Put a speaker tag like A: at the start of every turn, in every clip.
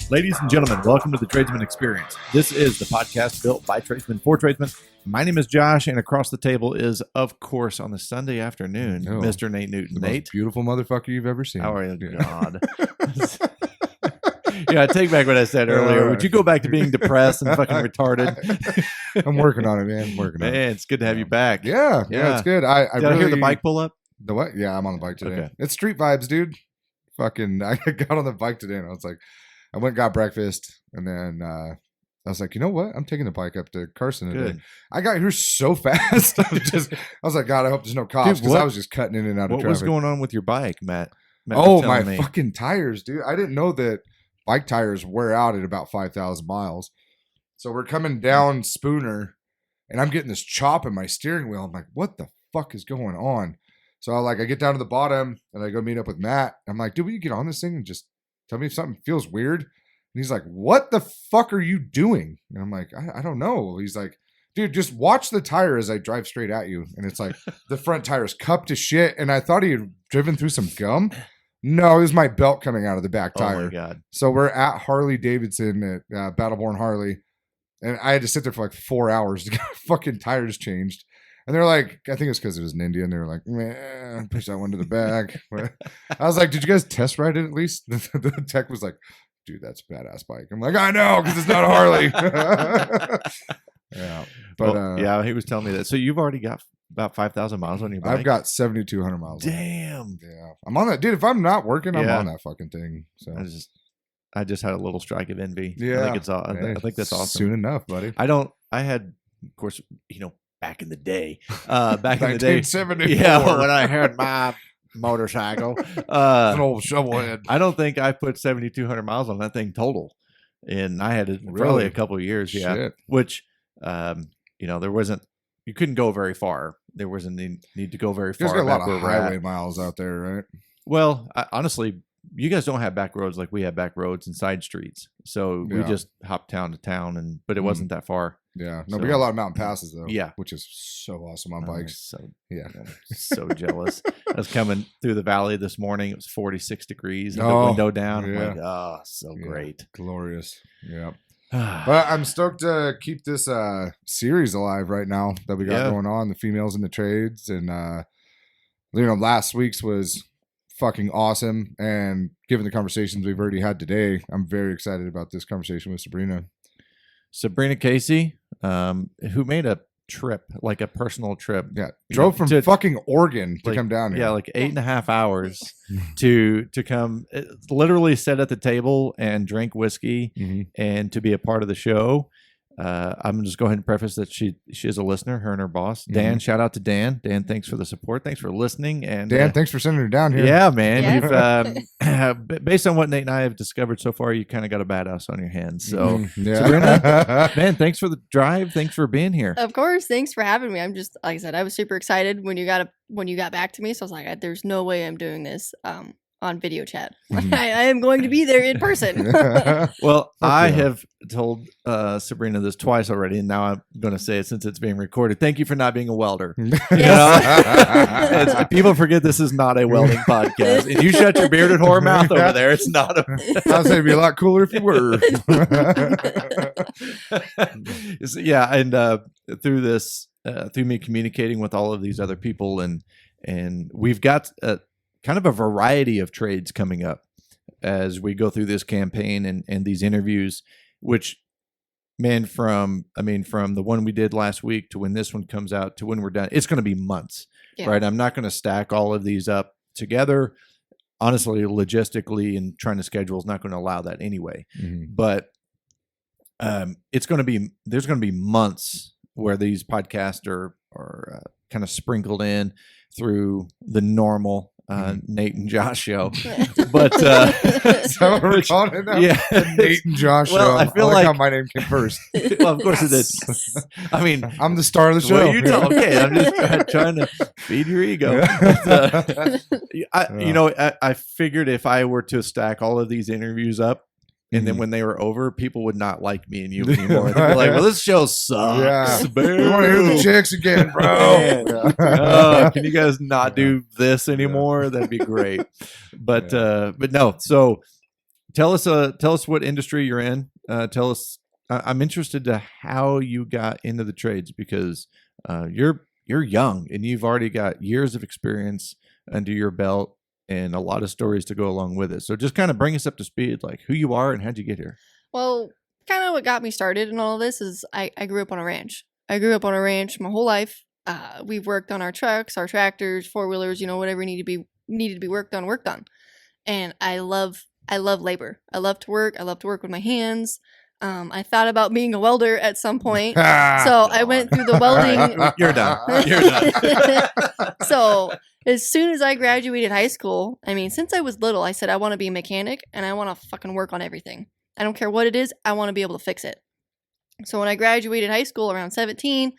A: Ladies and gentlemen, welcome to the Tradesman Experience. This is the podcast built by tradesmen for tradesmen. My name is Josh, and across the table is, of course, on the Sunday afternoon, Mr. Nate Newton.
B: The
A: Nate,
B: most beautiful motherfucker you've ever seen.
A: how are you? God. Yeah, I take back what I said earlier.
B: Right.
A: Would you go back to being depressed and fucking retarded?
B: I'm working on it, man.
A: Man, it's good to have you back.
B: Yeah, it's good. I
A: Did
B: really
A: I hear the bike pull up?
B: The what? Yeah, I'm on the bike today.
A: Okay.
B: It's street vibes, dude. Fucking, I got on the bike today, and I was like, I went and got breakfast, and then I was like, you know what? I'm taking the bike up to Carson today.
A: Good.
B: I got here so fast. I was like, God, I hope there's no cops, because I was just cutting in and out of
A: What
B: traffic.
A: was going on with your bike, Matt? Matt
B: Oh,
A: was
B: my
A: telling me.
B: fucking tires, dude. I didn't know that bike tires wear out at about 5,000 miles. So we're coming down Spooner, and I'm getting this chop in my steering wheel. I'm like, what the fuck is going on? So I get down to the bottom, and I go meet up with Matt. I'm like, dude, will you get on this thing and just tell me if something feels weird? And he's like, what the fuck are you doing? And I'm like, I don't know. He's like, dude, just watch the tire as I drive straight at you. And it's like, the front tire's cupped to shit. And I thought he had driven through some gum. No, it was my belt coming out of the back tire.
A: Oh, my God.
B: So we're at Harley Davidson at Battleborn Harley. And I had to sit there for like 4 hours to get fucking tires changed. And they're like, I think it's because it was in India. And they were like, man, push that one to the back. I was like, did you guys test ride it at least? The tech was like, dude, that's a badass bike. I'm like, I know, because it's not a Harley. Yeah. But
A: yeah, he was telling me that. So you've already got about 5,000 miles on your bike?
B: I've got 7,200 miles.
A: Damn.
B: Yeah. I'm on that. Dude, if I'm not working, I'm on that fucking thing. So
A: I just had a little strike of envy.
B: Yeah.
A: I think it's I think that's awesome.
B: Soon enough, buddy.
A: I had, of course, back in the day. Back in the day.
B: 1974.
A: Yeah, when I had my motorcycle.
B: An old shovelhead.
A: I don't think I put 7,200 miles on that thing total. And I had it probably a couple of years. Yeah.
B: Shit.
A: Which, there wasn't, you couldn't go very far. There wasn't need to go very far.
B: There's got a lot of highway miles out there, right?
A: Well, honestly, you guys don't have back roads like we have back roads and side streets. So we just hop town to town, but it wasn't that far.
B: Yeah. No,
A: So,
B: we got a lot of mountain passes, though.
A: Yeah.
B: Which is so awesome on bikes.
A: So
B: Yeah.
A: I'm so jealous. I was coming through the valley this morning. It was 46 degrees. And the window down. I'm like, oh, so great.
B: Glorious. Yeah. But I'm stoked to keep this series alive right now that we got going on, the females in the trades. And, last week's was fucking awesome. And given the conversations we've already had today, I'm very excited about this conversation with
A: Sabrina Casey, who made a trip, like a personal trip.
B: Yeah. Drove from fucking Oregon to come down here.
A: Yeah, like 8.5 hours to come, literally sit at the table and drink whiskey and to be a part of the show. I'm just go ahead and preface that she is a listener, her and her boss. Dan, shout out to Dan. Dan, thanks for the support. Thanks for listening. And
B: Dan, thanks for sending her down here.
A: Yeah, man. You've based on what Nate and I have discovered so far, you kind of got a badass on your hands. So, Sabrina, man, thanks for the drive. Thanks for being here.
C: Of course, thanks for having me. I'm just, like I said, I was super excited when you got back to me. So I was like, there's no way I'm doing this on video chat. I am going to be there in person.
A: Well, I have told Sabrina this twice already, and now I'm going to say it since it's being recorded. Thank you for not being a welder. People forget this is not a welding podcast. And you shut your bearded whore mouth over there. It's not a...
B: I'll say it'd be a lot cooler if you were.
A: Yeah, and through this, through me communicating with all of these other people, and we've got kind of a variety of trades coming up as we go through this campaign and these interviews, which, man, from the one we did last week to when this one comes out to when we're done, it's going to be months, right? I'm not going to stack all of these up together. Honestly, logistically and trying to schedule is not going to allow that anyway. But there's going to be months where these podcasts are kind of sprinkled in through the normal Nate and Josh show. But
B: is that what we're calling it now?
A: Yeah,
B: the Nate and Josh show.
A: I feel
B: like how my name came first.
A: Well, of course it is. I mean,
B: I'm the star of the show.
A: Okay, I'm just trying to feed your ego. I figured if I were to stack all of these interviews up, and then when they were over, people would not like me and you anymore. They'd be like, well, this show sucks.
B: Yeah. We want to hear the chicks again, bro.
A: Can you guys not do this anymore? That'd be great. But no. So tell us what industry you're in. Tell us. I'm interested to how you got into the trades because you're young and you've already got years of experience under your belt and a lot of stories to go along with it. So just kind of bring us up to speed, like who you are and how'd you get here.
C: Well, kind of what got me started in all of this is I grew up on a ranch. I grew up on a ranch my whole life. We've worked on our trucks, our tractors, 4-wheelers, whatever needed to be worked on. And I love labor. I love to work. I love to work with my hands. I thought about being a welder at some point. So I went through the welding.
A: You're done.
C: So as soon as I graduated high school, since I was little, I said I want to be a mechanic and I want to fucking work on everything. I don't care what it is. I want to be able to fix it. So when I graduated high school around 17,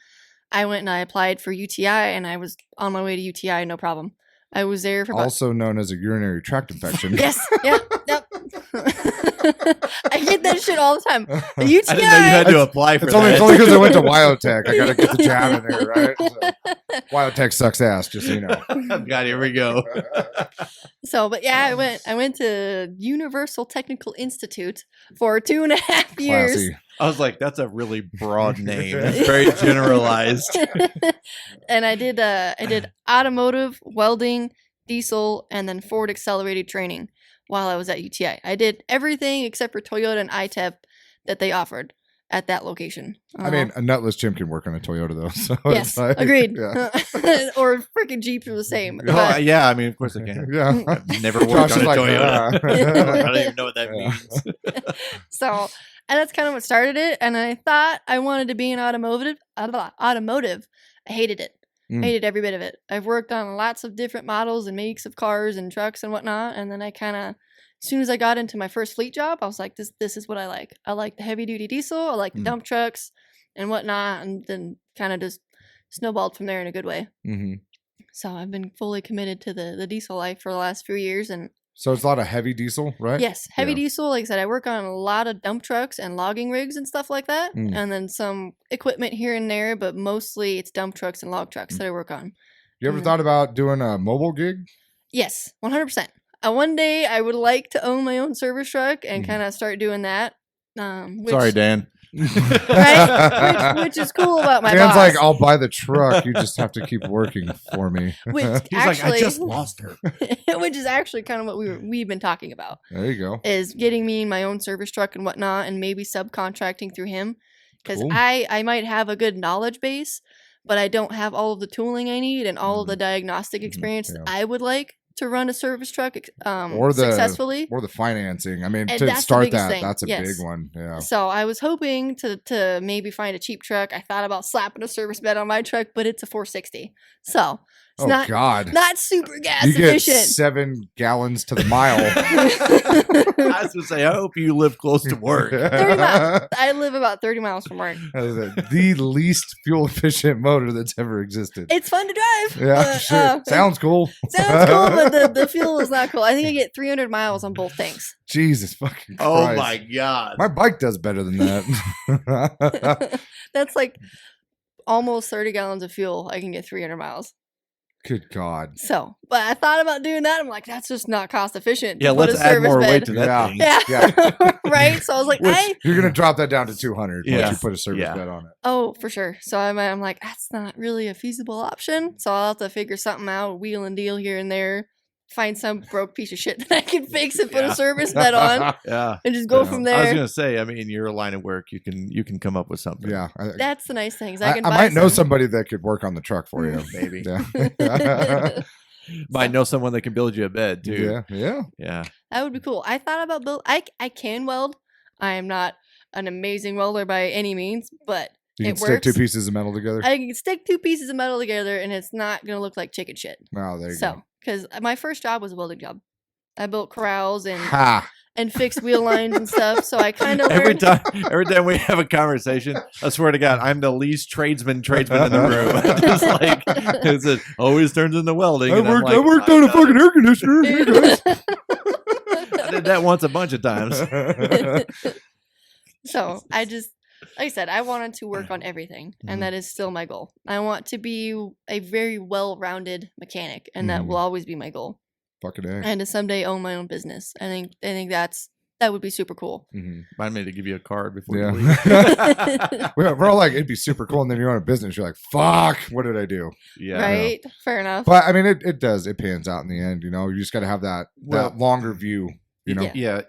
C: I went and I applied for UTI and I was on my way to UTI, no problem. I was there for
B: also known as a urinary tract infection.
C: Yes. Yep. I get that shit all the time. The UTI.
A: I didn't know you had to apply for that.
B: It's only because I went to Wyotech. I got to get the jab in there, right? So, Wyotech sucks ass, just so you know.
A: God, here we go.
C: So, but yeah, I went to Universal Technical Institute for 2.5 years.
B: Classy.
A: I was like, that's a really broad name. It's very generalized.
C: And I did automotive, welding, diesel, and then forward accelerated training while I was at UTI. I did everything except for Toyota and ITEP that they offered at that location.
B: A nutless chimp can work on a Toyota though. So
C: yes,
B: it's like,
C: agreed.
B: Yeah.
C: Or freaking Jeeps are the same.
A: Oh, yeah, of course I can.
B: Yeah.
A: I've never worked on a Toyota. I don't even know what that means.
C: So, and that's kind of what started it. And I thought I wanted to be in automotive. I hated it. I hated every bit of it. I've worked on lots of different models and makes of cars and trucks and whatnot. And then I kind of, as soon as I got into my first fleet job, I was like, this is what I like. I like the heavy duty diesel. I like the dump trucks and whatnot. And then kind of just snowballed from there in a good way.
B: Mm-hmm.
C: So I've been fully committed to the diesel life for the last few years. And
B: so it's a lot of heavy diesel, right?
C: yes, heavy diesel. Like I said, I work on a lot of dump trucks and logging rigs and stuff like that. And then some equipment here and there, but mostly it's dump trucks and log trucks that I work on.
B: You ever thought about doing a mobile gig?
C: Yes, 100%. One day I would like to own my own service truck and kind of start doing that.
A: Sorry, Dan.
C: Right? Which is cool about my
B: Dan's
C: boss.
B: like, I'll buy the truck. You just have to keep working for me.
C: Which
A: He's
C: actually,
A: like, I just lost her.
C: which is actually kind of what we've been talking about.
B: There you go.
C: Is getting me my own service truck and whatnot, and maybe subcontracting through him, because
B: Cool.
C: I might have a good knowledge base, but I don't have all of the tooling I need and all of the diagnostic experience that I would like to run a service truck successfully.
B: Or the financing.
C: And
B: to
C: that's the
B: start
C: biggest
B: that,
C: thing.
B: that's a
C: Yes.
B: big one. Yeah.
C: So I was hoping to maybe find a cheap truck. I thought about slapping a service bed on my truck, but it's a 460. So it's
B: God.
C: not super gas
B: You get
C: efficient.
B: 7 gallons to the mile.
A: I was going to say, I hope you live close to work.
C: 30 miles. I live about 30 miles from work.
B: That is the least fuel efficient motor that's ever existed.
C: It's fun to drive.
B: Yeah,
C: but,
B: sure. Sounds cool.
C: Sounds cool, but the fuel is not cool. I think I get 300 miles on both tanks.
B: Jesus fucking Christ.
A: Oh my God.
B: My bike does better than that.
C: That's like almost 30 gallons of fuel. I can get 300 miles.
B: Good God.
C: So, but I thought about doing that. I'm like, that's just not cost efficient.
A: Yeah,
C: to put
A: let's
C: a
A: add
C: service
A: more
C: bed.
A: weight to that thing.
C: Yeah. Right? So I was like,
B: You're going to drop that down to 200 once
A: Yeah.
B: you put a service
A: Yeah.
B: bed on it.
C: oh, for sure. So I'm like, that's not really a feasible option. So I'll have to figure something out, wheel and deal here and there, find some broke piece of shit that I can fix and put
A: Yeah.
C: a service bed on
A: Yeah.
C: and just go
B: Yeah.
C: from
A: I was
C: there.
A: going to say, your line of work, you can come up with something.
B: Yeah.
C: That's the nice thing. Is
B: I
C: I can buy
B: might know
C: some-
B: somebody that could work on the truck for you.
A: Maybe.
B: Yeah.
A: Might know someone that can build you a bed too.
B: Yeah. Yeah.
A: Yeah.
C: That would be cool. I thought about build. I can weld. I am not an amazing welder by any means, but
B: You can
C: it
B: stick 2
C: works.
B: pieces of metal together.
C: I can stick 2 pieces of metal together, and it's not gonna look like chicken shit.
B: Oh, there you
C: So, because my first job was a welding job, I built corrals
B: go.
C: and
B: Ha.
C: fixed wheel lines and stuff. So I kind of
A: Every time we have a conversation, I swear to God, I'm the least tradesman in the room. Just like it always turns into welding.
B: I
A: and I'm like,
B: worked on a fucking air conditioner. Hey, guys.
A: I did that once a bunch of times.
C: So I just, like I said, I wanted to work on everything,
B: Mm-hmm.
C: and that is still my goal. I want to be a very well-rounded mechanic, and that
B: Mhm.
C: will always be my goal.
B: Fucking A.
C: And to someday own my own business. I think that's That would be super cool.
A: Remind me to give you a card before
B: Yeah.
A: you leave.
B: We're all like, it'd be super cool. And then you own a business. You're like, fuck, what did I do?
A: Yeah.
C: Right? Fair enough.
B: But I mean, it does. It pans out in the end. You know, you just got to have that longer view. You know,
A: Yeah.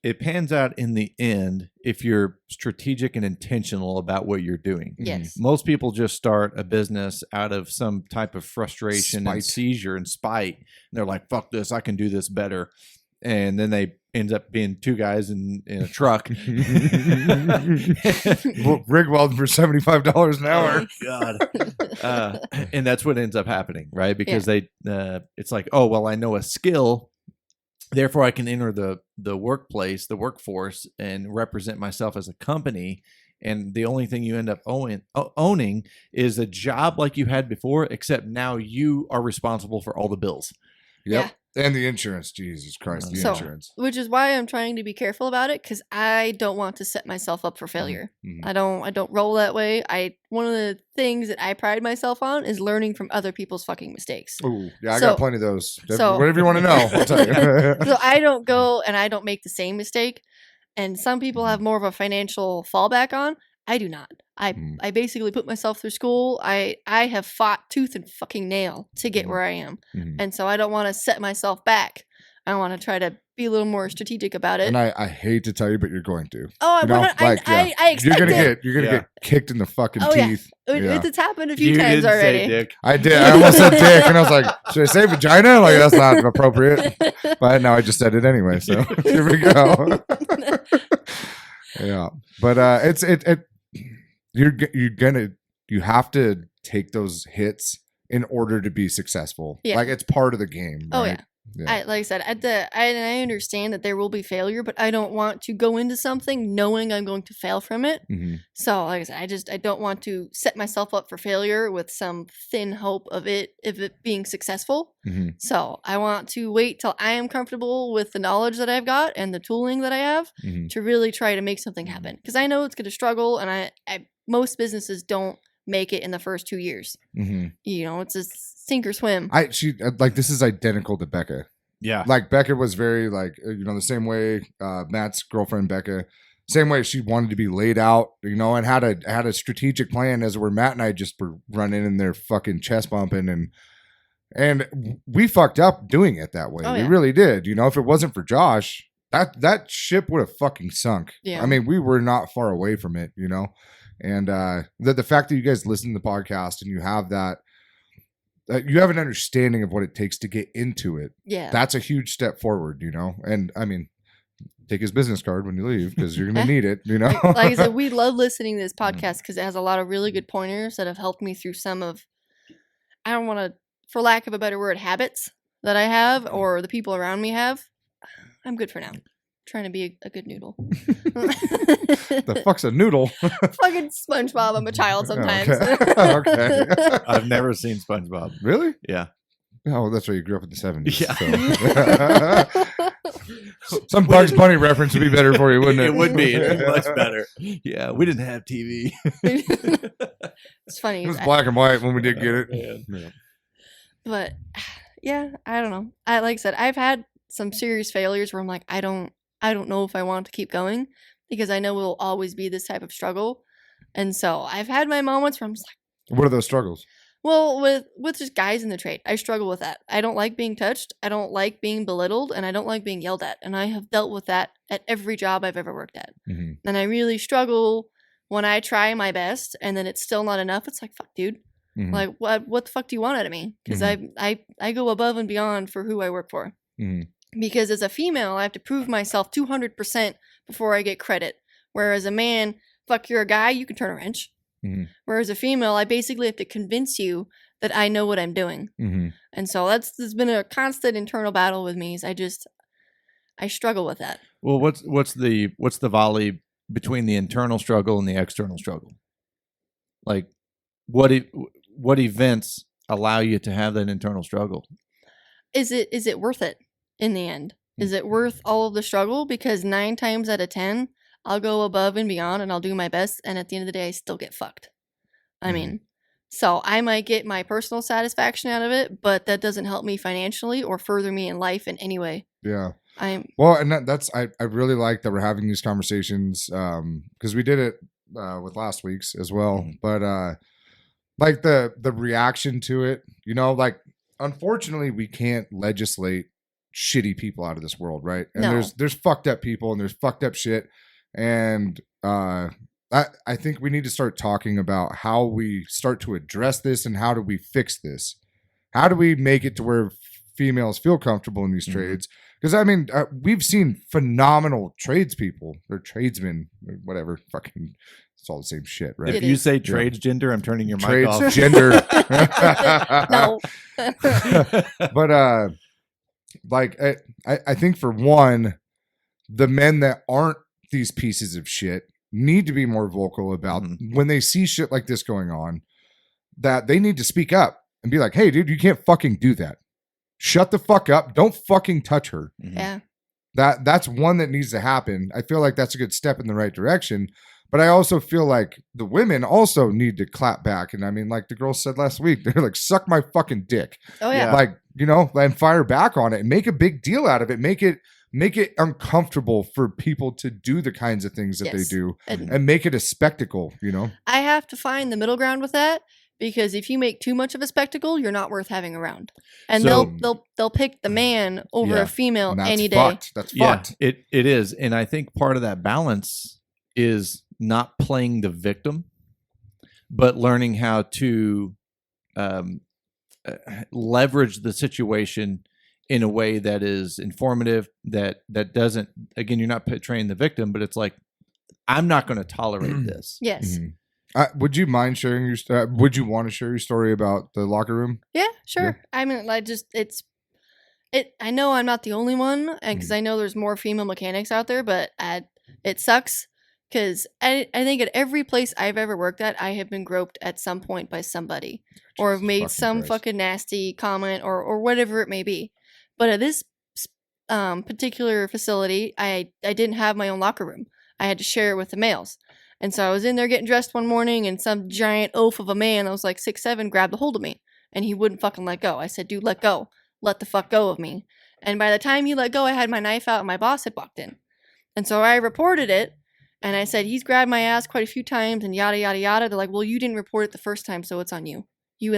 A: It pans out in the end if you're strategic and intentional about what you're doing.
C: Yes.
A: Most people just start a business out of some type of frustration and
B: Spite.
A: seizure and spite. And they're like, fuck this, I can do this better. And then they end up being two guys in a truck.
B: rig welding for $75 an hour.
A: God. And that's what ends up happening, right? Because it's like, oh, well, I know a skill. Therefore, I can enter the workplace, the workforce, and represent myself as a company. And the only thing you end up owning is a job like you had before, except now you are responsible for all the bills.
B: Yep.
C: Yeah.
B: And the insurance. Jesus Christ, the insurance.
C: Which is why I'm trying to be careful about it, because I don't want to set myself up for failure.
B: Mm-hmm.
C: I don't roll that way. One of the things that I pride myself on is learning from other people's fucking mistakes.
B: Ooh, yeah, I got plenty of those.
C: So-
B: Whatever you want to know, I'll tell you.
C: So I don't go and I don't make the same mistake. And some people have more of a financial fallback on. I do not. I basically put myself through school. I have fought tooth and fucking nail to get where I am. And so I don't want to set myself back. I want to try to be a little more strategic about it.
B: And I hate to tell you, but you're going to.
C: Oh,
B: You know,
C: I expect
B: you're gonna get kicked in the fucking teeth.
C: Yeah. It's happened a few
A: You
C: times
A: didn't
C: already.
A: say dick.
B: I did. I almost said dick, and I was like, should I say vagina? Like that's not appropriate. But now I just said it anyway. So here we go. Yeah, but you have to take those hits in order to be successful.
C: Yeah.
B: Like it's part of the game.
C: Oh
B: right?
C: yeah. Like I said, I understand that there will be failure, but I don't want to go into something knowing I'm going to fail from it. So, like I said, I don't want to set myself up for failure with some thin hope of it being successful. So, I want to wait till I am comfortable with the knowledge that I've got and the tooling that I have to really try to make something happen. Because I know it's going to struggle, and most businesses don't make it in the first 2 years. You know, it's a sink or swim.
B: This is identical to Becca.
A: Yeah.
B: Like Becca was very the same way Matt's girlfriend Becca, same way she wanted to be laid out, and had a strategic plan, as where Matt and I just were running in there fucking chest bumping and we fucked up doing it that way.
C: Oh,
B: we
C: yeah.
B: really did. If it wasn't for Josh, that ship would have fucking sunk.
C: Yeah.
B: I mean, we were not far away from it, and the fact that you guys listen to the podcast and you have that, you have an understanding of what it takes to get into it.
C: Yeah.
B: That's a huge step forward, and I mean, take his business card when you leave, because you're going to need it,
C: Like I said, we love listening to this podcast because it has a lot of really good pointers that have helped me through some of, I don't want to, for lack of a better word, habits that I have or the people around me have. I'm good for now. Trying to be a good noodle.
B: The fuck's a noodle?
C: Fucking SpongeBob. I'm a child sometimes.
B: Okay.
A: I've never seen SpongeBob.
B: Really?
A: Yeah.
B: Oh, that's right. You grew up in the 70s.
A: Yeah.
B: So. Some Bugs Bunny reference would be better for you, wouldn't it?
A: It would be. It'd be much better. Yeah. We didn't have TV.
C: It's funny.
B: It was black and white when we did get it.
A: Yeah.
C: But yeah, I don't know. Like I said, I've had some serious failures where I'm like, I don't know if I want to keep going, because I know it'll always be this type of struggle. And so I've had my moments where I'm just like,
B: What are those struggles?
C: well, with just guys in the trade, I struggle with that. I don't like being touched. I don't like being belittled, and I don't like being yelled at. And I have dealt with that at every job I've ever worked at. And I really struggle when I try my best and then it's still not enough. It's like, fuck, dude. Like, what the fuck do you want out of me? Because I go above and beyond for who I work for. Because as a female, I have to prove myself 200% before I get credit. Whereas a man, fuck, you're a guy, you can turn a wrench. Whereas a female, I basically have to convince you that I know what I'm doing. And so that's been a constant internal battle with me. Is I struggle with that.
A: Well, what's the volley between the internal struggle and the external struggle? Like, what events allow you to have that internal struggle?
C: Is it worth it in the end? Is it worth all of the struggle? Because 9 times out of 10, I'll go above and beyond and I'll do my best. And at the end of the day, I still get fucked. I mean, So I might get my personal satisfaction out of it, but that doesn't help me financially or further me in life in any way.
B: Yeah.
C: I'm
B: Well, and that's I really like that we're having these conversations because we did it with last week's as well.
A: Mhm.
B: But like the reaction to it, you know, like unfortunately we can't legislate shitty people out of this world, right? And
C: No.
B: there's fucked up people and there's fucked up shit. And I think we need to start talking about how we start to address this and how do we fix this? How do we make it to where females feel comfortable in these
A: Mhm.
B: trades? Because I mean, we've seen phenomenal tradespeople or tradesmen, or whatever. Fucking, it's all the same shit, right?
A: If
C: It
A: you
C: is.
A: say trades gender, I'm turning your mic off.
B: Transgender.
C: no.
B: But like I think for one, the men that aren't these pieces of shit need to be more vocal about
A: Mhm.
B: when they see shit like this going on, that they need to speak up and be like, hey dude, you can't fucking do that. Shut the fuck up. Don't fucking touch her.
A: Mhm.
C: Yeah.
B: That's one that needs to happen. I feel like that's a good step in the right direction. But I also feel like the women also need to clap back. And I mean, like the girl said last week, they're like, suck my fucking dick.
C: Oh yeah.
A: Yeah.
B: Like, you know, and fire back on it and make a big deal out of it. Make it uncomfortable for people to do the kinds of things that they
C: Yes.
B: do
C: And
B: and make it a spectacle, you know?
C: I have to find the middle ground with that because if you make too much of a spectacle, you're not worth having around. And
A: So-
C: they'll pick the man over
A: Yeah.
C: a female
B: And that's
C: any day.
B: fucked. That's
A: Yeah,
B: fucked.
A: it is. And I think part of that balance is not playing the victim, but learning how to leverage the situation in a way that is informative, that doesn't, again, you're not portraying the victim, but it's like, I'm not going to tolerate this.
C: Yes.
B: Mhm. Would you mind sharing your? Would you want to share your story about the locker room?
C: Yeah, sure. I mean, like, just I know I'm not the only one, and because I know there's more female mechanics out there, but it sucks because I think at every place I've ever worked at, I have been groped at some point by somebody, or have
B: Jesus
C: made
B: fucking
C: some
B: Christ.
C: fucking nasty comment or whatever it may be. But at this particular facility, I didn't have my own locker room. I had to share it with the males. And so I was in there getting dressed one morning, and some giant oaf of a man that was like 6'7" grabbed a hold of me, and he wouldn't fucking let go. I said, dude, let go. Let the fuck go of me. And by the time he let go, I had my knife out, and my boss had walked in. And so I reported it, and I said, he's grabbed my ass quite a few times, and yada, yada, yada. They're like, well, you didn't report it the first time, so it's on you. You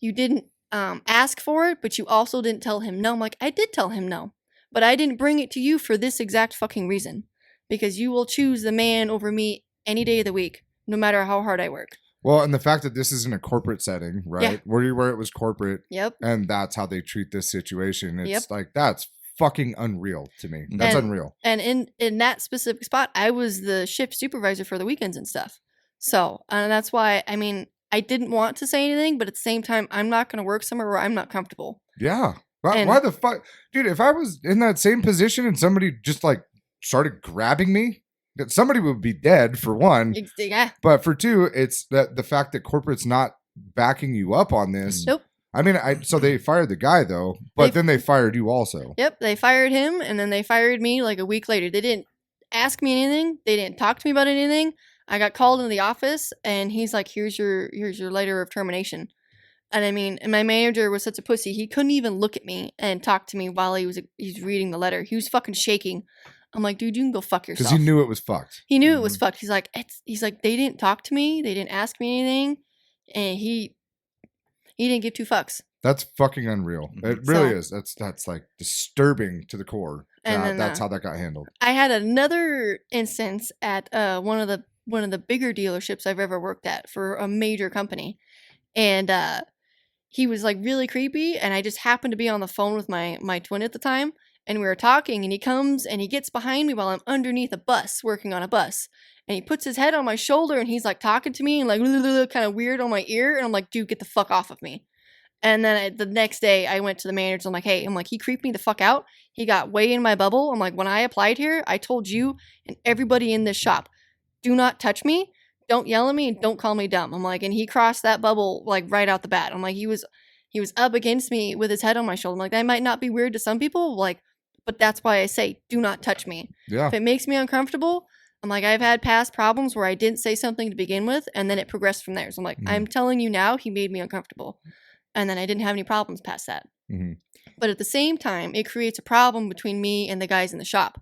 C: didn't ask for it, but you also didn't tell him no. I'm like, I did tell him no, but I didn't bring it to you for this exact fucking reason. Because you will choose the man over me any day of the week, no matter how hard I work.
B: Well, and the fact that this is in a corporate setting, right?
C: Yeah.
B: Where it was corporate,
C: Yep.
B: and that's how they treat this situation. It's
C: Yep.
B: like that's fucking unreal to me. That's
C: And-
B: unreal.
C: And in that specific spot, I was the shift supervisor for the weekends and stuff. So, and that's why, I mean, I didn't want to say anything, but at the same time, I'm not going to work somewhere where I'm not comfortable.
B: Yeah. Why,
C: And-
B: why the fuck, dude? If I was in that same position and somebody just like started grabbing me, that somebody would be dead for one.
C: Yeah.
B: But for two, it's that the fact that corporate's not backing you up on this.
C: Nope.
B: I mean, so they fired the guy though, but then they fired you also.
C: Yep. They fired him, and then they fired me like a week later. They didn't ask me anything. They didn't talk to me about anything. I got called into the office, and he's like, here's your letter of termination. And I mean, and my manager was such a pussy. He couldn't even look at me and talk to me while he's reading the letter. He was fucking shaking. I'm like, dude, you can go fuck yourself.
B: Because he knew it was fucked.
C: He knew it was fucked. He's like, they didn't talk to me. They didn't ask me anything. And he didn't give two fucks.
B: That's fucking unreal. It really is. That's like disturbing to the core.
C: And then,
B: That's how that got handled.
C: I had another instance at one of the bigger dealerships I've ever worked at for a major company. And he was like really creepy, and I just happened to be on the phone with my twin at the time, and we were talking, and he comes and he gets behind me while I'm underneath a bus, working on a bus, and he puts his head on my shoulder, and he's like talking to me and like kind of weird on my ear, and I'm like, dude, get the fuck off of me. And then the next day I went to the manager. I'm like, hey, he creeped me the fuck out. He got way in my bubble. I'm like, when I applied here, I told you and everybody in this shop, do not touch me. Don't yell at me and don't call me dumb. I'm like, and he crossed that bubble like right out the bat. I'm like, he was up against me with his head on my shoulder. I'm like, that might not be weird to some people, like, but that's why I say, do not touch me.
B: Yeah.
C: If it makes me uncomfortable, I'm like, I've had past problems where I didn't say something to begin with, and then it progressed from there. So I'm like, I'm telling you now, he made me uncomfortable. And then I didn't have any problems past that. But at the same time, it creates a problem between me and the guys in the shop.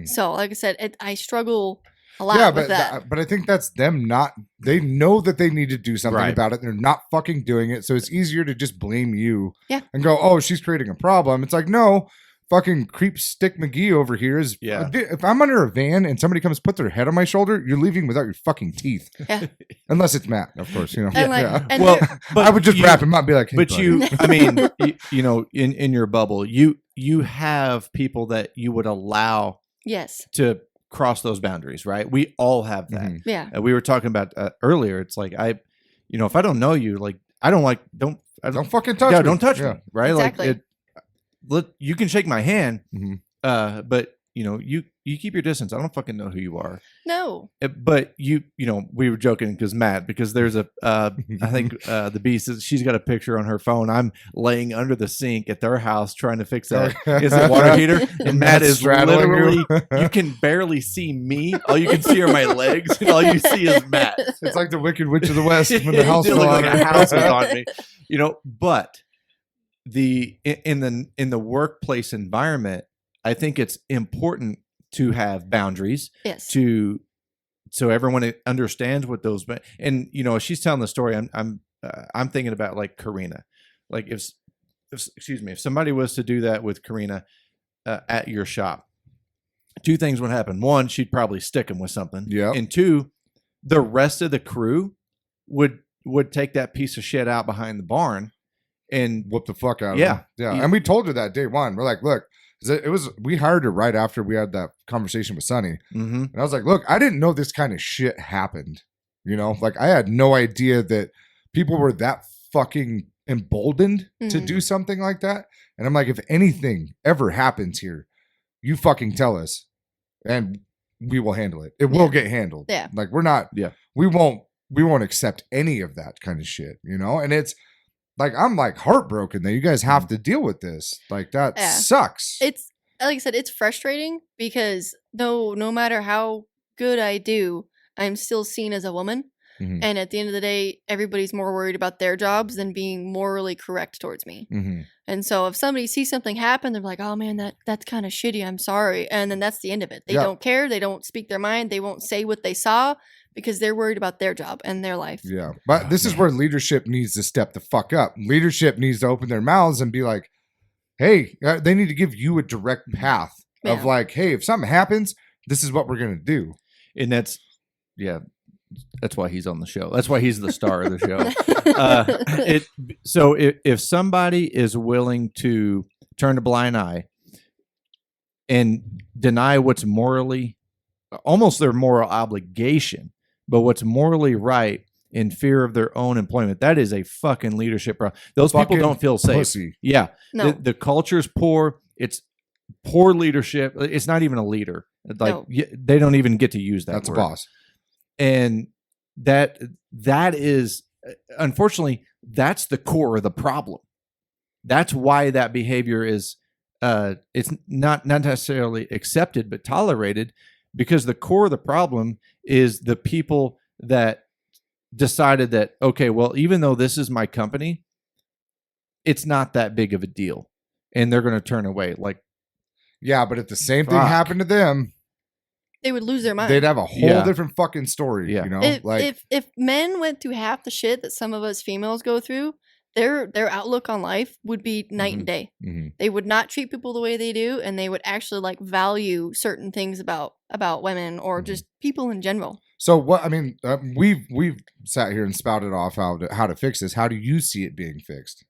C: So like I said, I struggle a lot with that.
B: But I think that's them they know that they need to do something about it. They're not fucking doing it. So it's easier to just blame you and go, oh, she's creating a problem. It's like, no. Fucking creep stick McGee over here is if I'm under a van and somebody comes put their head on my shoulder, you're leaving without your fucking teeth.
C: Yeah.
B: Unless it's Matt, of course, you know.
C: And
B: well, but I would just wrap him up and be like, hey,
A: but
B: buddy.
A: I mean, you know, in your bubble, you have people that you would allow to cross those boundaries, right? We all have that.
C: Yeah.
A: We were talking about earlier. It's like if I don't know you, like don't
B: fucking touch me.
A: Don't touch me, right?
C: Exactly.
A: Like you can shake my hand, but you keep your distance. I don't fucking know who you are.
C: No.
A: But we were joking because there's I think the Beast, she's got a picture on her phone. I'm laying under the sink at their house trying to fix that water heater, and Matt is literally you can barely see me. All you can see are my legs, and all you see is Matt.
B: It's like the Wicked Witch of the West when the house fell on
A: a house is on me. But in the workplace environment, I think it's important to have boundaries.
C: Yes.
A: So everyone understands what those. And as she's telling the story, I'm thinking about like Karina, like if somebody was to do that with Karina at your shop, two things would happen. One, she'd probably stick him with something.
B: Yeah.
A: And two, the rest of the crew would take that piece of shit out behind the barn and
B: whoop the fuck out of him. Yeah. And we told her that day one. We're like, look, we hired her right after we had that conversation with Sonny. And I was like, look, I didn't know this kind of shit happened. Like I had no idea that people were that fucking emboldened to do something like that. And I'm like, if anything ever happens here, you fucking tell us and we will handle it. It will get handled.
C: Yeah.
B: Like we won't accept any of that kind of shit, And it's like, I'm like heartbroken that you guys have to deal with this. Like that sucks.
C: It's like I said, it's frustrating because no matter how good I do, I'm still seen as a woman. And at the end of the day, everybody's more worried about their jobs than being morally correct towards me. And so if somebody sees something happen, they're like, oh man, that's kind of shitty. I'm sorry. And then that's the end of it. They don't care. They don't speak their mind. They won't say what they saw because they're worried about their job and their life.
B: Yeah. But this is where leadership needs to step the fuck up. Leadership needs to open their mouths and be like, hey, they need to give you a direct path of like, hey, if something happens, this is what we're going to do.
A: And that's why he's on the show. That's why he's the star of the show. So if somebody is willing to turn a blind eye and deny what's morally, almost their moral obligation, but what's morally right in fear of their own employment, that is a fucking leadership problem. Those people don't feel safe.
B: Pussy.
A: Yeah.
C: No.
A: The culture's poor. It's poor leadership. It's not even a leader. Like they don't even get to use that
B: That's
A: word.
B: a boss.
A: And that is, unfortunately, that's the core of the problem. That's why that behavior is it's not necessarily accepted but tolerated, because the core of the problem is the people that decided that, okay, well, even though this is my company, it's not that big of a deal, and they're going to turn away. Like,
B: yeah, but if the same thing happened to them,
C: they would lose their mind.
B: They'd have a whole different fucking story.
A: Yeah.
C: If men went through half the shit that some of us females go through, their outlook on life would be night and day. They would not treat people the way they do, and they would actually like value certain things about women or just people in general.
B: So what? I mean, we've sat here and spouted off how to fix this. How do you see it being fixed?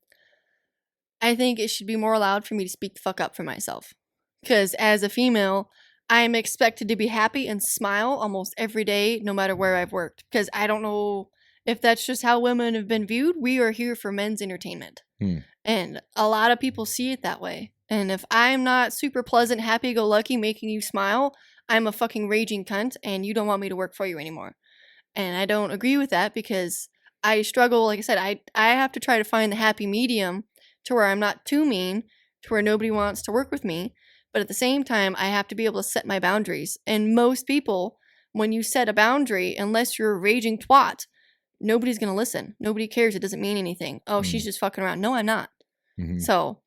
C: I think it should be more allowed for me to speak the fuck up for myself, because as a female, I'm expected to be happy and smile almost every day, no matter where I've worked. Because I don't know if that's just how women have been viewed. We are here for men's entertainment. And a lot of people see it that way. And if I'm not super pleasant, happy-go-lucky, making you smile, I'm a fucking raging cunt, and you don't want me to work for you anymore. And I don't agree with that, because I struggle. Like I said, I have to try to find the happy medium to where I'm not too mean, to where nobody wants to work with me. But at the same time, I have to be able to set my boundaries. And most people when you set a boundary, unless you're a raging twat, nobody's going to listen. Nobody cares. It doesn't mean anything. Oh, she's just fucking around. No, I'm not.
B: Mhm.
C: So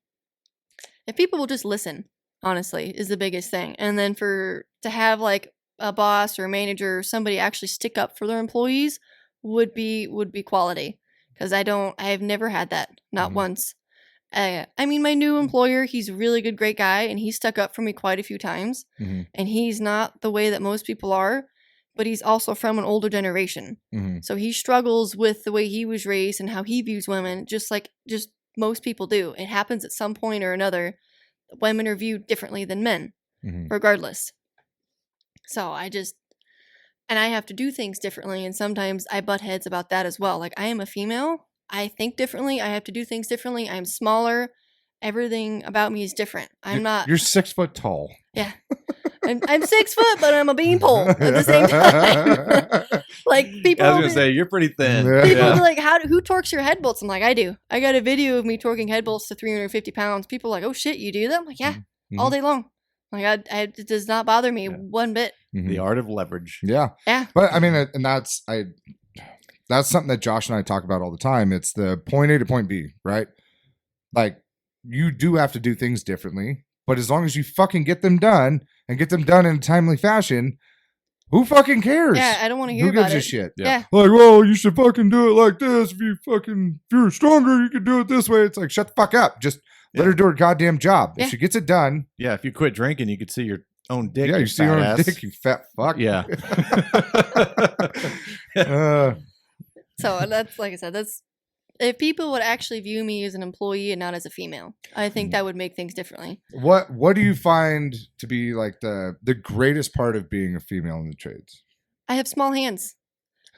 C: if people will just listen, honestly, is the biggest thing. And then to have like a boss or a manager or somebody actually stick up for their employees would be quality. Because I have never had that. Not once. I mean, my new employer, he's a really good, great guy, and he stuck up for me quite a few times.
B: Mhm.
C: And he's not the way that most people are, but he's also from an older generation.
B: Mhm.
C: So he struggles with the way he was raised and how he views women, just most people do. It happens at some point or another. Women are viewed differently than men,
B: Mhm.
C: regardless. So I have to do things differently, and sometimes I butt heads about that as well. Like, I am a female. I think differently. I have to do things differently. I'm smaller. Everything about me is different.
B: You're 6 foot tall.
C: Yeah. I'm 6 foot, but I'm a beanpole at the same time. Like, people.
A: I was gonna say you're pretty thin.
B: Yeah.
C: People be like, who torques your head bolts? I'm like, I do. I got a video of me torquing head bolts to 350 pounds. People are like, oh shit, you do that? I'm like, yeah, all day long. Like, it does not bother me one bit.
A: The art of leverage.
B: Yeah.
C: Yeah.
B: But I mean, and that's something that Josh and I talk about all the time. It's the point A to point B, right? Like, you do have to do things differently, but as long as you fucking get them done and get them done in a timely fashion, who fucking cares?
C: Yeah, I don't want to hear
B: Who
C: about
B: gives a
C: it.
B: shit?
C: Yeah.
B: Like, well, you should fucking do it like this. If you're stronger, you can do it this way. It's like, shut the fuck up. Just let her do her goddamn job.
C: Yeah.
B: If she gets it done.
A: Yeah, if you quit drinking, you could see your own dick.
B: Yeah, you see your own dick, you fat fuck.
A: Yeah.
C: So that's, like I said, if people would actually view me as an employee and not as a female, I think that would make things differently.
B: What do you find to be like the greatest part of being a female in the trades?
C: I have small hands,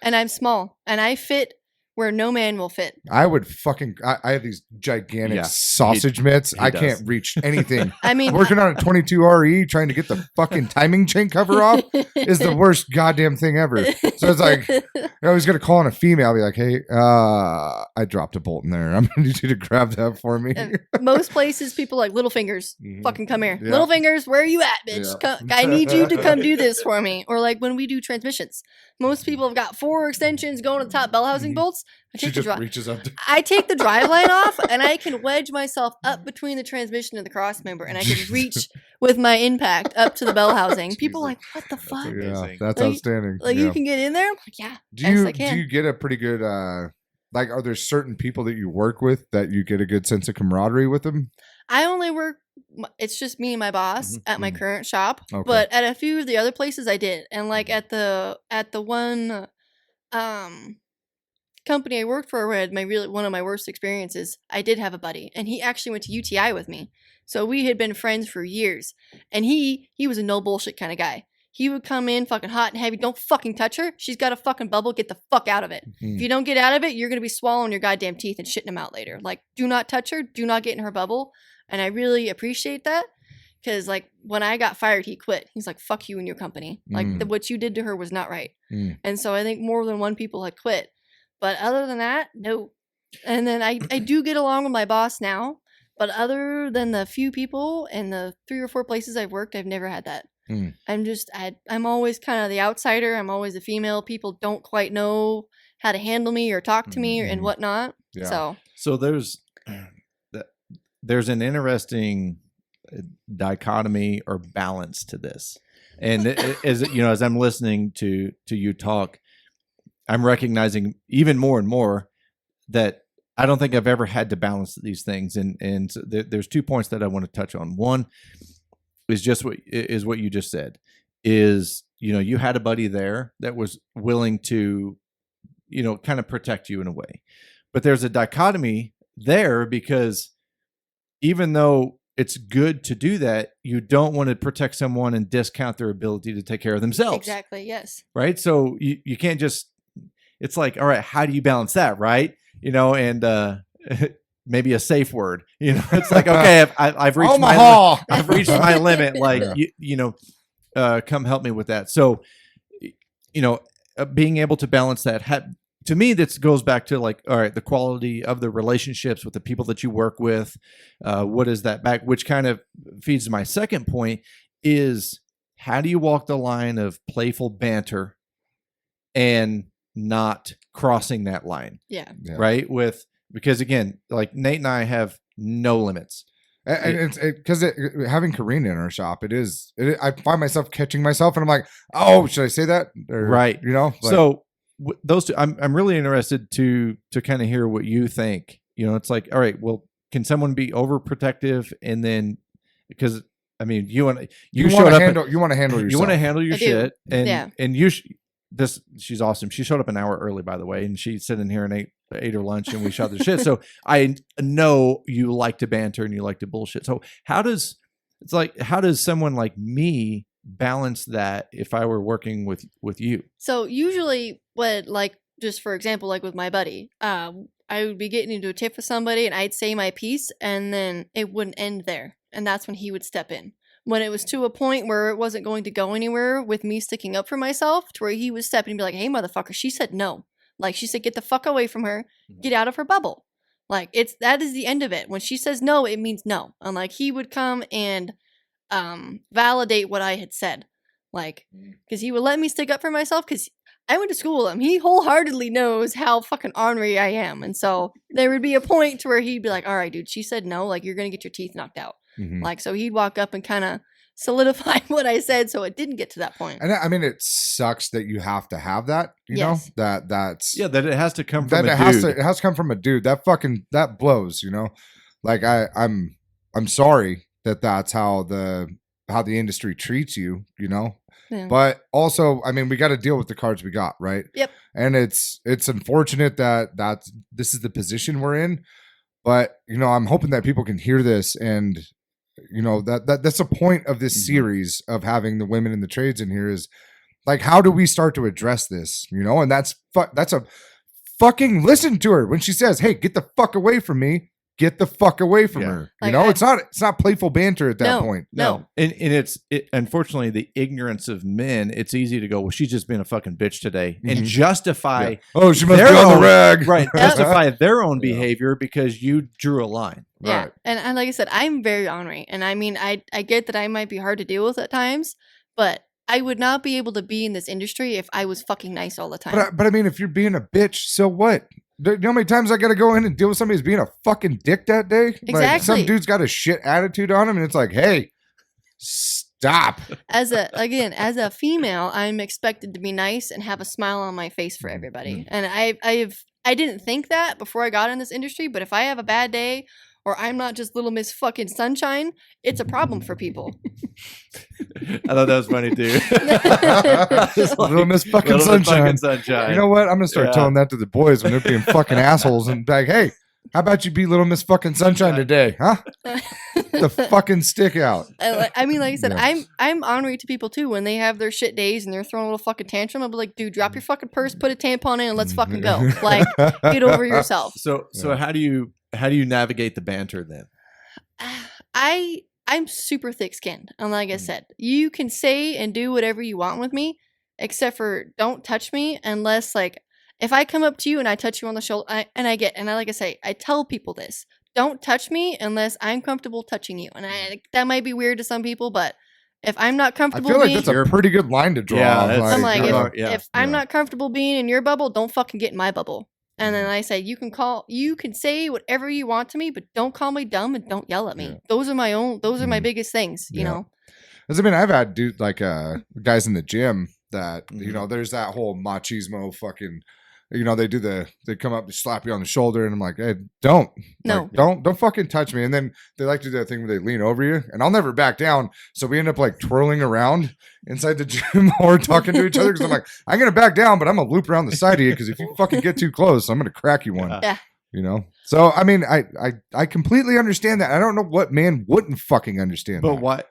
C: and I'm small, and I fit where no man will fit.
B: I would fucking. I have these gigantic
A: Yeah,
B: sausage mitts.
A: he
B: I
A: does.
B: can't reach anything.
C: I mean,
B: Working on a 22 RE, trying to get the fucking timing chain cover off is the worst goddamn thing ever. So it's like, I was gonna call in a female, be like, "Hey, I dropped a bolt in there. I'm gonna need you to grab that for me."
C: And most places, people like little fingers.
B: Mhm.
C: Fucking come here,
B: Yeah.
C: little fingers. Where are you at, bitch?
B: Yeah.
C: I need you to come do this for me. Or like when we do transmissions, most people have got 4 extensions going to the top bell housing bolts. I
B: She
C: take the
B: just reaches up.
C: I take the driveline off, and I can wedge myself up between the transmission and the cross member, and I can reach with my impact up to the bell housing. People are like, what the fuck?
B: Yeah,
A: amazing.
B: that's
C: Like-
B: outstanding.
C: Like,
B: Yeah.
C: you can get in there? I'm like, yeah.
B: Do
C: yes,
B: you
C: I can.
B: do you get a pretty good like, are there certain people that you work with that you get a good sense of camaraderie with them?
C: I only work. It's just me and my boss at my current shop,
B: Okay.
C: but at a few of the other places I did, and like at the one company I worked for, where I had one of my worst experiences, I did have a buddy, and he actually went to UTI with me, so we had been friends for years, and he was a no bullshit kind of guy. He would come in fucking hot and heavy. Don't fucking touch her. She's got a fucking bubble. Get the fuck out of it. If you don't get out of it, you're going to be swallowing your goddamn teeth and shitting them out later. Like, do not touch her. Do not get in her bubble. And I really appreciate that, because like when I got fired, he quit. He's like, fuck you and your company. Like, what you did to her was not right. And so I think more than one people had quit. But other than that, no. And then I do get along with my boss now. But other than the few people and the 3 or 4 places I've worked, I've never had that. I'm always kind of the outsider. I'm always a female. People don't quite know how to handle me or talk to me and whatnot.
B: Yeah.
C: So
A: there's an interesting dichotomy or balance to this, and as I'm listening to you talk, I'm recognizing even more and more that I don't think I've ever had to balance these things, and so there's 2 points that I want to touch on. One is just what you just said. Is, you had a buddy there that was willing to, kind of protect you in a way, but there's a dichotomy there, because even though it's good to do that, you don't want to protect someone and discount their ability to take care of themselves.
C: exactly, yes.
A: Right. So you can't just, it's like, all right, how do you balance that? Right. And maybe a safe word, it's like, okay, I've reached
B: Omaha.
A: I've reached my limit. Like, come help me with that. So, being able to balance that, to me, that goes back to like, all right, the quality of the relationships with the people that you work with. What is that back? Which kind of feeds my second point is how do you walk the line of playful banter and not crossing that line?
C: Yeah.
A: Right? Because again, like Nate and I have no limits.
B: And it's because having Karina in our shop, I find myself catching myself, and I'm like, oh, should I say that? Or,
A: Right.
B: You know. Like,
A: So those two, I'm really interested to kind of hear what you think. You know, it's like, all right, well, can someone be overprotective, and then because I mean, you want to handle yourself.
B: You want to handle
A: your
C: I do.
A: shit, and
C: Yeah.
A: and she's awesome. She showed up an hour early, by the way, and she sat in here and ate her lunch, and we shot the shit. So I know you like to banter and you like to bullshit. So how does someone like me balance that if I were working with you?
C: So usually, just for example, like with my buddy, I would be getting into a tiff with somebody, and I'd say my piece, and then it wouldn't end there, and that's when he would step in. When it was to a point where it wasn't going to go anywhere with me sticking up for myself, to where he would step in and be like, "Hey, motherfucker, she said no. Like, she said, get the fuck away from her. Get out of her bubble." Like, that is the end of it. When she says no, it means no. And like, he would come and validate what I had said. Like, because he would let me stick up for myself, because I went to school with him. He wholeheartedly knows how fucking ornery I am. And so there would be a point to where he'd be like, all right, dude, she said no. Like, you're going to get your teeth knocked out.
B: Mhm.
C: Like, so he'd walk up and kind of solidify what I said, so it didn't get to that point.
B: And I mean, it sucks that you have to have that. You
C: Yes.
B: know that's
A: Yeah, that it has to come from
B: that
A: a dude.
B: it has to come from a dude. That blows. You know, like I'm sorry that's how the industry treats you. You know.
C: Yeah.
B: But also, I mean, we got to deal with the cards we got, right?
C: Yep.
B: And it's unfortunate that this is the position we're in. But you know, I'm hoping that people can hear this, and you know that's the point of this series of having the women in the trades in here is like, how do we start to address this? You know, and that's a fucking listen to her when she says, "Hey, get the fuck away from me." Get the fuck away from her. You
C: Like,
B: know, it's not playful banter at that point.
C: No.
A: And it's unfortunately the ignorance of men. It's easy to go, well, she's just being a fucking bitch today, and justify.
B: Yeah. Oh, she must be
A: their
B: on the
A: own-
B: rag.
A: Right.
C: Yep.
A: Justify their own behavior because you drew a line.
C: Yeah.
B: Right.
C: And like I said, I'm very ornery. And I mean, I get that I might be hard to deal with at times, but I would not be able to be in this industry if I was fucking nice all the time.
B: But I mean, if you're being a bitch, so what? You know how many times I got to go in and deal with somebody who's being a fucking dick that day? Like,
C: Exactly.
B: some dude's got a shit attitude on him, and it's like, hey, stop.
C: As a female, I'm expected to be nice and have a smile on my face for everybody. And I didn't think that before I got in this industry, but if I have a bad day or I'm not just little Miss fucking Sunshine, it's a problem for people.
A: I thought that was funny too.
B: Little Miss fucking
A: Little Miss
B: Sunshine.
A: fucking Sunshine.
B: You know what? I'm gonna start telling that to the boys when they're being fucking assholes and be like, hey, how about you be Little Miss fucking Sunshine today, huh? The fucking stick out.
C: I mean, like I said,
B: Yeah.
C: I'm ornery to people too when they have their shit days and they're throwing a little fucking tantrum. I'll be like, dude, drop your fucking purse, put a tampon in, and let's fucking go. Like, get over yourself.
A: So how do you navigate the banter then?
C: I'm super thick-skinned, and like I said, you can say and do whatever you want with me, except for don't touch me unless, like, if I come up to you and I touch you on the shoulder, like I say, I tell people this: don't touch me unless I'm comfortable touching you. And that might be weird to some people, but if I'm not
B: I
C: comfortable,
B: feel like that's a pretty good line to draw.
A: Yeah, that's-
C: I'm like,
A: you know, yeah,
C: if I'm not comfortable being in your bubble, don't fucking get in my bubble. And then I say, you can say whatever you want to me, but don't call me dumb and don't yell at me.
B: Yeah.
C: Those are my biggest things, you
B: Yeah.
C: know?
B: Because I mean, I've had guys in the gym that, you know, there's that whole machismo fucking, you know, they come up to slap you on the shoulder, and I'm like, hey, don't.
C: No.
B: Like, don't fucking touch me. And then they like to do that thing where they lean over you, and I'll never back down. So we end up like twirling around inside the gym or talking to each other, because I'm like, I'm going to back down, but I'm going to loop around the side of you, because if you fucking get too close, I'm going to crack you one.
C: Yeah.
B: You know? So, I mean, I completely understand that. I don't know what man wouldn't fucking understand
A: But
B: that.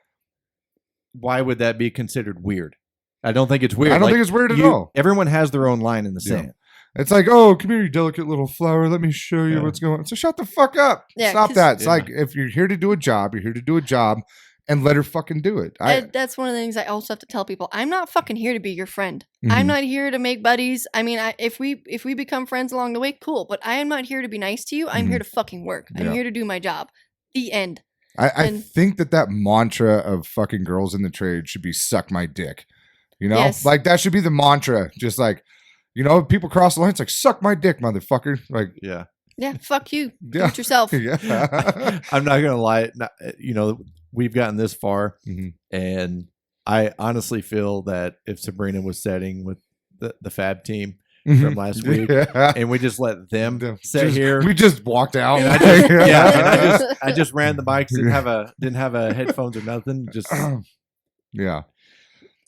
A: why would that be considered weird? I don't think it's weird.
B: I don't think it's weird at all.
A: Everyone has their own line in the
B: Yeah.
A: sand.
B: It's like, oh, come here, you delicate little flower. Let me show you what's going on. So shut the fuck up.
C: Yeah,
B: Stop
C: 'cause-
B: that. It's
A: Yeah.
B: like, if you're here to do a job, you're here to do a job, and let her fucking do it.
C: That's one of the things I also have to tell people. I'm not fucking here to be your friend.
B: Mhm.
C: I'm not here to make buddies. I mean, if we become friends along the way, cool. But I am not here to be nice to you. I'm here to fucking work. I'm
B: Yeah.
C: here to do my job. The end.
B: I think that mantra of fucking girls in the trade should be suck my dick. You know,
C: Yes.
B: like that should be the mantra. Just like, you know, people cross the line. It's like, suck my dick, motherfucker. Like,
A: Yeah.
C: Yeah, fuck you. Do
B: Yeah.
C: it yourself.
B: yeah.
A: I'm not gonna lie. You know, we've gotten this far,
B: Mhm.
A: and I honestly feel that if Sabrina was setting with the Fab team from last week,
B: Yeah.
A: and we just let them sit
B: Just-
A: here,
B: We just walked out.
A: and I just, yeah, and I just ran the mics, didn't have a headphones or nothing, just
B: yeah.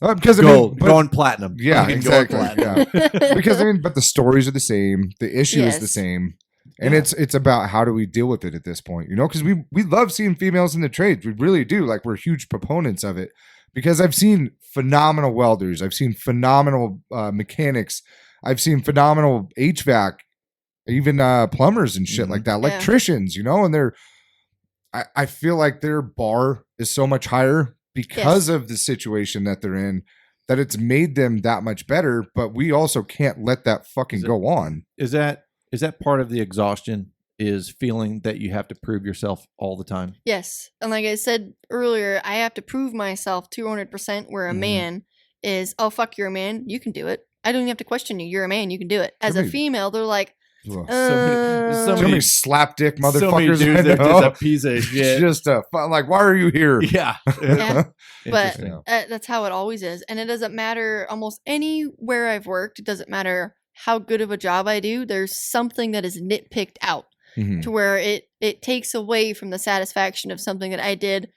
B: Because
A: going platinum.
B: yeah,
A: Fucking
B: exactly.
A: Going platinum.
B: Yeah. Because but the stories are the same, the issue is the
C: Yes.
B: same, and
A: Yeah.
B: it's about how do we deal with it at this point, you know? Because we love seeing females in the trades, we really do. Like, we're huge proponents of it because I've seen phenomenal welders, I've seen phenomenal mechanics, I've seen phenomenal HVAC, even plumbers and shit like that,
C: Yeah.
B: electricians, you know, and I feel like their bar is so much higher because of the situation that they're in, that it's made them that much better, but we also can't let that fucking go on.
A: Is that part of the exhaustion? Is feeling that you have to prove yourself all the time?
C: Yes. And like I said earlier, I have to prove myself 200%, where a
B: Mhm.
C: man is, oh, fuck, you're a man. You can do it. I don't even have to question you. You're a man. You can do it. As a
B: Somebody-
C: female, they're like,
B: Ugh.
A: so
B: So
A: many-
B: many slap dick
A: So many
B: motherfuckers.
A: dudes
B: I
A: that are
B: know.
A: just a piece of shit.
B: Just like, why are you here?
A: Yeah.
C: Yeah. But
A: Interesting.
C: that's how it always is. And it doesn't matter almost anywhere I've worked. It doesn't matter how good of a job I do. There's something that is nitpicked out
B: Mhm.
C: to where it takes away from the satisfaction of something that I did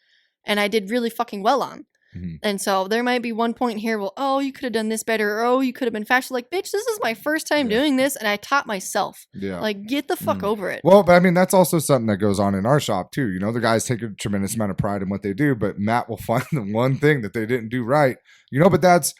C: and I did really fucking well on.
B: Mhm.
C: And so there might be one point here, well, oh, you could have done this better, or oh, you could have been faster. Like, bitch, this is my first time
B: Yeah.
C: doing this, and I taught myself.
B: Yeah.
C: Like, get the fuck over it.
B: Well, but I mean, that's also something that goes on in our shop too. You know, the guys take a tremendous amount of pride in what they do, but Matt will find the one thing that they didn't do right. You know, but that's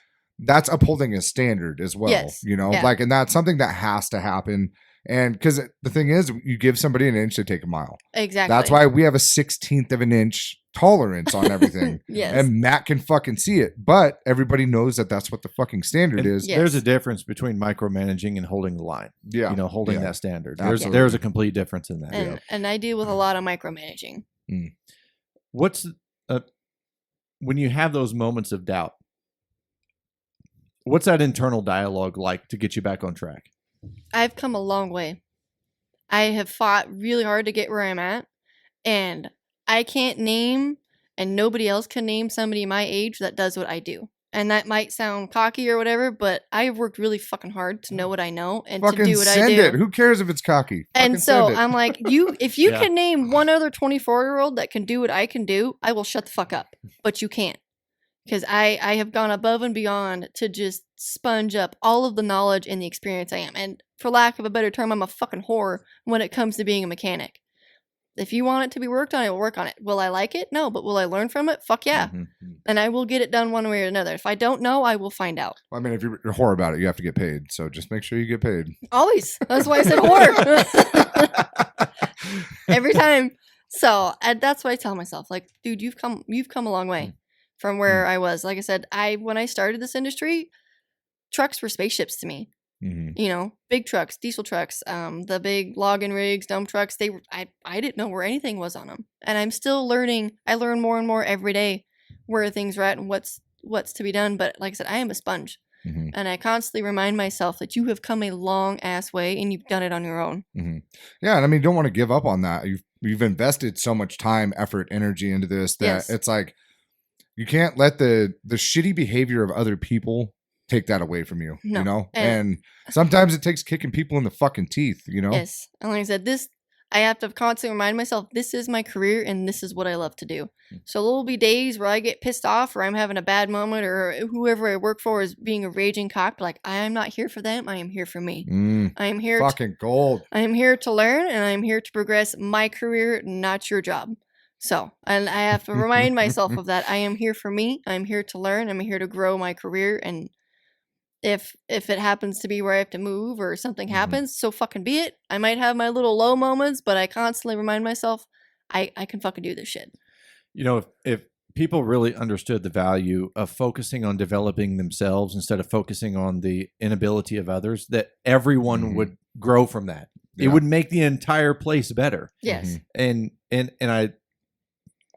B: upholding a standard as well.
C: Yes.
B: You know,
C: Yeah.
B: like, and that's something that has to happen. And because the thing is, you give somebody an inch, they take a mile.
C: Exactly.
B: That's why we have a 16th of an inch tolerance on everything.
C: Yes.
B: And Matt can fucking see it, but everybody knows that that's what the fucking standard
A: And
B: is.
C: Yeah.
A: There's a
C: Yes.
A: difference between micromanaging and holding the line.
B: Yeah.
A: You know, holding
B: Yeah.
A: that standard.
B: Absolutely.
A: There's a complete difference in that.
C: and I deal with a lot of micromanaging.
A: What's when you have those moments of doubt? What's that internal dialogue like to get you back on track?
C: I've come a long way. I have fought really hard to get where I'm at, and I can't name, and nobody else can name somebody my age that does what I do. And that might sound cocky or whatever, but I've worked really fucking hard to know what I know and to
B: Fucking
C: do what I
B: send
C: do.
B: it. Who cares if it's cocky? Fucking
C: And so
B: send it.
C: I'm like, if you
A: Yeah.
C: can name one other 24-year-old that can do what I can do, I will shut the fuck up. But you can't. Because I have gone above and beyond to just sponge up all of the knowledge and the experience I am. And for lack of a better term, I'm a fucking whore when it comes to being a mechanic. If you want it to be worked on, I will work on it. Will I like it? No. But will I learn from it? Fuck yeah.
A: Mhm.
C: And I will get it done one way or another. If I don't know, I will find out.
B: I mean, if you're a whore about it, you have to get paid. So just make sure you get paid.
C: Always. That's why I said whore. Every time. So that's what I tell myself. Like, dude, you've come a long way from where I was. Like I said, when I started this industry, trucks were spaceships to me.
B: Mhm.
C: You know, big trucks, diesel trucks, the big logging rigs, dump trucks. I didn't know where anything was on them, and I'm still learning. I learn more and more every day where things are at and what's to be done. But like I said, I am a sponge,
B: Mhm.
C: and I constantly remind myself that you have come a long ass way and you've done it on your own.
B: Yeah, and I mean, you don't want to give up on that. You've invested so much time, effort, energy into this that
C: Yes.
B: it's like you can't let the shitty behavior of other people take that away from you.
C: No.
B: You know,
C: And-
B: and sometimes it takes kicking people in the fucking teeth. You know.
C: Yes, and like I said, I have to constantly remind myself this is my career and this is what I love to do. So there will be days where I get pissed off or I'm having a bad moment or whoever I work for is being a raging cock. Like, I am not here for them. I am here for me. I am here.
B: Fucking gold.
C: I am here to learn and I am here to progress my career, not your job. So, and I have to remind myself of that. I am here for me. I'm here to learn. I'm here to grow my career. And if it happens to be where I have to move or something happens, so fucking be it. I might have my little low moments, but I constantly remind myself, I can fucking do this shit.
A: You know, if people really understood the value of focusing on developing themselves instead of focusing on the inability of others, that everyone would grow from that.
B: Yeah.
A: It would make the entire place better.
C: Yes.
A: And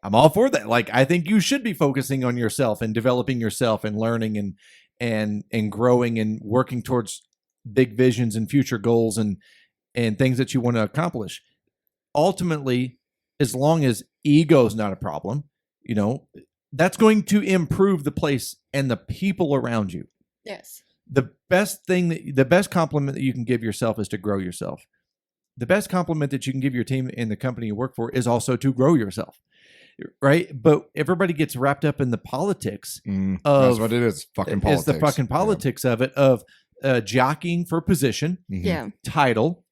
A: I'm all for that. Like, I think you should be focusing on yourself and developing yourself and learning and growing and working towards big visions and future goals and things that you want to accomplish. Ultimately, as long as ego is not a problem, that's going to improve the place and the people around you.
C: Yes.
A: The best compliment that you can give yourself is to grow yourself. The best compliment that you can give your team and the company you work for is also to grow yourself. Right? But everybody gets wrapped up in the politics of
B: that's what it is. Fucking politics.
A: It's the fucking politics of it, of jockeying for position,
C: Yeah.
A: title,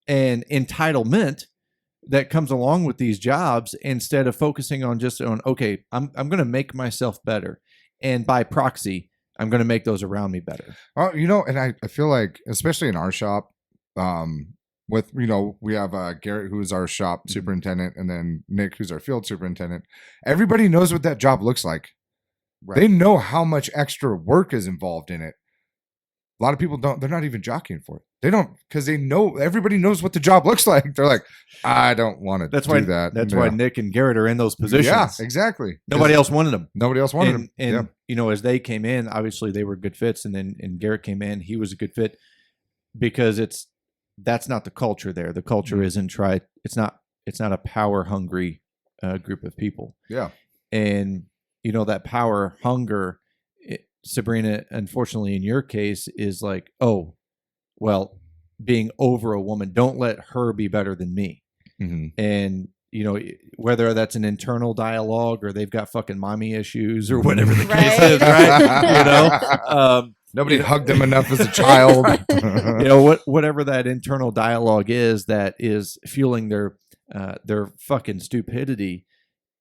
A: and entitlement that comes along with these jobs, instead of focusing on okay, I'm going to make myself better, and by proxy, I'm going to make those around me better.
B: Oh, and I feel like, especially in our shop, with we have Garrett, who is our shop superintendent, and then Nick, who's our field superintendent. Everybody knows what that job looks like. Right. They know how much extra work is involved in it. A lot of people don't. They're not even jockeying for it. They don't, because they know, everybody knows what the job looks like. They're like, I don't want to do that.
A: That's why Nick and Garrett are in those positions.
B: Yeah, exactly.
A: Nobody else wanted them.
B: Nobody else wanted them.
A: And as they came in, obviously they were good fits. And then Garrett came in, he was a good fit, because that's not the culture there. The culture isn't it's not a power hungry group of people.
B: Yeah.
A: And that power hunger, Sabrina, unfortunately in your case, is like, oh, well, being over a woman, don't let her be better than me. Mm-hmm. And whether that's an internal dialogue or they've got fucking mommy issues or whatever the case is, right?
B: Nobody hugged them enough as a child.
A: Whatever that internal dialogue is that is fueling their fucking stupidity.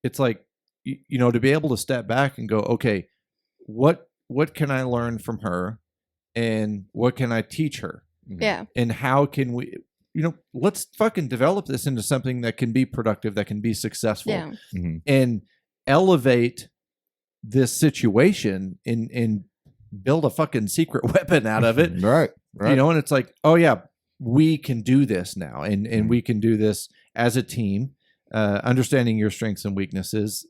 A: It's like, to be able to step back and go, okay, what can I learn from her, and what can I teach her?
C: Yeah.
A: And how can we, let's fucking develop this into something that can be productive, that can be successful, and elevate this situation and build a fucking secret weapon out of it.
B: Right.
A: And it's like, oh yeah, we can do this now. And we can do this as a team, understanding your strengths and weaknesses.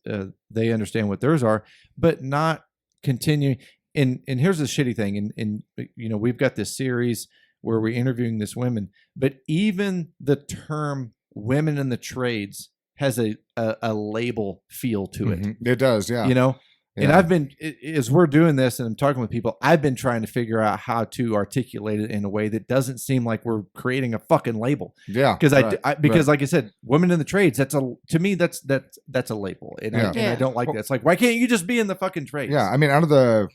A: They understand what theirs are, but not continuing. And here's the shitty thing. And we've got this series where we're interviewing these women, but even the term women in the trades has a label feel to it.
B: It does. Yeah.
A: And I've been, as we're doing this and I'm talking with people, I've been trying to figure out how to articulate it in a way that doesn't seem like we're creating a fucking label.
B: Yeah.
A: Because like I said, women in the trades, to me, that's a label. And I don't like that. It's like, why can't you just be in the fucking trades?
B: Yeah. I mean, out of the,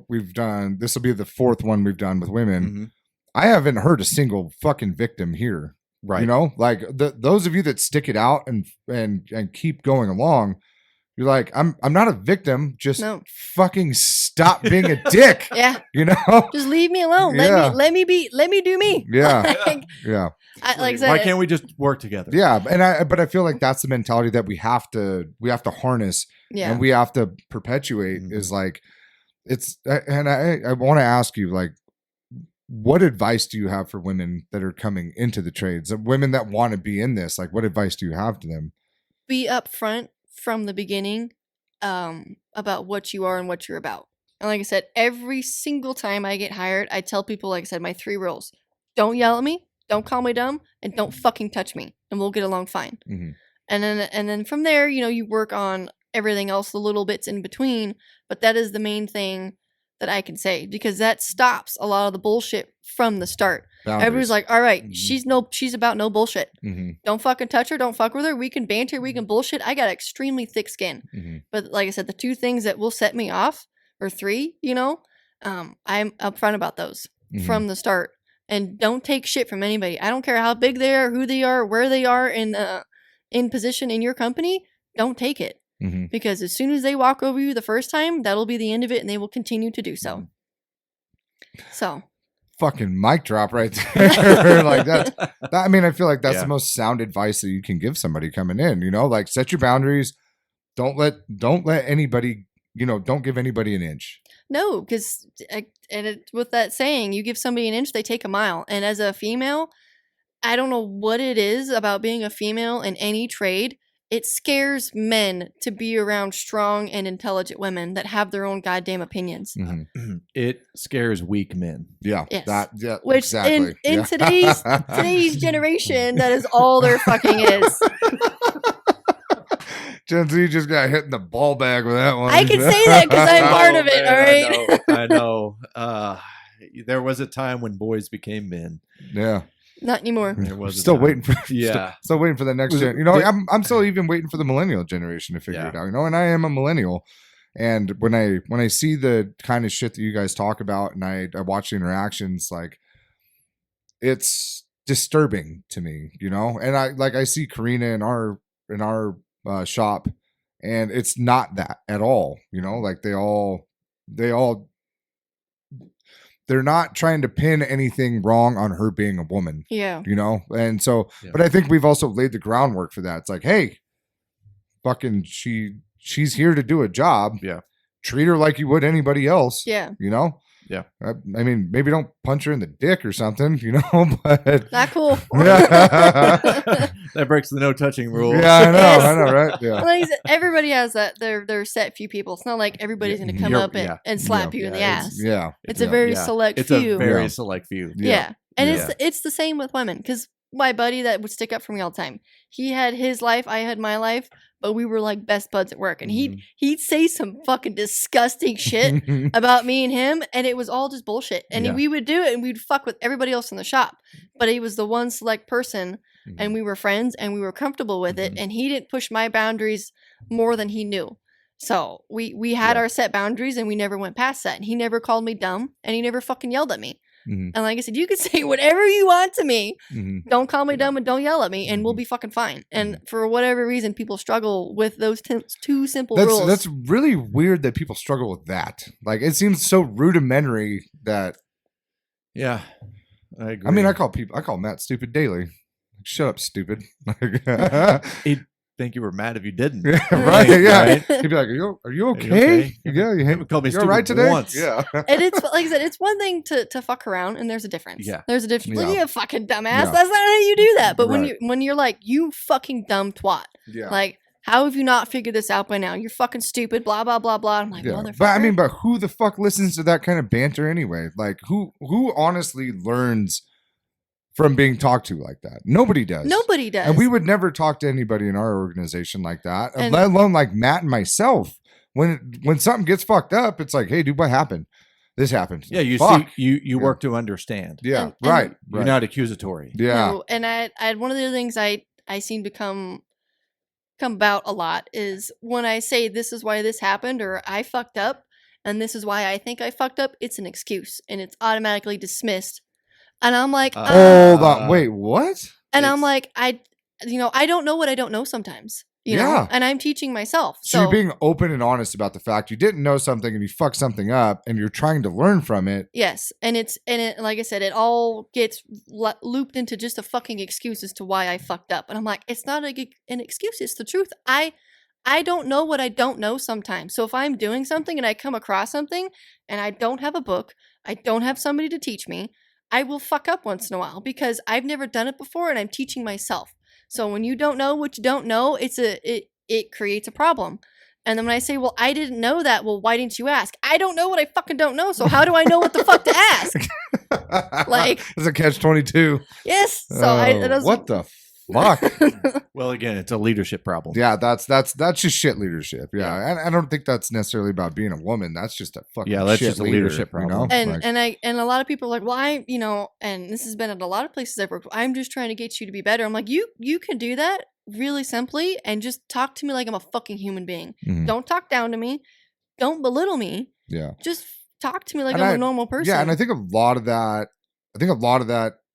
B: we've done, this will be the fourth one we've done with women. I haven't heard a single fucking victim here.
A: Right.
B: Like those of you that stick it out and keep going along, you're like, I'm not a victim. Just fucking stop being a dick.
C: Yeah. Just leave me alone.
B: Yeah.
C: Let me do me.
B: Yeah. Yeah.
C: Like I said,
A: why can't we just work together?
B: Yeah. But I feel like that's the mentality that we have to harness and we have to perpetuate is like, and I want to ask you, like, what advice do you have for women that are coming into the trades, women that want to be in this? Like, what advice do you have to them?
C: Be upfront from the beginning about what you are and what you're about. And like I said, every single time I get hired, I tell people, like I said, my 3 rules: don't yell at me, don't call me dumb, and don't fucking touch me, and we'll get along fine. And then from there, you work on everything else, the little bits in between. But that is the main thing that I can say, because that stops a lot of the bullshit from the start. Boundaries. Everybody's like, all right, she's about no bullshit. Don't fucking touch her. Don't fuck with her. We can banter. We can bullshit. I got extremely thick skin. But like I said, the 2 things that will set me off, or 3, I'm upfront about those from the start. And don't take shit from anybody. I don't care how big they are, who they are, where they are in position in your company. Don't take it. Because as soon as they walk over you the first time, that'll be the end of it, and they will continue to do so. So,
B: fucking mic drop right there. Like that. I mean, I feel like that's the most sound advice that you can give somebody coming in. Like, set your boundaries. Don't let anybody. Don't give anybody an inch.
C: No, because with that saying, you give somebody an inch, they take a mile. And as a female, I don't know what it is about being a female in any trade. it scares men to be around strong and intelligent women that have their own goddamn opinions.
B: Mhm.
A: It scares weak men.
B: Yeah,
C: Yes.
B: yeah,
C: Which
B: exactly.
C: in
B: Yeah.
C: today's generation, that is all there fucking is.
B: Gen Z just got hit in the ball bag with that one.
C: I can say that because I'm part of it.
A: Man,
C: All right.
A: I know. There was a time when boys became men.
B: Yeah.
C: Not anymore.
A: There was a
B: Still
A: time.
B: waiting for
A: Yeah.
B: still waiting for the next
A: Was it-
B: gen. You know,
A: did-
B: I'm still even waiting for the millennial generation to figure
A: Yeah.
B: it out. You know, and I am a millennial. And when I see the kind of shit that you guys talk about, and I watch the interactions, like it's disturbing to me. You know, and I see Karina in our shop, and it's not that at all. You know, like they all. They're not trying to pin anything wrong on her being a woman,
C: Yeah.
B: you know? And so,
A: Yeah.
B: but I think we've also laid the groundwork for that. It's like, hey, fucking she's here to do a job.
A: Yeah.
B: Treat her like you would anybody else.
C: Yeah.
B: You know?
A: Yeah.
B: I mean, maybe don't punch her in the dick or something, you know, but
C: Not cool.
B: yeah,
A: That breaks the no touching rule.
B: I know, right? Yeah.
C: Like I said, everybody has that. They're set few people. It's not like everybody's going to come
A: You're-
C: up
A: yeah.
C: and slap you in the
A: Yeah,
C: ass.
B: Yeah.
C: It's a very
A: Yeah.
C: select
A: It's
C: few.
A: a very
B: Yeah.
A: select few.
C: Yeah. And
A: Yeah.
C: it's the same with women, because my buddy that would stick up for me all the time, he had his life, I had my life, but we were like best buds at work, and he'd say some fucking disgusting shit about me and him, and it was all just bullshit, and
A: Yeah.
C: we would do it, and we'd fuck with everybody else in the shop, but he was the one select person, and we were friends, and we were comfortable with it, and he didn't push my boundaries more than he knew. So we had
A: Yeah.
C: our set boundaries, and we never went past that, and he never called me dumb, and he never fucking yelled at me.
B: Mhm.
C: And like I said, you can say whatever you want to me.
B: Mhm.
C: Don't call me dumb and don't yell at me, and we'll be fucking fine. And for whatever reason, people struggle with those two simple rules.
B: That's really weird that people struggle with that. Like, it seems so rudimentary that.
A: Yeah. I agree.
B: I mean, I call Matt stupid daily. Shut up, stupid.
A: He'd think you were mad if you didn't.
B: Yeah, right. Yeah.
A: Right?
B: He'd be like, "Are you okay?
A: okay?
B: Yeah, you
A: He called me
B: you're
A: stupid
B: right today."
A: once.
B: Yeah.
C: And it's like I said, it's one thing to fuck around, and there's a difference.
A: Yeah.
C: There's a difference.
B: Yeah.
C: Like, you fucking dumbass.
B: Yeah.
C: That's not how you do that. But
B: Right.
C: when you're like, you fucking dumb twat.
B: Yeah.
C: Like, how have you not figured this out by now? You're fucking stupid. Blah blah blah blah. I'm like,
B: Yeah.
C: motherfucker.
B: But I mean, but who the fuck listens to that kind of banter anyway? Like, who honestly learns from being talked to like that? Nobody does.
C: Nobody does.
B: And we would never talk to anybody in our organization like that,
C: And-
B: let alone like Matt and myself. When something gets fucked up, it's like, hey, dude, what happened? This happened.
A: Yeah, you
B: Fuck.
A: see, you
B: Yeah.
A: work to understand.
B: Yeah,
C: And-
B: right.
A: You're
B: right.
A: not accusatory.
B: Yeah.
C: No, and I had one of the other things I seem to come about a lot is when I say this is why this happened, or I fucked up and this is why I think I fucked up, it's an excuse and it's automatically dismissed. And I'm like,
B: Hold on. Wait, what?
C: and I'm
A: it's-
C: like, I don't know what I don't know sometimes. You
B: Yeah.
C: know, and I'm teaching myself.
B: So you're being open and honest about the fact you didn't know something and you fucked something up and you're trying to learn from it.
C: Yes, and it like I said, it all gets looped into just a fucking excuse as to why I fucked up, and I'm like, it's not an excuse; it's the truth. I don't know what I don't know sometimes. So if I'm doing something and I come across something and I don't have a book, I don't have somebody to teach me, I will fuck up once in a while because I've never done it before and I'm teaching myself. So when you don't know what you don't know, it creates a problem. And then when I say, well, I didn't know that, well, why didn't you ask? I don't know what I fucking don't know, so how do I know what the fuck to ask? Like-
B: it's a catch-22.
C: Yes. So it doesn't.
B: What the fuck?
A: Well, again, it's a leadership problem.
B: Yeah, that's just shit leadership. Yeah, and I don't think that's necessarily about being a woman. That's just a fucking
A: Yeah, that's
B: shit
A: just a
B: leader,
A: leadership
B: you know?
A: problem.
C: And
B: Like,
C: and a lot of people are like, well, and this has been at a lot of places I've worked. I'm just trying to get you to be better. I'm like, you can do that really simply and just talk to me like I'm a fucking human being.
B: mhm,
C: Don't talk down to me. Don't belittle me.
B: yeah,
C: Just talk to me like
B: And
C: I'm
B: I-
C: a normal person.
B: yeah, and I think a lot of that,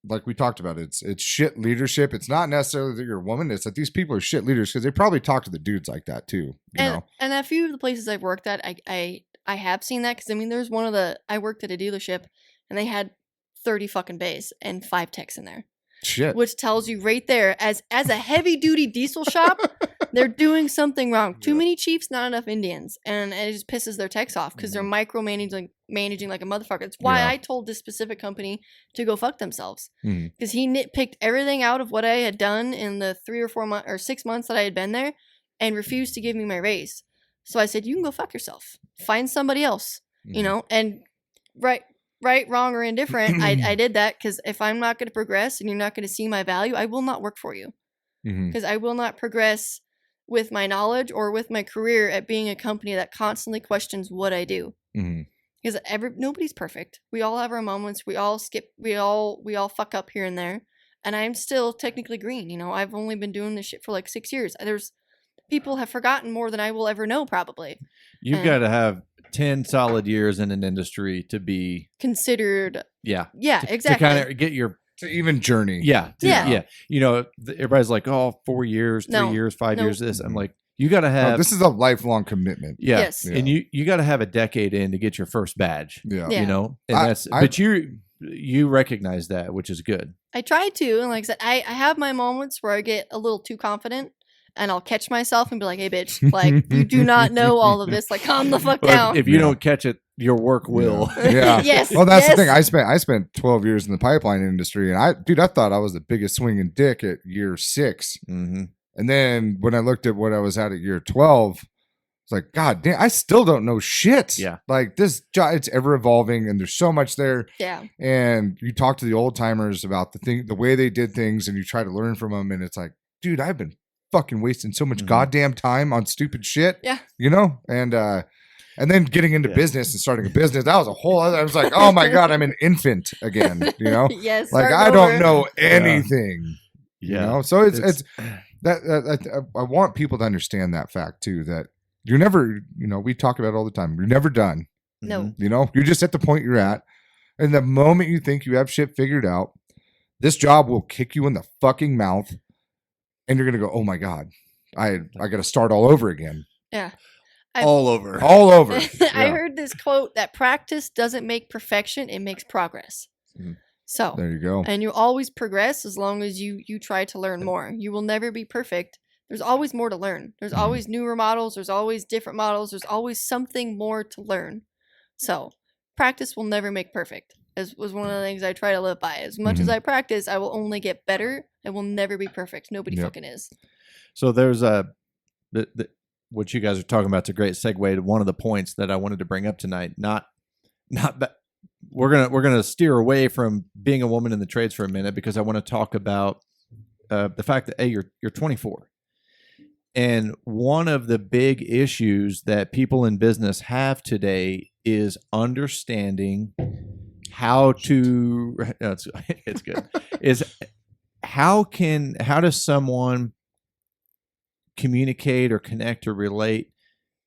B: like we talked about, it's shit leadership. It's not necessarily that you're a woman. It's that these people are shit leaders because they probably talk to the dudes like that too. You know?
C: And a few of the places I've worked at, I have seen that because I mean, there's I worked at a dealership and they had 30 fucking bays and 5 techs in there.
B: Shit.
C: which tells you right there, as a heavy duty diesel shop, they're doing something wrong. Too many chiefs, not enough Indians, and it just pisses their techs off because they're micromanaging like a motherfucker. It's why
B: Yeah.
C: I told this specific company to go fuck themselves,
B: Mhm.
C: because he nitpicked everything out of what I had done in the 3 or 4 months or 6 months that I had been there, and refused to give me my raise. So I said, "You can go fuck yourself. Find somebody else." You know, and right, wrong, or indifferent, I did that because if I'm not going to progress and you're not going to see my value, I will not work for you, because I will not progress with my knowledge or with my career at being a company that constantly questions what I do. Because nobody's perfect. We all have our moments. We all skip. We all fuck up here and there. And I'm still technically green. You know, I've only been doing this shit for like 6 years. There's people have forgotten more than I will ever know, probably.
A: You've got to have 10 solid years in an industry to be
C: Considered.
A: Yeah,
C: exactly.
A: to kind of get your
B: To even journey.
C: Yeah.
A: You know, everybody's like, oh, 4 years, 3 years, 5 years. This I'm like, you got to have.
B: No, this is a lifelong commitment.
A: Yeah,
C: Yes.
A: and you got to have a decade in to get your first badge.
B: Yeah.
C: Yeah.
A: You know, and but you recognize that, which is good.
C: I try to, and like I said, I have my moments where I get a little too confident, and I'll catch myself and be like, "Hey, bitch! Like, you do not know all of this. Like, calm the fuck
A: But
C: down."
A: if you don't catch it, your work will.
B: Yeah.
C: Yes.
B: Well, that's the
C: yes.
B: thing. I spent 12 years in the pipeline industry, and I thought I was the biggest swinging dick at year 6.
A: Mm-hmm.
B: And then when I looked at what I was at year 12, it's like, God damn, I still don't know shit.
A: Yeah.
B: Like this job, it's ever evolving, and there's so much there.
C: Yeah.
B: And you talk to the old timers about the way they did things, and you try to learn from them, and it's like, dude, I've been fucking wasting so much goddamn time on stupid shit.
C: Yeah.
B: You know? And then getting into business and starting a business, that was a whole other. I was like, oh my God, I'm an infant again. You know?
C: Yes.
B: Like
C: start
B: I don't
C: over.
B: know anything.
A: Yeah.
B: You know? So it's that I want people to understand that fact too, that you're never, you know, we talk about it all the time. You're never done.
C: No.
B: You know, you're just at the point you're at. And the moment you think you have shit figured out, this job will kick you in the fucking mouth. And you're going to go, oh my God, I got to start all over again.
C: Yeah.
A: all over.
B: All over.
C: I
B: Yeah.
C: heard this quote that practice doesn't make perfection, it makes progress.
A: Mhm.
C: So,
B: There you go.
C: and you always progress as long as you try to learn more. You will never be perfect. There's always more to learn. There's always newer models. There's always different models. There's always something more to learn. So, practice will never make perfect. As was one of the things I try to live by. As much as I practice, I will only get better. I will never be perfect. Nobody
B: Yep.
C: fucking is.
A: So there's what you guys are talking about is a great segue to one of the points that I wanted to bring up tonight. Not that we're gonna steer away from being a woman in the trades for a minute, because I want to talk about the fact that you're 24, and one of the big issues that people in business have today is understanding how to. No, it's good. Is how does someone communicate or connect or relate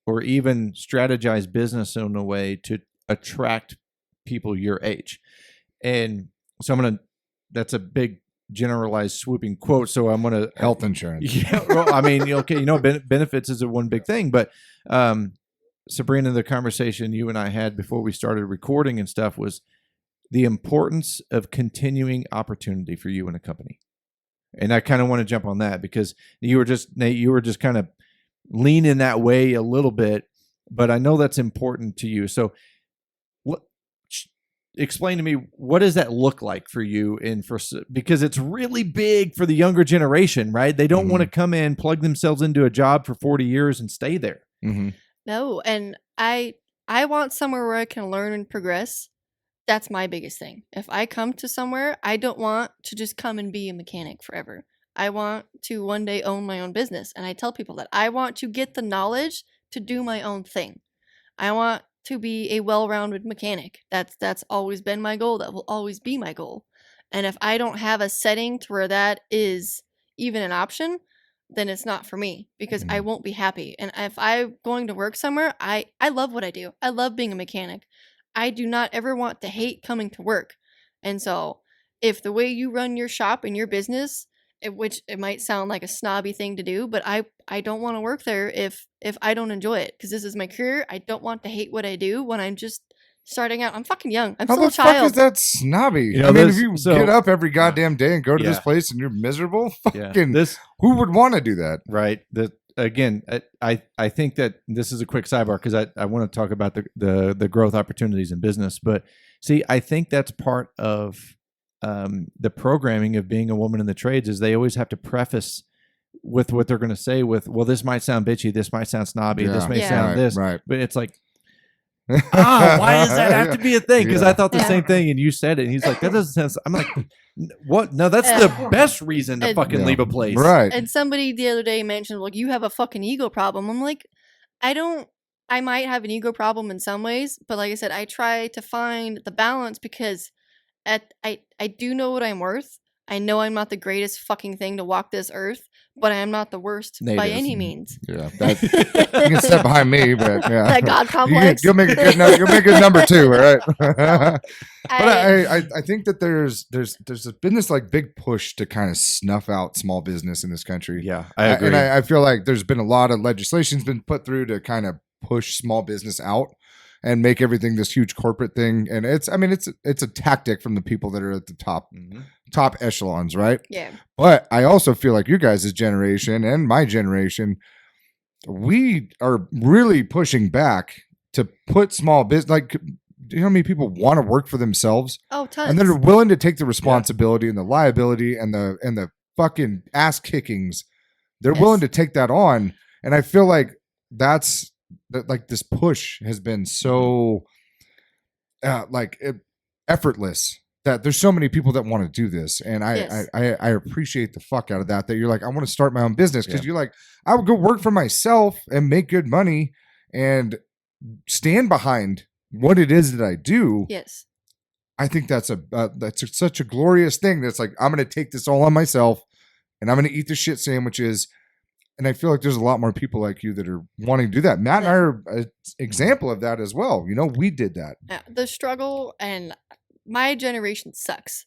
A: or even strategize business in a way to attract people your age? And so that's a big generalized swooping quote. So I'm going to
B: Health insurance.
A: yeah. Well, I mean, okay, benefits is a one big thing, but Sabrina, the conversation you and I had before we started recording and stuff was the importance of continuing opportunity for you in a company. And I kind of want to jump on that because you were just kind of leaning that way a little bit, but I know that's important to you. So explain to me, what does that look like for you because it's really big for the younger generation, right? They don't want to come in, plug themselves into a job for 40 years and stay there.
B: Mm-hmm.
C: No, and I want somewhere where I can learn and progress. That's my biggest thing. If I come to somewhere, I don't want to just come and be a mechanic forever. I want to one day own my own business. And I tell people that I want to get the knowledge to do my own thing. I want to be a well-rounded mechanic. That's always been my goal. That will always be my goal. And if I don't have a setting to where that is even an option, then it's not for me, because I won't be happy. And if I'm going to work somewhere, I love what I do. I love being a mechanic. I do not ever want to hate coming to work. And so if the way you run your shop and your business, which it might sound like a snobby thing to do, but I don't want to work there if I don't enjoy it, because this is my career. I don't want to hate what I do when I'm just starting out. I'm fucking young. I'm
B: How
C: still
B: the
C: a child.
B: fuck is that snobby?
A: You know,
B: I mean,
A: this-
B: if you
A: so-
B: get up every goddamn day and go to this
A: Yeah.
B: place and you're miserable,
A: Yeah.
B: fucking,
A: This
B: who would want to do that?
A: right. That again, I think that this is a quick sidebar because I want to talk about the growth opportunities in business. But see, I think that's part of the programming of being a woman in the trades is they always have to preface with what they're going to say with, well, this might sound bitchy, this might sound snobby, this may
C: Yeah.
A: sound
B: right,
A: this,
B: right.
A: but it's like, why does that have to be a thing? Because
B: Yeah.
A: I thought the
C: Yeah.
A: same thing, and you said it. And he's like, that doesn't sense. I'm like, what? No, that's the best reason to fucking
B: Yeah.
A: leave a place.
B: Right.
C: And somebody the other day mentioned, like, you have a fucking ego problem. I'm like, I might have an ego problem in some ways, but like I said, I try to find the balance because I do know what I'm worth. I know I'm not the greatest fucking thing to walk this earth, but I am not the worst by
A: Native.
C: any means.
B: Yeah. That, you can step behind me, but yeah.
C: That God complex.
B: You'll make a good number. You'll make a good number too, all right? But
C: I,
B: I think that there's been this like big push to kind of snuff out small business in this country.
A: Yeah, I agree.
B: And I feel like there's been a lot of legislation's been put through to kind of push small business out and make everything this huge corporate thing. And it's a tactic from the people that are at the top echelons, right?
C: yeah.
B: But I also feel like you guys' generation and my generation, we are really pushing back to put small business. Like, do you know how many people want to work for themselves
C: Oh, tons.
B: and they're willing to take the responsibility and the liability and the fucking ass kickings? They're
C: Yes.
B: willing to take that on, and I feel like that's like this push has been so effortless. That there's so many people that want to do this, and
C: Yes.
B: I appreciate the fuck out of that. That you're like, I want to start my own business because
A: Yeah.
B: you're like, I would go work for myself and make good money and stand behind what it is that I do.
C: Yes.
B: I think that's such a glorious thing. That's like, I'm going to take this all on myself, and I'm going to eat the shit sandwiches. And I feel like there's a lot more people like you that are wanting to do that. Matt and I are an example of that as well. You know, we did that.
C: Yeah, the struggle and my generation sucks.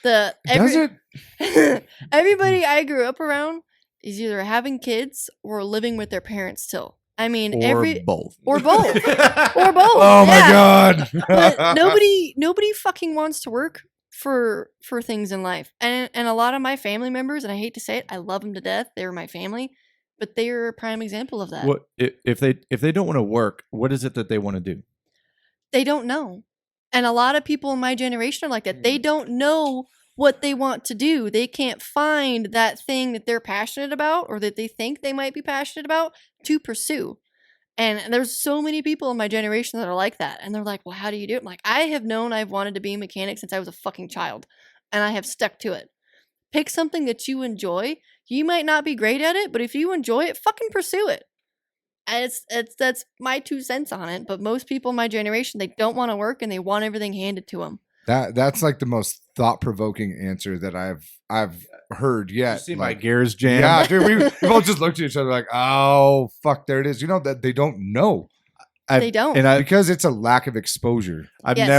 B: Does it?
C: Everybody I grew up around is either having kids or living with their parents still. I mean,
A: or both.
C: or both. Or both.
B: Oh my
C: yeah.
B: God.
C: But nobody fucking wants to work for things in life. And a lot of my family members, and I hate to say it, I love them to death. They were my family, but they are a prime example of that.
A: What if they don't want to work? What is it that they want to do?
C: They don't know. And a lot of people in my generation are like that.
B: Mm.
C: They don't know what they want to do. They can't find that thing that they're passionate about or that they think they might be passionate about to pursue. And there's so many people in my generation that are like that. And they're like, well, how do you do it? I'm like, I have known I've wanted to be a mechanic since I was a fucking child. And I have stuck to it. Pick something that you enjoy. You might not be great at it, but if you enjoy it, fucking pursue it. And that's my 2 cents on it. But most people in my generation, they don't want to work and they want everything handed to them.
B: That's like the most thought-provoking answer that I've heard yet.
A: You see
B: like,
A: my gears jam.
B: yeah, dude, we both just looked at each other like, oh fuck, there it is. You know that they don't know
C: They don't.
A: And
B: because it's a lack of exposure.
A: I
C: Yes.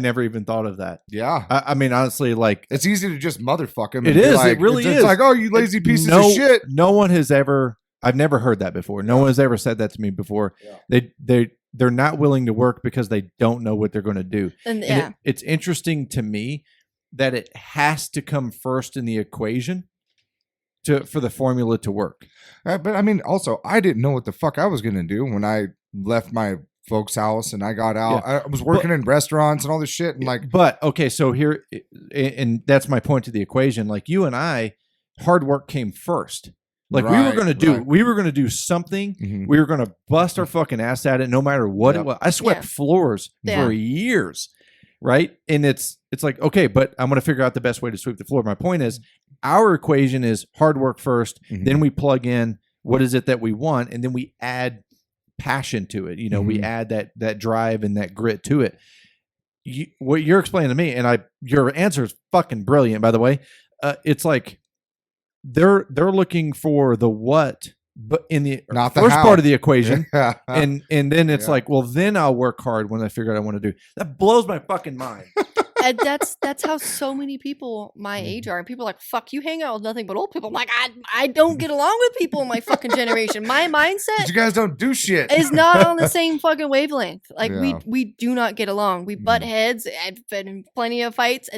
A: never even thought of that.
B: Yeah.
A: I mean, honestly, like
B: It's easy to just motherfuck him.
A: It
B: and be
A: is,
B: like-
A: it really
B: it's
A: is.
B: like, oh, you lazy pieces
A: no,
B: of shit.
A: No one has ever. I've never heard that before. No one has ever said that to me before.
B: Yeah.
A: They're not willing to work because they don't know what they're going to do.
C: And
A: And
C: yeah.
A: it's interesting to me that it has to come first in the equation for the formula to work.
B: But I mean, also, I didn't know what the fuck I was going to do when I left my folks' house and I got out.
A: Yeah.
B: I was working in restaurants and all this shit. And like,
A: But okay, so here, and that's my point to the equation. Like you and I, hard work came first. Like we were
B: Right,
A: going to do,
B: right.
A: we were going to do something.
B: mhm.
A: We were going to bust our fucking ass at it, no matter what
B: Yep.
A: it was. I swept
C: Yeah.
A: floors
C: Yeah.
A: for years, right? And it's like, okay, but I'm going to figure out the best way to sweep the floor. My point is, our equation is hard work first,
B: Mhm.
A: then we plug in what is it that we want, and then we add passion to it. You know, we
B: Mhm.
A: add that drive and that grit to it. What you're explaining to me, and your answer is fucking brilliant, by the way. It's like they're looking for the what, but in the
B: Not the
A: first
B: how.
A: part of the equation,
B: Yeah.
A: and then it's
B: Yeah.
A: like, well, then I'll work hard when I figure out what I want to do. That blows my fucking mind.
C: And that's how so many people my age are. And people are like, fuck, you hang out with nothing but old people. I'm like, I don't get along with people in my fucking generation. My mindset
B: You guys don't do shit.
C: is not on the same fucking wavelength. Like
B: Yeah.
C: we do not get along. We butt heads. I've been in plenty of fights.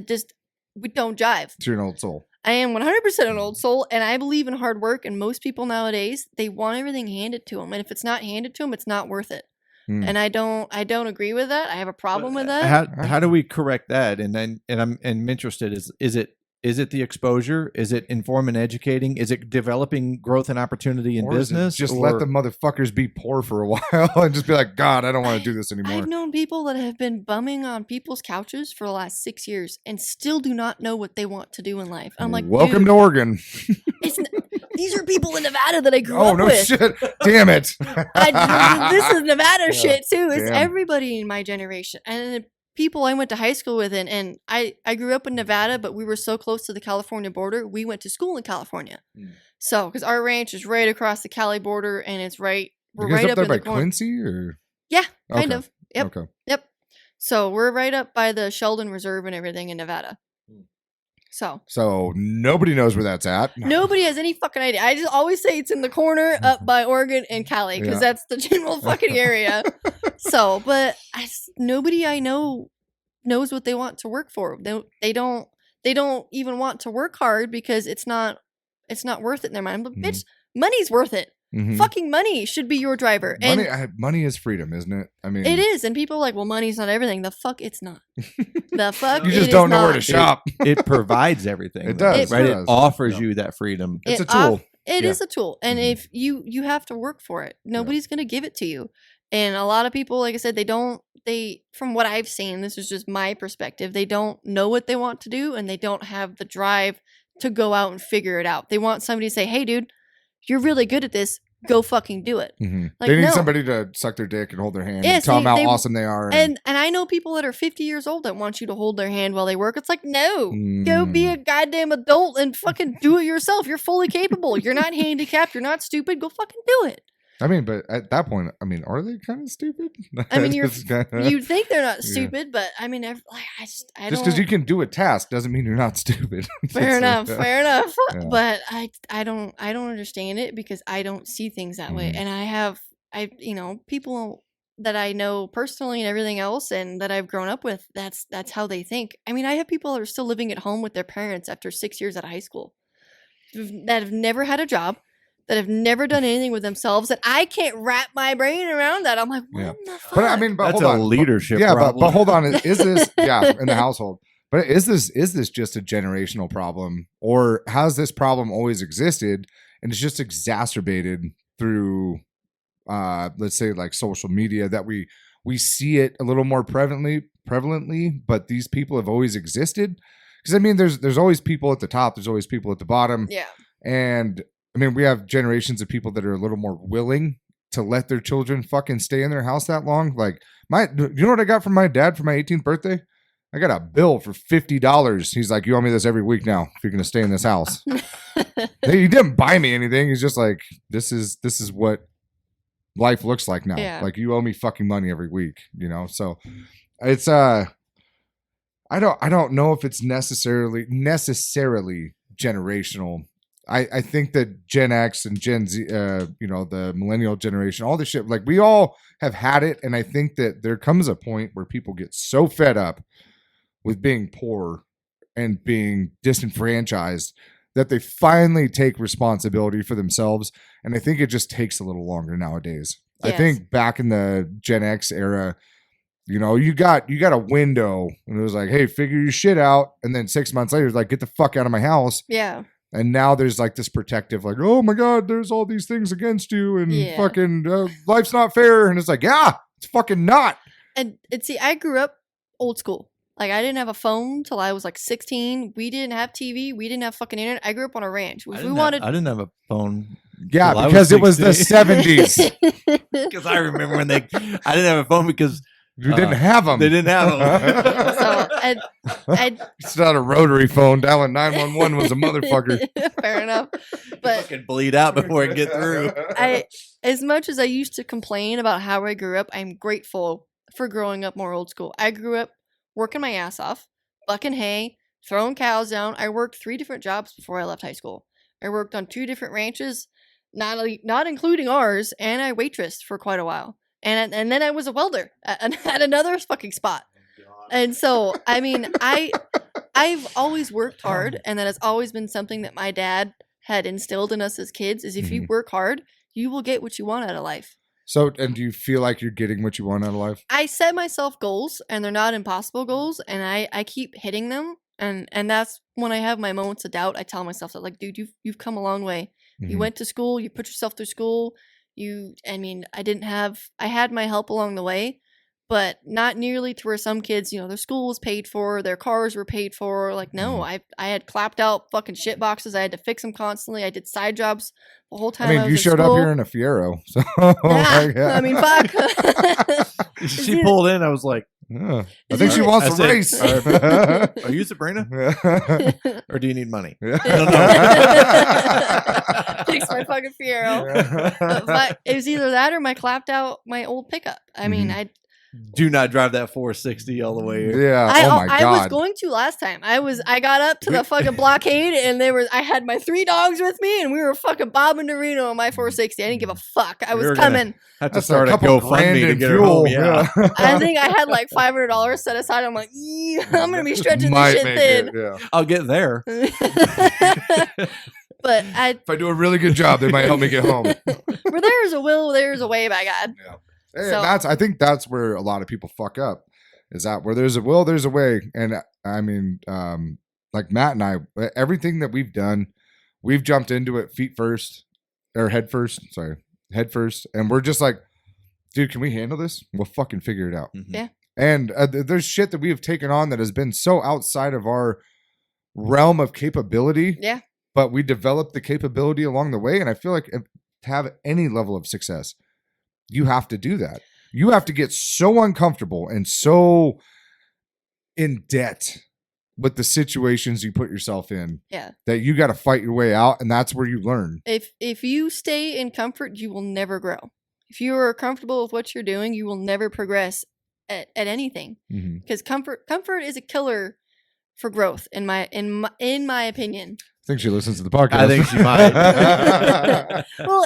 C: We don't jive.
B: To an old soul.
C: I am 100% an old soul, and I believe in hard work. And most people nowadays, they want everything handed to them, and if it's not handed to them, it's not worth it. And I don't agree with that. I have a problem with that.
A: How do we correct that? And I'm interested. Is it the exposure? Is it inform and educating? Is it developing growth and opportunity in
B: Or is it
A: business?
B: just let the motherfuckers be poor for a while and just be like, God, I don't want to do this anymore.
C: I've known people that have been bumming on people's couches for the last 6 years and still do not know what they want to do in life. I'm like,
B: welcome
C: dude,
B: to Oregon.
C: these are people in Nevada that I grew
B: Oh
C: up
B: no
C: with.
B: shit! Damn it!
C: This is Nevada shit too. It's
B: Damn.
C: everybody in my generation and the people I went to high school with, and I grew up in Nevada, but we were so close to the California border. We went to school in California, so because our ranch is right across the Cali border, and it's right. We're
B: You guys
C: right
B: up
C: up
B: there
C: in
B: by
C: the corner.
B: Quincy, or
C: Yeah, kind
B: Okay.
C: of. Yep.
B: Okay.
C: Yep. So we're right up by the Sheldon Reserve and everything in Nevada. So
B: nobody knows where that's at.
C: nobody has any fucking idea. I just always say it's in the corner up by Oregon and Cali because
B: Yeah.
C: that's the general fucking area. But nobody I know knows what they want to work for. They don't even want to work hard because it's not worth it in their mind. But bitch, money's worth it.
B: Mhm.
C: Fucking money should be your driver. And
B: Money is freedom, isn't it? I mean,
C: it is. And people are like, well, money's not everything. The fuck it's not. The fuck
B: You
C: it
B: just
C: is
B: don't know where
C: not.
B: to shop.
A: It provides everything.
B: It
A: though,
B: does,
A: right?
B: it
A: It
B: does.
A: offers
B: Yeah.
A: you that freedom.
B: It's a
C: It
B: tool.
C: It
B: Yeah.
C: is a tool. And
B: Mhm.
C: if you have to work for it. Nobody's going to give it to you. And a lot of people, like I said, from what I've seen, this is just my perspective, they don't know what they want to do and they don't have the drive to go out and figure it out. They want somebody to say, hey, dude, you're really good at this. Go fucking do it.
B: Mhm.
C: Like,
B: They need
C: no.
B: somebody to suck their dick and hold their hand
C: Yes,
B: and tell them how
C: they-
B: awesome they are.
C: And I know people that are 50 years old that want you to hold their hand while they work. It's like, no, go be a goddamn adult and fucking do it yourself. You're fully capable. You're not handicapped. You're not stupid. Go fucking do it.
B: I mean, but at that point, I mean, are they kind of stupid?
C: I mean,
B: Just kinda-
C: you'd think they're not
B: Yeah.
C: stupid, but I mean, I
B: just
C: don't.
B: because you can do a task doesn't mean you're not stupid.
C: Fair enough. Fair enough.
B: Yeah.
C: But I don't understand it because I don't see things that way.
B: Mhm.
C: And people that I know personally and everything else and that I've grown up with, that's how they think. I mean, I have people that are still living at home with their parents after 6 years out of high school that have never had a job, that have never done anything with themselves, that I can't wrap my brain around that. I'm like, what
B: Yeah.
C: in the fuck?
B: But I mean,
A: That's
B: hold
A: a
B: on.
A: leadership
B: Yeah,
A: problem.
B: but hold on. Is this in the household? But is this just a generational problem, or has this problem always existed and it's just exacerbated through, let's say, like social media, that we see it a little more prevalently, but these people have always existed? Because I mean, there's always people at the top, there's always people at the bottom,
C: Yeah.
B: and I mean, we have generations of people that are a little more willing to let their children fucking stay in their house that long. Like you know what I got from my dad for my 18th birthday? I got a bill for $50. He's like, you owe me this every week now if you're going to stay in this house. He didn't buy me anything. He's just like, this is what life looks like now.
C: Yeah.
B: Like, you owe me fucking money every week, you know? So it's, I don't know if it's necessarily generational. I think that Gen X and Gen Z, the millennial generation, all this shit, like, we all have had it. And I think that there comes a point where people get so fed up with being poor and being disenfranchised that they finally take responsibility for themselves. And I think it just takes a little longer nowadays. I
C: Yes.
B: think back in the Gen X era, you got a window and it was like, hey, figure your shit out. And then 6 months later, it's like, get the fuck out of my house.
C: Yeah.
B: And now there's like this protective, like, oh my God, there's all these things against you and
C: Yeah.
B: fucking life's not fair. And it's like, yeah, it's fucking not.
C: And see, I grew up old school. Like, I didn't have a phone till I was like 16. We didn't have TV. We didn't have fucking internet. I grew up on a ranch. If we wanted,
A: I didn't have a phone.
B: Yeah,
A: till I
B: because it was the
A: 16.
B: 70s.
A: Because I remember when I didn't have a phone because
B: You didn't have them.
A: they didn't have them.
C: so I
B: It's not a rotary phone. Dialing 911 was a motherfucker.
C: fair enough. But
A: Fucking bleed out before it get through.
C: as much as I used to complain about how I grew up, I'm grateful for growing up more old school. I grew up working my ass off, bucking hay, throwing cows down. I worked 3 different jobs before I left high school. I worked on 2 different ranches, not including ours, and I waitressed for quite a while. And then I was a welder at another fucking spot. And so, I mean, I've always worked hard, and that has always been something that my dad had instilled in us as kids, is if you work hard, you will get what you want out of life.
B: So, and do you feel like you're getting what you want out of life?
C: I set myself goals, and they're not impossible goals, and I keep hitting them. And that's when I have my moments of doubt. I tell myself that, like, dude, you've come a long way. You went to school, you put yourself through school. I had my help along the way, but not nearly to where some kids, their school was paid for, their cars were paid for. Like, no, I had clapped out fucking shit boxes. I had to fix them constantly. I did side jobs the whole time. I
B: mean, you showed up here in a Fiero. So
C: yeah. I mean, fuck.
A: She pulled in. I was like,
B: I think she wants to race.
A: Are you Sabrina? Or do you need money?
B: Yeah.
A: I don't know.
C: Fix my fucking Fiero. But it was either that or my clapped out my old pickup. I mean, I
A: do not drive that 460 all the way here.
B: Yeah. Oh my God.
C: I was going to last time. I got up to the fucking blockade, and I had my 3 dogs with me, and we were fucking bobbing to Reno on my 460. I didn't give a fuck. I was coming.
A: Have to start a GoFundMe to get her home. Yeah.
C: I think I had like $500 set aside. I'm like, I'm gonna be stretching this shit thin.
A: I'll get there.
C: But
B: if I do a really good job, they might help me get home.
C: Where there is a will, there is a way, by God.
B: Yeah. Hey, I think that's where a lot of people fuck up. Is that where there's a will, there's a way. And I mean, like Matt and I, everything that we've done, we've jumped into it head first. And we're just like, dude, can we handle this? We'll fucking figure it out.
C: Yeah.
B: And there's shit that we have taken on that has been so outside of our realm of capability.
C: Yeah.
B: But we developed the capability along the way. And I feel like to have any level of success, you have to do that. You have to get so uncomfortable and so in debt with the situations you put yourself in, that you got to fight your way out, and that's where you learn.
C: If you stay in comfort, you will never grow. If you are comfortable with what you're doing, you will never progress at anything. Because comfort is a killer for growth, in my opinion.
B: I think she listens to the podcast.
A: I think she might.
C: Well,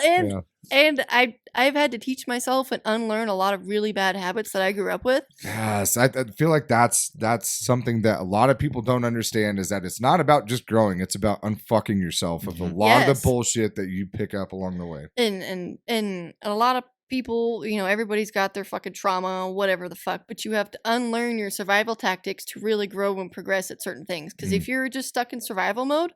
C: and I've had to teach myself and unlearn a lot of really bad habits that I grew up with.
B: Yes, I feel like that's something that a lot of people don't understand, is that it's not about just growing. It's about unfucking yourself of a lot of the bullshit that you pick up along the way.
C: And a lot of people, everybody's got their fucking trauma, whatever the fuck, but you have to unlearn your survival tactics to really grow and progress at certain things. Because if you're just stuck in survival mode,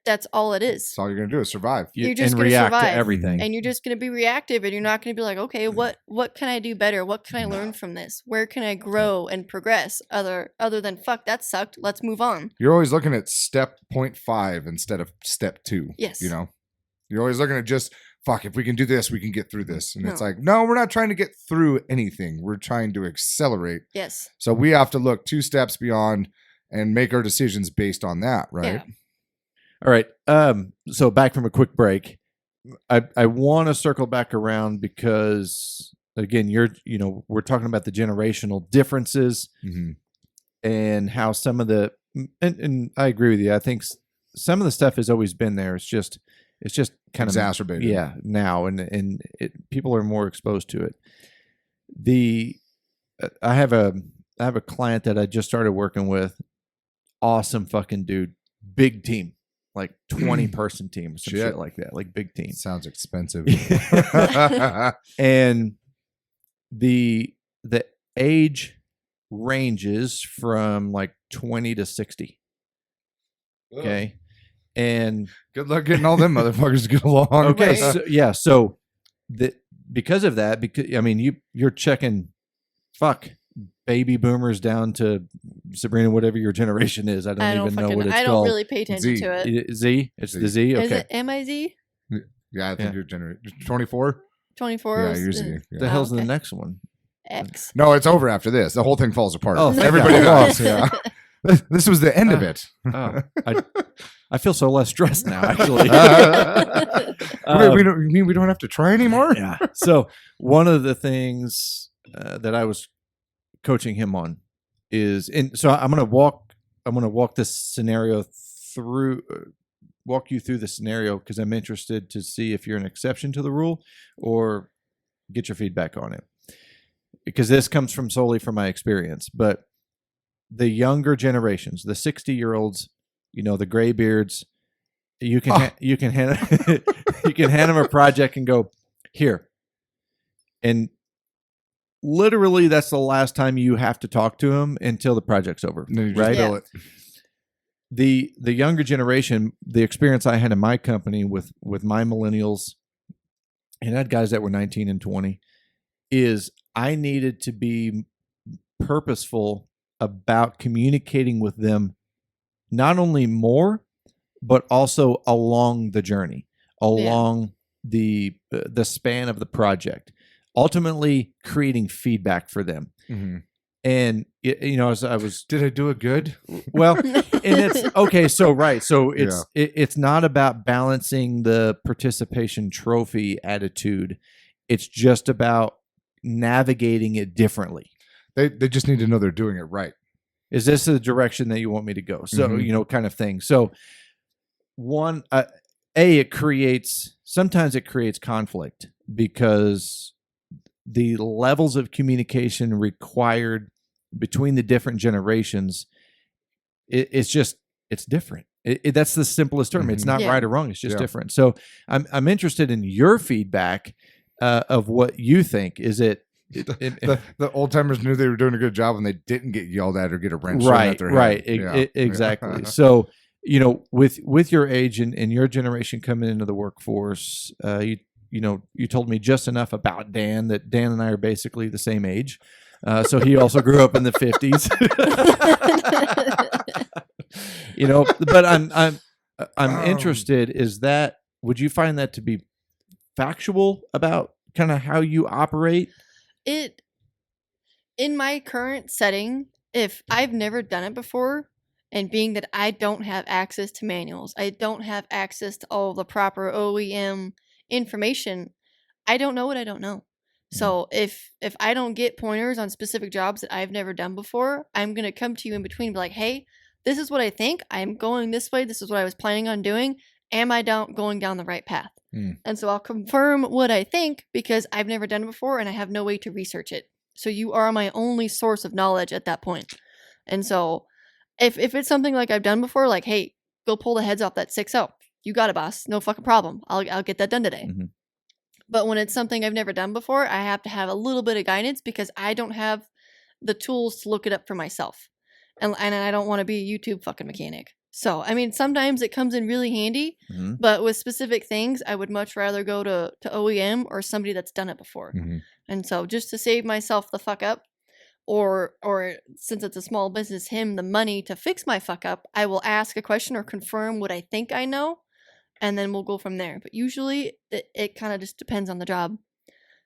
C: that's all it is.
B: That's all you're gonna do is survive.
C: You're just
A: gonna react to everything,
C: and you're just gonna be reactive, and you're not gonna be like, okay, what can I do better? What can I learn from this? Where can I grow and progress? Other than fuck, that sucked. Let's move on.
B: You're always looking at step 0.5 instead of step 2.
C: Yes.
B: You're always looking at just fuck. If we can do this, we can get through this. And it's like, no, we're not trying to get through anything. We're trying to accelerate.
C: Yes.
B: So we have to look 2 steps beyond and make our decisions based on that, right?
C: Yeah.
A: All right. So back from a quick break, I want to circle back around because again, we're talking about the generational differences and how some of the, and I agree with you. I think some of the stuff has always been there. It's just kind of
B: exacerbated.
A: Yeah. Now, and people are more exposed to it. I have a client that I just started working with. Awesome fucking dude. Big team. Like 20-person team, some shit like that, like big team.
B: Sounds expensive.
A: And the age ranges from like 20 to 60. Okay. And
B: good luck getting all them motherfuckers to get along.
A: Okay. So because of that, because I mean you're checking baby boomers down to Sabrina, whatever your generation is. I don't even know what it's called.
C: I don't really pay attention to it.
A: Z? It's the Z? Okay.
C: Is it M-I-Z?
B: Yeah, I think you're generation 24.
C: 24.
B: Yeah, you're Z.
A: Yeah. The hell's the next one?
C: X.
B: No, it's over after this. The whole thing falls apart.
A: Oh,
B: everybody knows. Yeah. This was the end of it.
A: I feel so less stressed now, actually.
B: We don't have to try anymore?
A: Yeah. So one of the things that I was coaching him on and so I'm going to walk this scenario through, walk you through the scenario because I'm interested to see if you're an exception to the rule or get your feedback on it. Because this comes from solely from my experience, but the younger generations, the 60-year-olds, the gray beards, you can you can hand you can hand them a project and go here, and literally that's the last time you have to talk to them until the project's over, right?
B: Bill it.
A: The younger generation, the experience I had in my company with my millennials, and I had guys that were 19 and 20, is I needed to be purposeful about communicating with them, not only more, but also along the journey, along the span of the project, ultimately creating feedback for them.
B: Mm-hmm.
A: And as I was,
B: did I do it good?
A: Well, and it's okay. So right, so it's not about balancing the participation trophy attitude. It's just about navigating it differently.
B: They just need to know they're doing it right.
A: Is this the direction that you want me to go? So kind of thing. So one, sometimes it creates conflict because the levels of communication required between the different generations, it's different. That's the simplest term. It's not right or wrong. It's just different. So I'm interested in your feedback of what you think. Is it
B: the old timers knew they were doing a good job when they didn't get yelled at or get a wrench
A: right,
B: at their
A: right,
B: head.
A: exactly. So with your age and your generation coming into the workforce, you told me just enough about Dan that Dan and I are basically the same age. So he also grew up in the 50s. But I'm interested, would you find that to be factual about kind of how you operate?
C: In my current setting, if I've never done it before, and being that I don't have access to manuals, I don't have access to all the proper OEM information, I don't know what I don't know. So if I don't get pointers on specific jobs that I've never done before, I'm going to come to you in between and be like, hey, this is what I think. I'm going this way. This is what I was planning on doing. Am I going down the right path? And so I'll confirm what I think because I've never done it before and I have no way to research it. So you are my only source of knowledge at that point. And so if it's something like I've done before, like, hey, go pull the heads off that 6.0. You got it, boss. No fucking problem. I'll get that done today.
A: Mm-hmm.
C: But when it's something I've never done before, I have to have a little bit of guidance because I don't have the tools to look it up for myself. And I don't want to be a YouTube fucking mechanic. So, I mean, sometimes it comes in really handy, but with specific things, I would much rather go to OEM or somebody that's done it before. And so just to save myself the fuck up, or since it's a small business, the money to fix my fuck up, I will ask a question or confirm what I think I know, and then we'll go from there. But usually it kind of just depends on the job.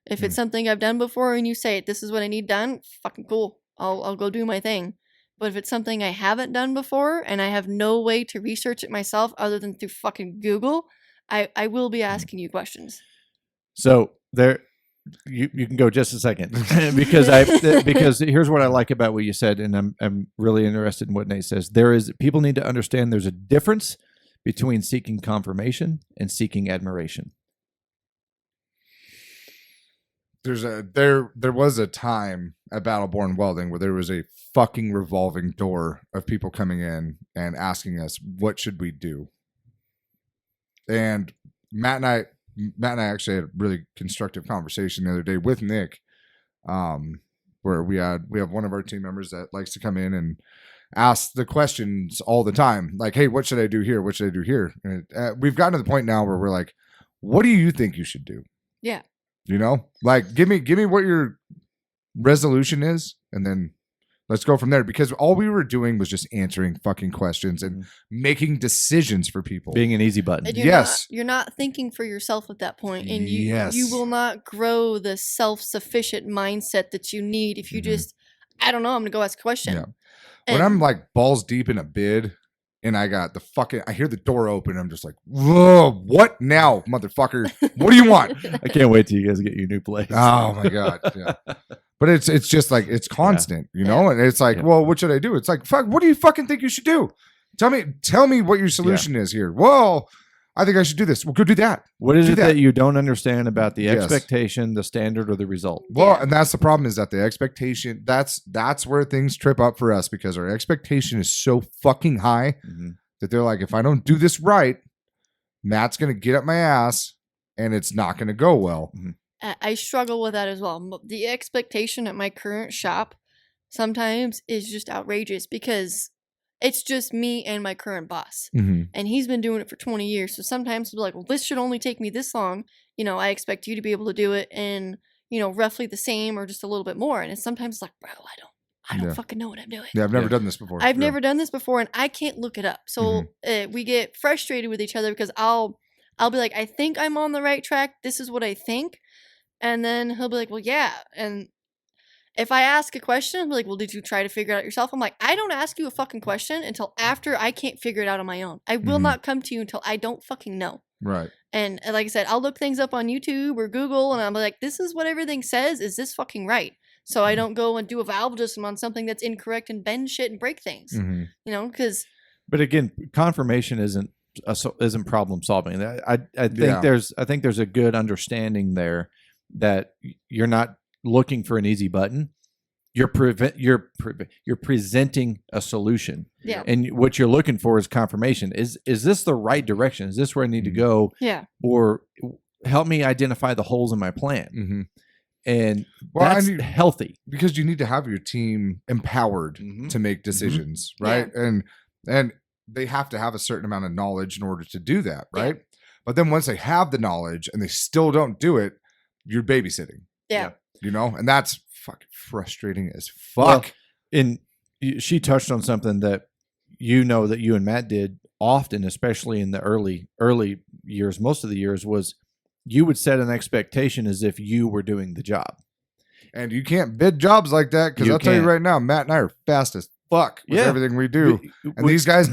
C: If it's something I've done before and you say, this is what I need done, fucking cool. I'll go do my thing. But if it's something I haven't done before and I have no way to research it myself other than through fucking Google, I will be asking you questions.
A: So there, you can go just a second because here's what I like about what you said, and I'm really interested in what Nate says. People need to understand there's a difference between seeking confirmation and seeking admiration.
B: There was a time at Battleborn Welding where there was a fucking revolving door of people coming in and asking us, what should we do? And Matt and I actually had a really constructive conversation the other day with Nick, where we have one of our team members that likes to come in and ask the questions all the time. Like, hey, what should I do here? What should I do here? And we've gotten to the point now where we're like, what do you think you should do?
C: Yeah.
B: Like, give me what your resolution is, and then let's go from there. Because all we were doing was just answering fucking questions and making decisions for people.
A: Being an easy button.
C: And you're not thinking for yourself at that point, and you will not grow the self-sufficient mindset that you need if you just, I don't know, I'm gonna go ask a question.
B: Yeah. When I'm like balls deep in a bid and I hear the door open. I'm just like, whoa, what now, motherfucker? What do you want?
A: I can't wait till you guys get your new place.
B: Oh my God. Yeah. But it's just like, it's constant, you know? And it's like, well, what should I do? It's like, fuck, what do you fucking think you should do? Tell me what your solution is here. Well, I think I should do this. Well, go do that.
A: What is it that you don't understand about the expectation, the standard, or the result?
B: Well, and that's the problem, is that the expectation, that's where things trip up for us, because our expectation is so fucking high that they're like, if I don't do this right, Matt's going to get up my ass and it's not going to go well.
C: I struggle with that as well. The expectation at my current shop sometimes is just outrageous, because it's just me and my current boss. And he's been doing it for 20 years. So sometimes he'll be like, well, this should only take me this long. You know, I expect you to be able to do it in, you know, roughly the same or just a little bit more. And it's sometimes like, bro, I don't fucking know what I'm doing.
B: Yeah, I've never done this before.
C: I've never done this before, and I can't look it up. So we get frustrated with each other, because I'll be like, I think I'm on the right track. This is what I think. And then he'll be like, well, yeah. And if I ask a question, I'll be like, well, did you try to figure it out yourself? I'm like, I don't ask you a fucking question until after I can't figure it out on my own. I will not come to you until I don't fucking know.
B: Right.
C: And like I said, I'll look things up on YouTube or Google, and I'm like, this is what everything says. Is this fucking right? So I don't go and do a valve system on something that's incorrect and bend shit and break things. You know, because.
A: But again, confirmation isn't problem solving. I think there's a good understanding there that you're not looking for an easy button. You're presenting a solution.
C: Yeah.
A: And what you're looking for is confirmation. Is this the right direction? Is this where I need to go?
C: Yeah.
A: Or help me identify the holes in my plan. And that's healthy,
B: because you need to have your team empowered to make decisions, right? Yeah. And they have to have a certain amount of knowledge in order to do that, right? Yeah. But then once they have the knowledge and they still don't do it, you're babysitting.
C: Yeah.
B: You know, and that's fucking frustrating as
A: Well,
B: fuck.
A: she touched on something that you know that you and Matt did often, especially in the early years, most of the years, was you would set an expectation as if you were doing the job.
B: And you can't bid jobs like that, because I'll tell you right now, Matt and I are fast as fuck with everything we do. And these guys,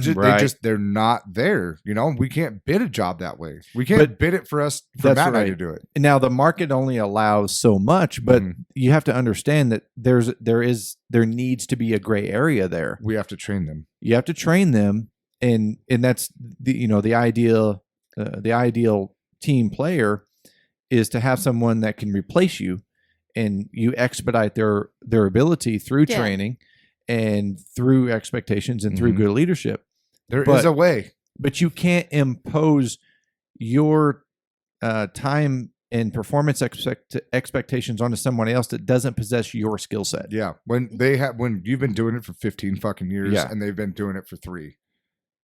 B: they're not there. You know, we can't bid a job that way. We can't bid it for Matt and I to do it.
A: Now, the market only allows so much, but you have to understand that there needs to be a gray area there.
B: We have to train them.
A: You have to train them. And that's the ideal team player is to have someone that can replace you, and you expedite their ability through training and through expectations and through good leadership.
B: There is a way.
A: But you can't impose your time and performance expectations onto someone else that doesn't possess your skill set.
B: Yeah. When you've been doing it for 15 fucking years and they've been doing it for 3.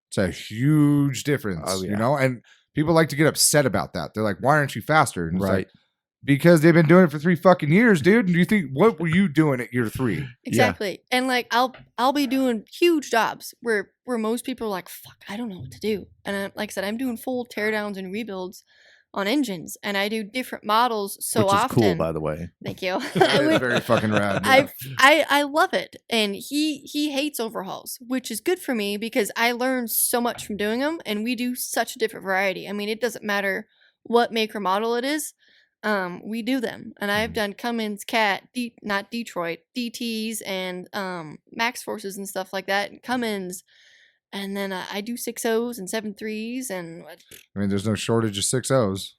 B: It's a huge difference, you know? And people like to get upset about that. They're like, why aren't you faster? And it's like, because they've been doing it for 3 fucking years, dude. And do you think, what were you doing at year 3?
C: Exactly. Yeah. And like, I'll be doing huge jobs where most people are like, fuck, I don't know what to do. And like I said, I'm doing full teardowns and rebuilds on engines, and I do different models so often.
A: Which is cool, by the way.
C: Thank you.
B: It's very fucking rad. Yeah.
C: I love it. And he hates overhauls, which is good for me because I learn so much from doing them, and we do such a different variety. I mean, it doesn't matter what make or model it is. We do them. And I've done Cummins, Cat, not Detroit, DTs, and Max Forces and stuff like that, and Cummins. And then I do 6.0s and 7.3s, and
B: I mean, there's no shortage of 6.0s.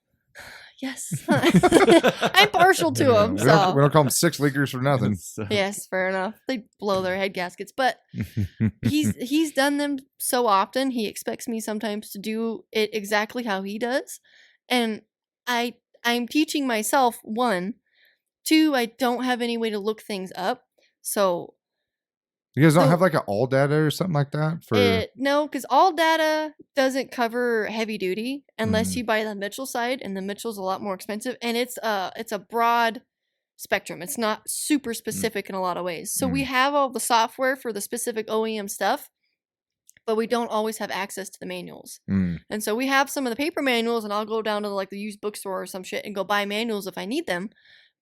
C: Yes, I'm partial to them.
B: We don't call them 6 leakers for nothing.
C: Yes, fair enough. They blow their head gaskets, but he's done them so often. He expects me sometimes to do it exactly how he does, and I'm teaching myself 1, 2. I don't have any way to look things up, so.
B: You guys don't have like an all data or something like that?
C: No, because all data doesn't cover heavy duty unless you buy the Mitchell side, and the Mitchell's a lot more expensive. And it's a broad spectrum. It's not super specific in a lot of ways. So we have all the software for the specific OEM stuff, but we don't always have access to the manuals. And so we have some of the paper manuals, and I'll go down to like the used bookstore or some shit and go buy manuals if I need them.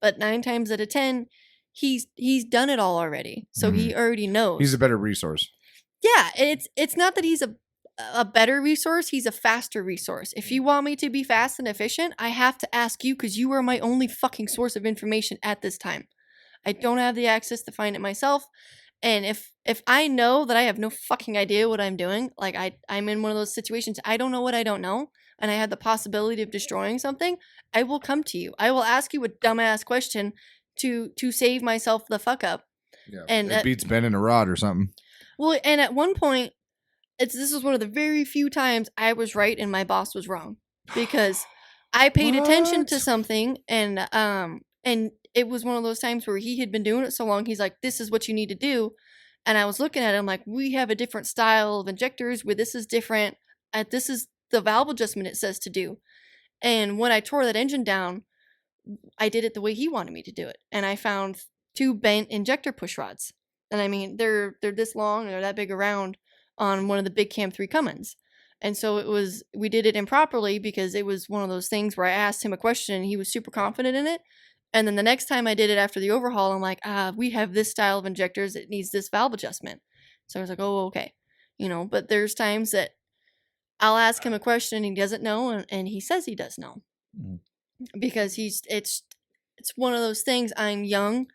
C: But 9 times out of 10, he's done it all already, so he already knows.
B: He's a better resource.
C: Yeah, it's not that he's a better resource. He's a faster resource. If you want me to be fast and efficient, I have to ask you because you are my only fucking source of information at this time. I don't have the access to find it myself. And if I know that I have no fucking idea what I'm doing, like I'm in one of those situations, I don't know what I don't know, and I have the possibility of destroying something, I will come to you. I will ask you a dumbass question to save myself the fuck up.
B: Yeah,
C: and
B: it beats bending a rod or something.
C: Well, and at one point, this is one of the very few times I was right and my boss was wrong, because I paid attention to
B: What?
C: something, and it was one of those times where he had been doing it so long. He's like, "This is what you need to do," and I was looking at him like, "We have a different style of injectors where this is different. This is the valve adjustment it says to do." And when I tore that engine down, I did it the way he wanted me to do it, and I found 2 bent injector push rods. And I mean, they're this long and they're that big around on one of the big Cam 3 Cummins. And so we did it improperly because it was one of those things where I asked him a question and he was super confident in it. And then the next time I did it after the overhaul, I'm like, we have this style of injectors. It needs this valve adjustment. So I was like, oh, okay. But there's times that I'll ask him a question and he doesn't know. And he says he does know.
A: Mm.
C: Because it's one of those things. I'm young.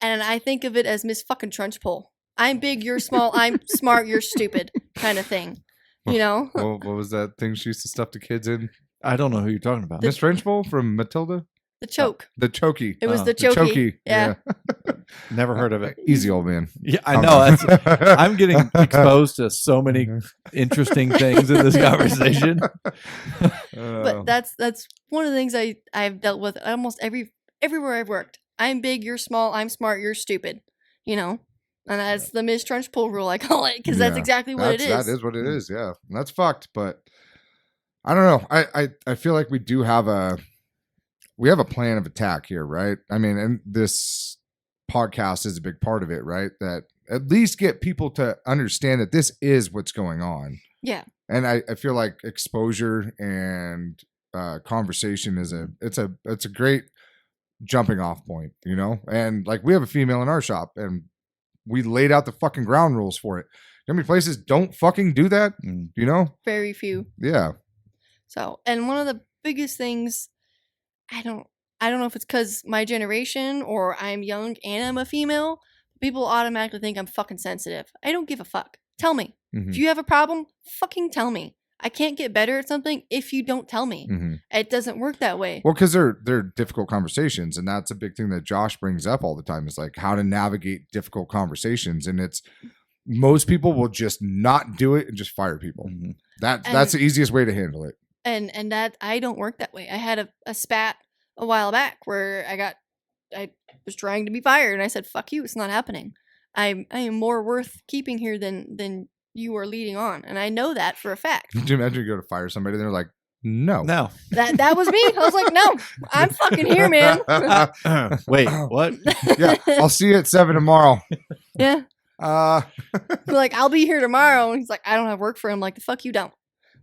C: And I think of it as Miss fucking Trunchpole. I'm big, you're small, I'm smart, you're stupid kind of thing.
B: What was that thing she used to stuff the kids in?
A: I don't know who you're talking about.
B: Miss Trenchbull from Matilda?
C: The choke.
B: The chokey.
C: It was the
B: The
C: chokey. Yeah.
A: Never heard of it.
B: Easy, old man.
A: Yeah, I know. I'm getting exposed to so many interesting things in this conversation.
C: But that's one of the things I've dealt with almost everywhere I've worked. I'm big, you're small, I'm smart, you're stupid. And that's the Miss Trunchpole rule, I call it, because that's exactly what it is.
B: That is what it is, yeah. And that's fucked, but I don't know. I feel like we have a plan of attack here, right? I mean, and this podcast is a big part of it, right? That at least get people to understand that this is what's going on.
C: Yeah.
B: And I feel like exposure and conversation is it's a great jumping off point, and like we have a female in our shop and we laid out the fucking ground rules for it. How many places don't fucking do that?
C: Very few.
B: Yeah.
C: So, and one of the biggest things, I don't know if it's because my generation or I'm young and I'm a female, people automatically think I'm fucking sensitive. I don't give a fuck. Tell me.
B: Mm-hmm.
C: If you have a problem, fucking tell me. I can't get better at something if you don't tell me.
B: Mm-hmm.
C: It doesn't work that way.
B: Well, because they're difficult conversations, and that's a big thing that Josh brings up all the time is like how to navigate difficult conversations. And it's most people will just not do it and just fire people.
A: Mm-hmm.
B: That's the easiest way to handle it.
C: And that I don't work that way. I had a spat a while back where I was trying to be fired, and I said, "Fuck you! It's not happening. I am more worth keeping here than you are leading on," and I know that for a fact.
B: Did you imagine you go to fire somebody and they're like, no.
C: That was me. I was like, no, I'm fucking here, man.
A: Wait, what?
B: Yeah, I'll see you at 7 tomorrow.
C: Yeah. Like, I'll be here tomorrow. And he's like, I don't have work for him. Like, the fuck you don't.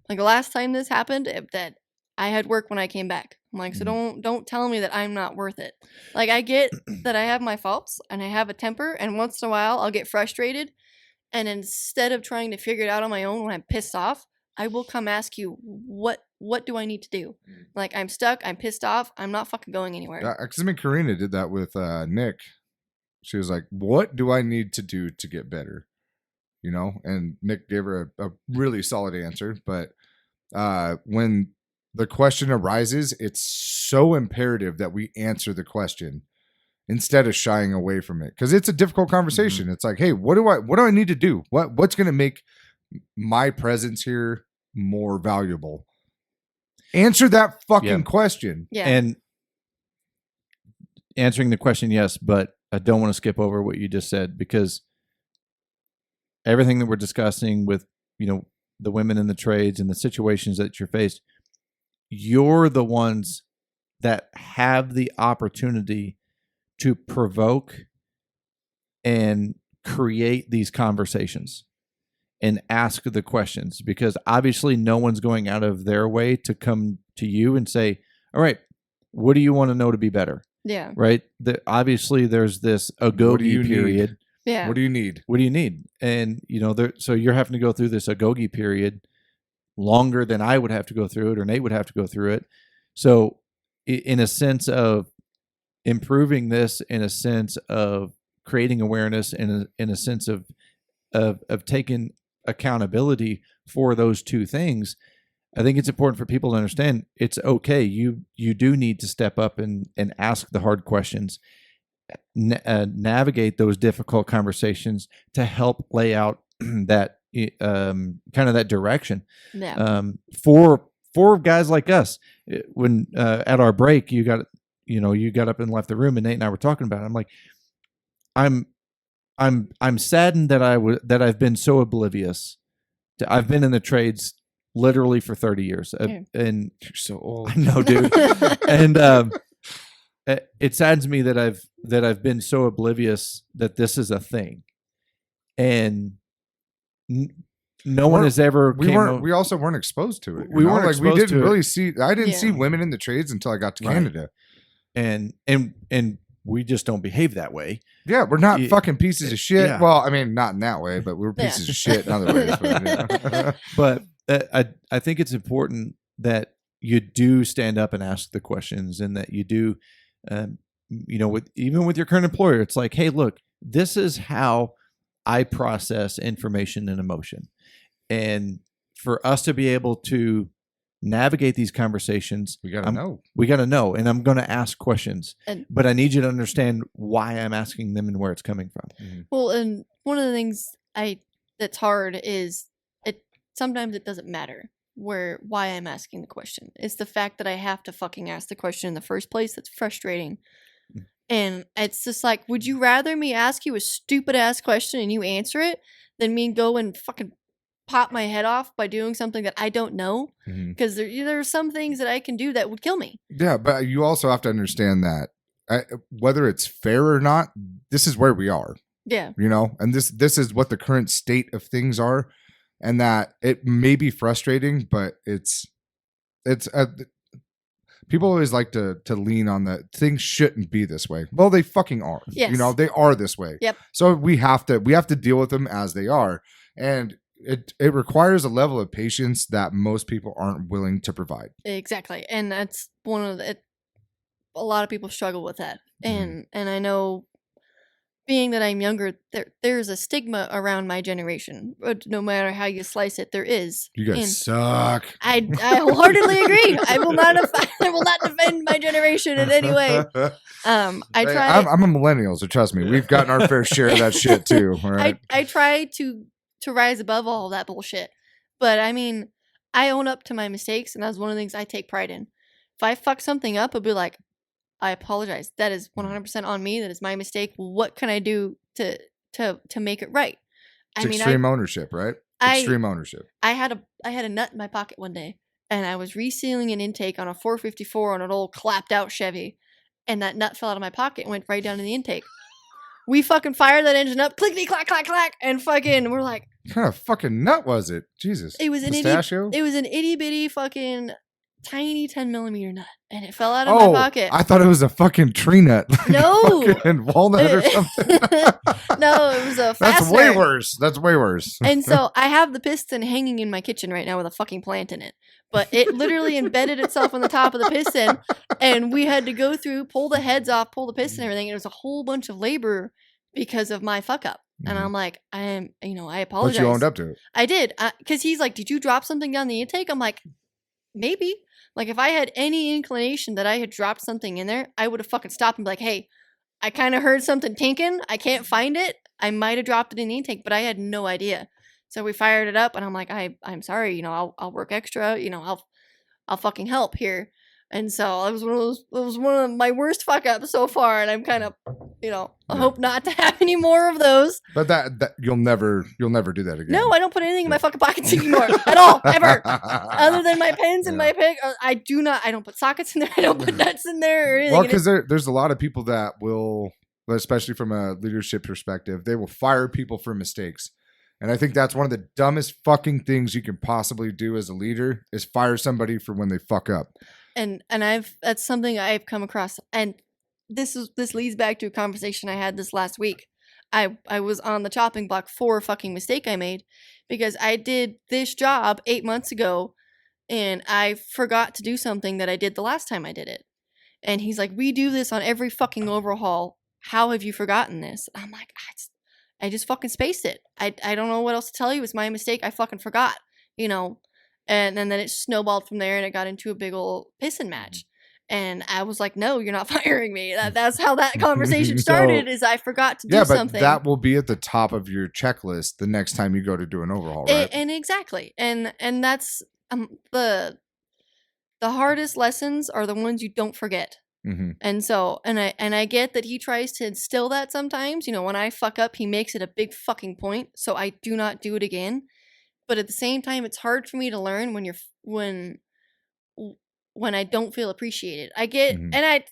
C: Like, the last time this happened, that I had work when I came back. I'm like, so don't tell me that I'm not worth it. Like, I get that I have my faults and I have a temper, and once in a while I'll get frustrated. And instead of trying to figure it out on my own when I'm pissed off, I will come ask you, what do I need to do? Like, I'm stuck, I'm pissed off, I'm not fucking going anywhere.
B: Because I mean, Karina did that with Nick. She was like, what do I need to do to get better? And Nick gave her a really solid answer. But when the question arises, it's so imperative that we answer the question instead of shying away from it, because it's a difficult conversation. Mm-hmm. It's like, hey, what do I need to do? What's going to make my presence here more valuable? Answer that fucking question.
C: Yeah.
A: And answering the question, yes, but I don't want to skip over what you just said, because everything that we're discussing with, the women in the trades and the situations that you're faced, you're the ones that have the opportunity to provoke and create these conversations and ask the questions, because obviously no one's going out of their way to come to you and say, all right, what do you want to know to be better?
C: Yeah.
A: Right. Obviously there's this agogi period.
C: Yeah.
B: What do you need?
A: What do you need? And, so you're having to go through this agogi period longer than I would have to go through it or Nate would have to go through it. So in a sense of improving this, in a sense of creating awareness, in a sense of taking accountability for those two things, I think it's important for people to understand it's okay. You do need to step up and ask the hard questions, navigate those difficult conversations to help lay out that kind of that direction.
C: Yeah.
A: For guys like us, when at our break, you got up and left the room, and Nate and I were talking about it. I'm like, I'm saddened that I've been so oblivious. I've been in the trades literally for 30 years, and
B: You're so old.
A: I know, dude. And it saddens me that I've been so oblivious that this is a thing, and no one has ever.
B: We also weren't exposed to it.
A: We weren't exposed
B: we didn't
A: to it.
B: really see. I didn't
C: Yeah.
B: see women in the trades until I got to
A: Right.
B: Canada.
A: and we just don't behave that way.
B: Yeah, we're not
A: Yeah.
B: fucking pieces of shit.
A: Yeah.
B: Well, I mean, not in that way, but we're
C: Yeah.
B: pieces of shit in other ways. But,
A: But I think it's important that you do stand up and ask the questions, and that you do, even with your current employer, it's like, hey, look, this is how I process information and emotion, and for us to be able to navigate these conversations,
B: we gotta know.
A: we got to know, and I'm going to ask questions,
C: And-
A: but I need you to understand why I'm asking them and where it's coming from.
C: Well, and one of the things that's hard is sometimes it doesn't matter why I'm asking the question. It's the fact that I have to fucking ask the question in the first place that's frustrating. And it's just like, would you rather me ask you a stupid ass question and you answer it than me go and fucking pop my head off by doing something that I don't know?
B: Mhm.
C: Because there are some things that I can do that would kill me.
B: Yeah, but you also have to understand that whether it's fair or not, this is where we are.
C: Yeah.
B: And this is what the current state of things are, and that it may be frustrating, but it's people always like to lean on that things shouldn't be this way. Well, they fucking are.
C: Yes.
B: They are this way.
C: Yep.
B: So we have to deal with them as they are, and it requires a level of patience that most people aren't willing to provide.
C: Exactly. And that's one of the, a lot of people struggle with that.
B: Mhm.
C: And I know, being that I'm younger, there's a stigma around my generation. But no matter how you slice it, there is.
B: You guys
C: And
B: suck.
C: I wholeheartedly agree. I will not defend my generation in any way. I
B: Hey,
C: try.
B: I'm a millennial, so trust me, we've gotten our fair share of that shit too. All right.
C: I try to rise above all that bullshit. But I mean, I own up to my mistakes, and that's one of the things I take pride in. If I fuck something up, I'll be like, I apologize. That is 100% on me. That is my mistake. What can I do to make it right?
B: It's extreme ownership, right? Extreme ownership.
C: I had a nut in my pocket one day, and I was resealing an intake on a 454 on an old clapped out Chevy, and that nut fell out of my pocket and went right down in the intake. We fucking fired that engine up, clickety clack clack clack, and fucking we're like,
B: What kind of fucking nut was it? Jesus.
C: it was an
B: Pistachio?
C: it was an itty bitty fucking tiny 10mm nut, and it fell out of my pocket.
B: I thought it was a fucking tree nut. Like
C: No.
B: a fucking walnut or something.
C: No, it was a fastener.
B: That's way worse. That's way worse.
C: And so I have the piston hanging in my kitchen right now with a fucking plant in it. But it literally embedded itself on the top of the piston, and we had to go through, pull the heads off, pull the piston and everything. It was a whole bunch of labor because of my fuck up. And
B: Mhm.
C: I'm like, I
B: But
C: apologize.
B: you owned up to it.
C: I did. Because he's like, did you drop something down the intake? I'm like, maybe. Like, if I had any inclination that I had dropped something in there, I would have fucking stopped and be like, hey, I kind of heard something tinking. I can't find it. I might have dropped it in the intake, but I had no idea. So we fired it up, and I'm like, I'm sorry. I'll work extra. I'll fucking help here. And so it was one of my worst fuck ups so far, and I'm kind of, I hope not to have any more of those.
B: But that you'll never do that again.
C: No, I don't put anything in my fucking pockets anymore at all, ever. Other than my pens and my pick, I don't put sockets in there. I don't put nuts in there or anything.
B: Well, because there's a lot of people that will, especially from a leadership perspective, they will fire people for mistakes. And I think that's one of the dumbest fucking things you can possibly do as a leader is fire somebody for when they fuck up.
C: And that's something I've come across. And this leads back to a conversation I had this last week. I was on the chopping block for a fucking mistake I made because I did this job 8 months ago and I forgot to do something that I did the last time I did it. And he's like, we do this on every fucking overhaul. How have you forgotten this? I'm like, I just fucking spaced it. I don't know what else to tell you. It's my mistake. I fucking forgot, you know? And then it snowballed from there and it got into a big old pissing match. And I was like, no, you're not firing me. That's how that conversation started is I forgot to do something.
B: Yeah, but that will be at the top of your checklist the next time you go to do an overhaul, right?
C: And exactly. And that's the hardest lessons are the ones you don't forget.
B: Mm-hmm.
C: And so, and I get that he tries to instill that sometimes. You know, when I fuck up, he makes it a big fucking point. So I do not do it again. But at the same time, it's hard for me to learn when I don't feel appreciated. I get, and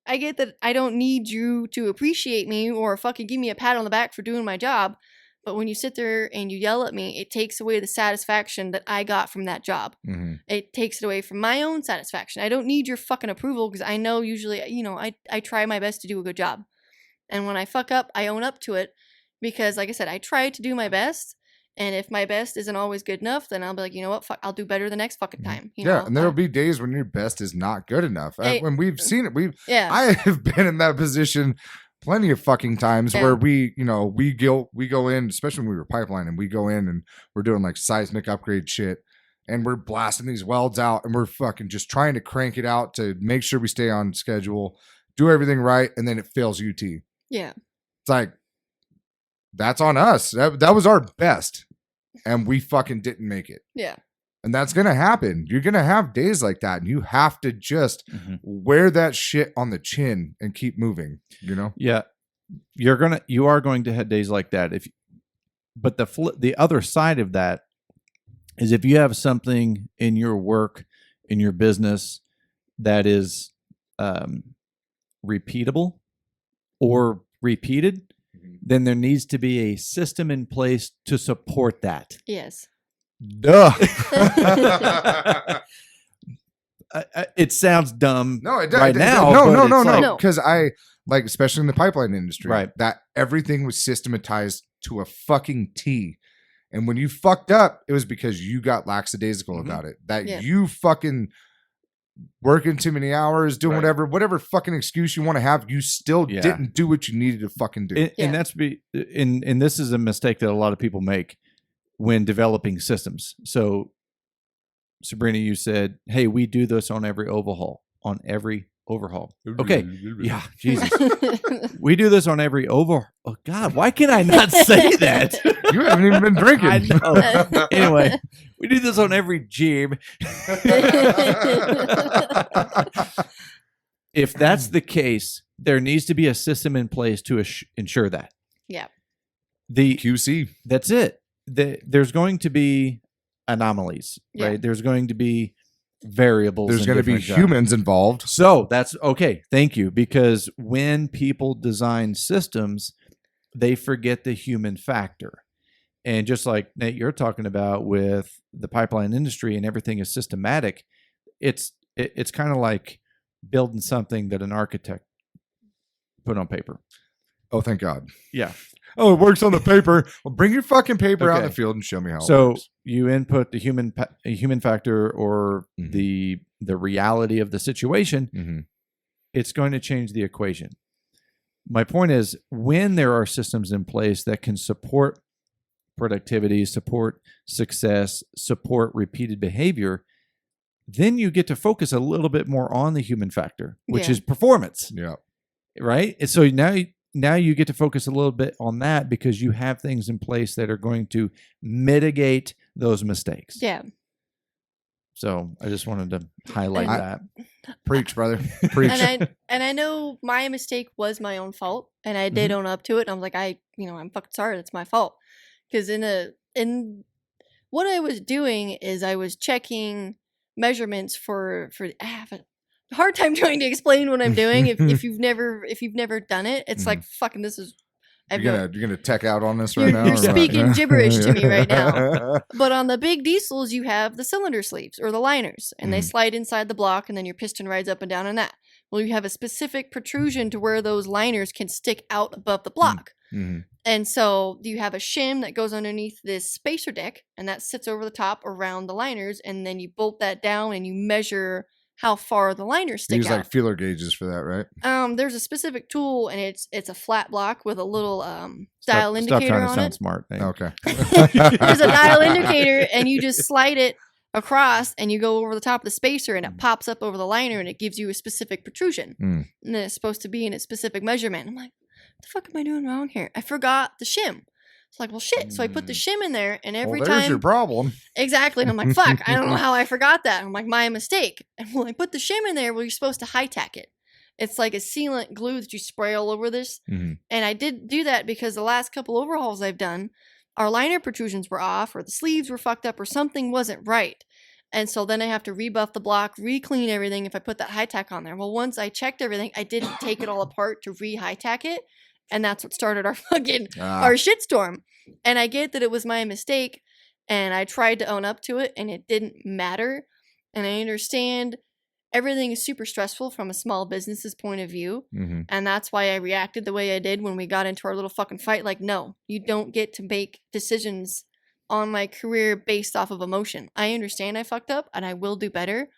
C: I get that I don't need you to appreciate me or fucking give me a pat on the back for doing my job. But when you sit there and you yell at me, it takes away the satisfaction that I got from that job.
B: Mm-hmm.
C: It takes it away from my own satisfaction. I don't need your fucking approval because I know usually, you know, I try my best to do a good job. And when I fuck up, I own up to it because, like I said, I try to do my best. And if my best isn't always good enough, then I'll be like, you know what? Fuck, I'll do better the next fucking time. You know?
B: And there'll be days when your best is not good enough. When we've seen it,
C: Yeah.
B: I have been in that position plenty of fucking times where we go in, especially when we were pipelining, we go in and we're doing like seismic upgrade shit and we're blasting these welds out and we're fucking just trying to crank it out to make sure we stay on schedule, do everything right, and then it fails UT.
C: Yeah.
B: It's like, that's on us. That was our best. And we fucking didn't make it.
C: Yeah.
B: And that's going to happen. You're going to have days like that. And you have to just wear that shit on the chin and keep moving, you know?
A: Yeah. You are going to have days like that. But the other side of that is if you have something in your work, in your business that is repeatable or repeated, then there needs to be a system in place to support that.
C: Yes.
B: Duh.
A: It sounds dumb
B: No, it
A: right now.
B: No. Because especially in the pipeline industry,
A: right,
B: that everything was systematized to a fucking T. And when you fucked up, it was because you got lackadaisical about it. That you fucking working too many hours, doing whatever fucking excuse you want to have, you still didn't do what you needed to fucking do.
A: And this is a mistake that a lot of people make when developing systems. So Sabrina, you said, hey, we do this on every overhaul. Okay. Yeah, Jesus. We do this on every overhaul. Oh, God, why can I not say that?
B: You haven't even been drinking.
A: I know. Anyway, we do this on every jib. If that's the case, there needs to be a system in place to ensure that.
C: Yeah.
B: The QC.
A: That's it. There's going to be anomalies, right? There's going to be variables.
B: There's going to be humans involved.
A: So that's okay. Thank you. Because when people design systems, they forget the human factor. And just like Nate, you're talking about with the pipeline industry and everything is systematic, it's kind of like building something that an architect put on paper.
B: Oh, thank God.
A: Yeah.
B: Oh, it works on the paper. Well, bring your fucking paper out in the field and show me how it works. You
A: input the human factor or the reality of the situation. It's going to change the equation. My point is, when there are systems in place that can support productivity, support success, support repeated behavior, then you get to focus a little bit more on the human factor, which is performance.
B: Yeah.
A: Right? And so now you get to focus a little bit on that because you have things in place that are going to mitigate those mistakes.
C: Yeah.
A: So I just wanted to highlight that.
B: Preach, brother. Preach.
C: And I know my mistake was my own fault, and I did own up to it. And I was like, I'm fucking sorry. That's my fault. Because in what I was doing is I was checking measurements for I have a hard time trying to explain what I'm doing. If you've never done it, it's like fucking this is.
B: You're gonna tech out on this right now.
C: You're speaking gibberish to me right now. But on the big diesels, you have the cylinder sleeves or the liners, and they slide inside the block, and then your piston rides up and down on that. Well, you have a specific protrusion to where those liners can stick out above the block.
B: Mhm.
C: And so you have a shim that goes underneath this spacer deck, and that sits over the top around the liners, and then you bolt that down and you measure how far the liners
B: You
C: stick
B: use
C: out.
B: like feeler gauges for that, right?
C: There's a specific tool, and it's a flat block with a little dial
A: Stop
C: indicator
A: trying to
C: on
A: sound
C: it.
A: smart. Nate.
B: Okay.
C: There's a dial indicator, and you just slide it across, and you go over the top of the spacer, and it pops up over the liner, and it gives you a specific protrusion.
B: Mm.
C: And then it's supposed to be in a specific measurement. I'm like, what the fuck am I doing wrong here? I forgot the shim. It's like, well, shit. So I put the shim in there, and every
B: Well, there's
C: time
B: your problem.
C: exactly, and I'm like, fuck, I don't know how I forgot that. I'm like, my mistake. And when I put the shim in there, well, you're supposed to high tack it. It's like a sealant glue that you spray all over this.
B: Mhm.
C: And I did do that because the last couple overhauls I've done, our liner protrusions were off, or the sleeves were fucked up, or something wasn't right. And so then I have to rebuff the block, re-clean everything if I put that high tack on there. Well, once I checked everything, I didn't take it all apart to re-high tack it. And that's what started our fucking our shitstorm. And I get that it was my mistake, and I tried to own up to it, and it didn't matter. And I understand everything is super stressful from a small business's point of view.
B: Mhm.
C: And that's why I reacted the way I did when we got into our little fucking fight. Like, no, you don't get to make decisions on my career based off of emotion. I understand I fucked up, and I will do better,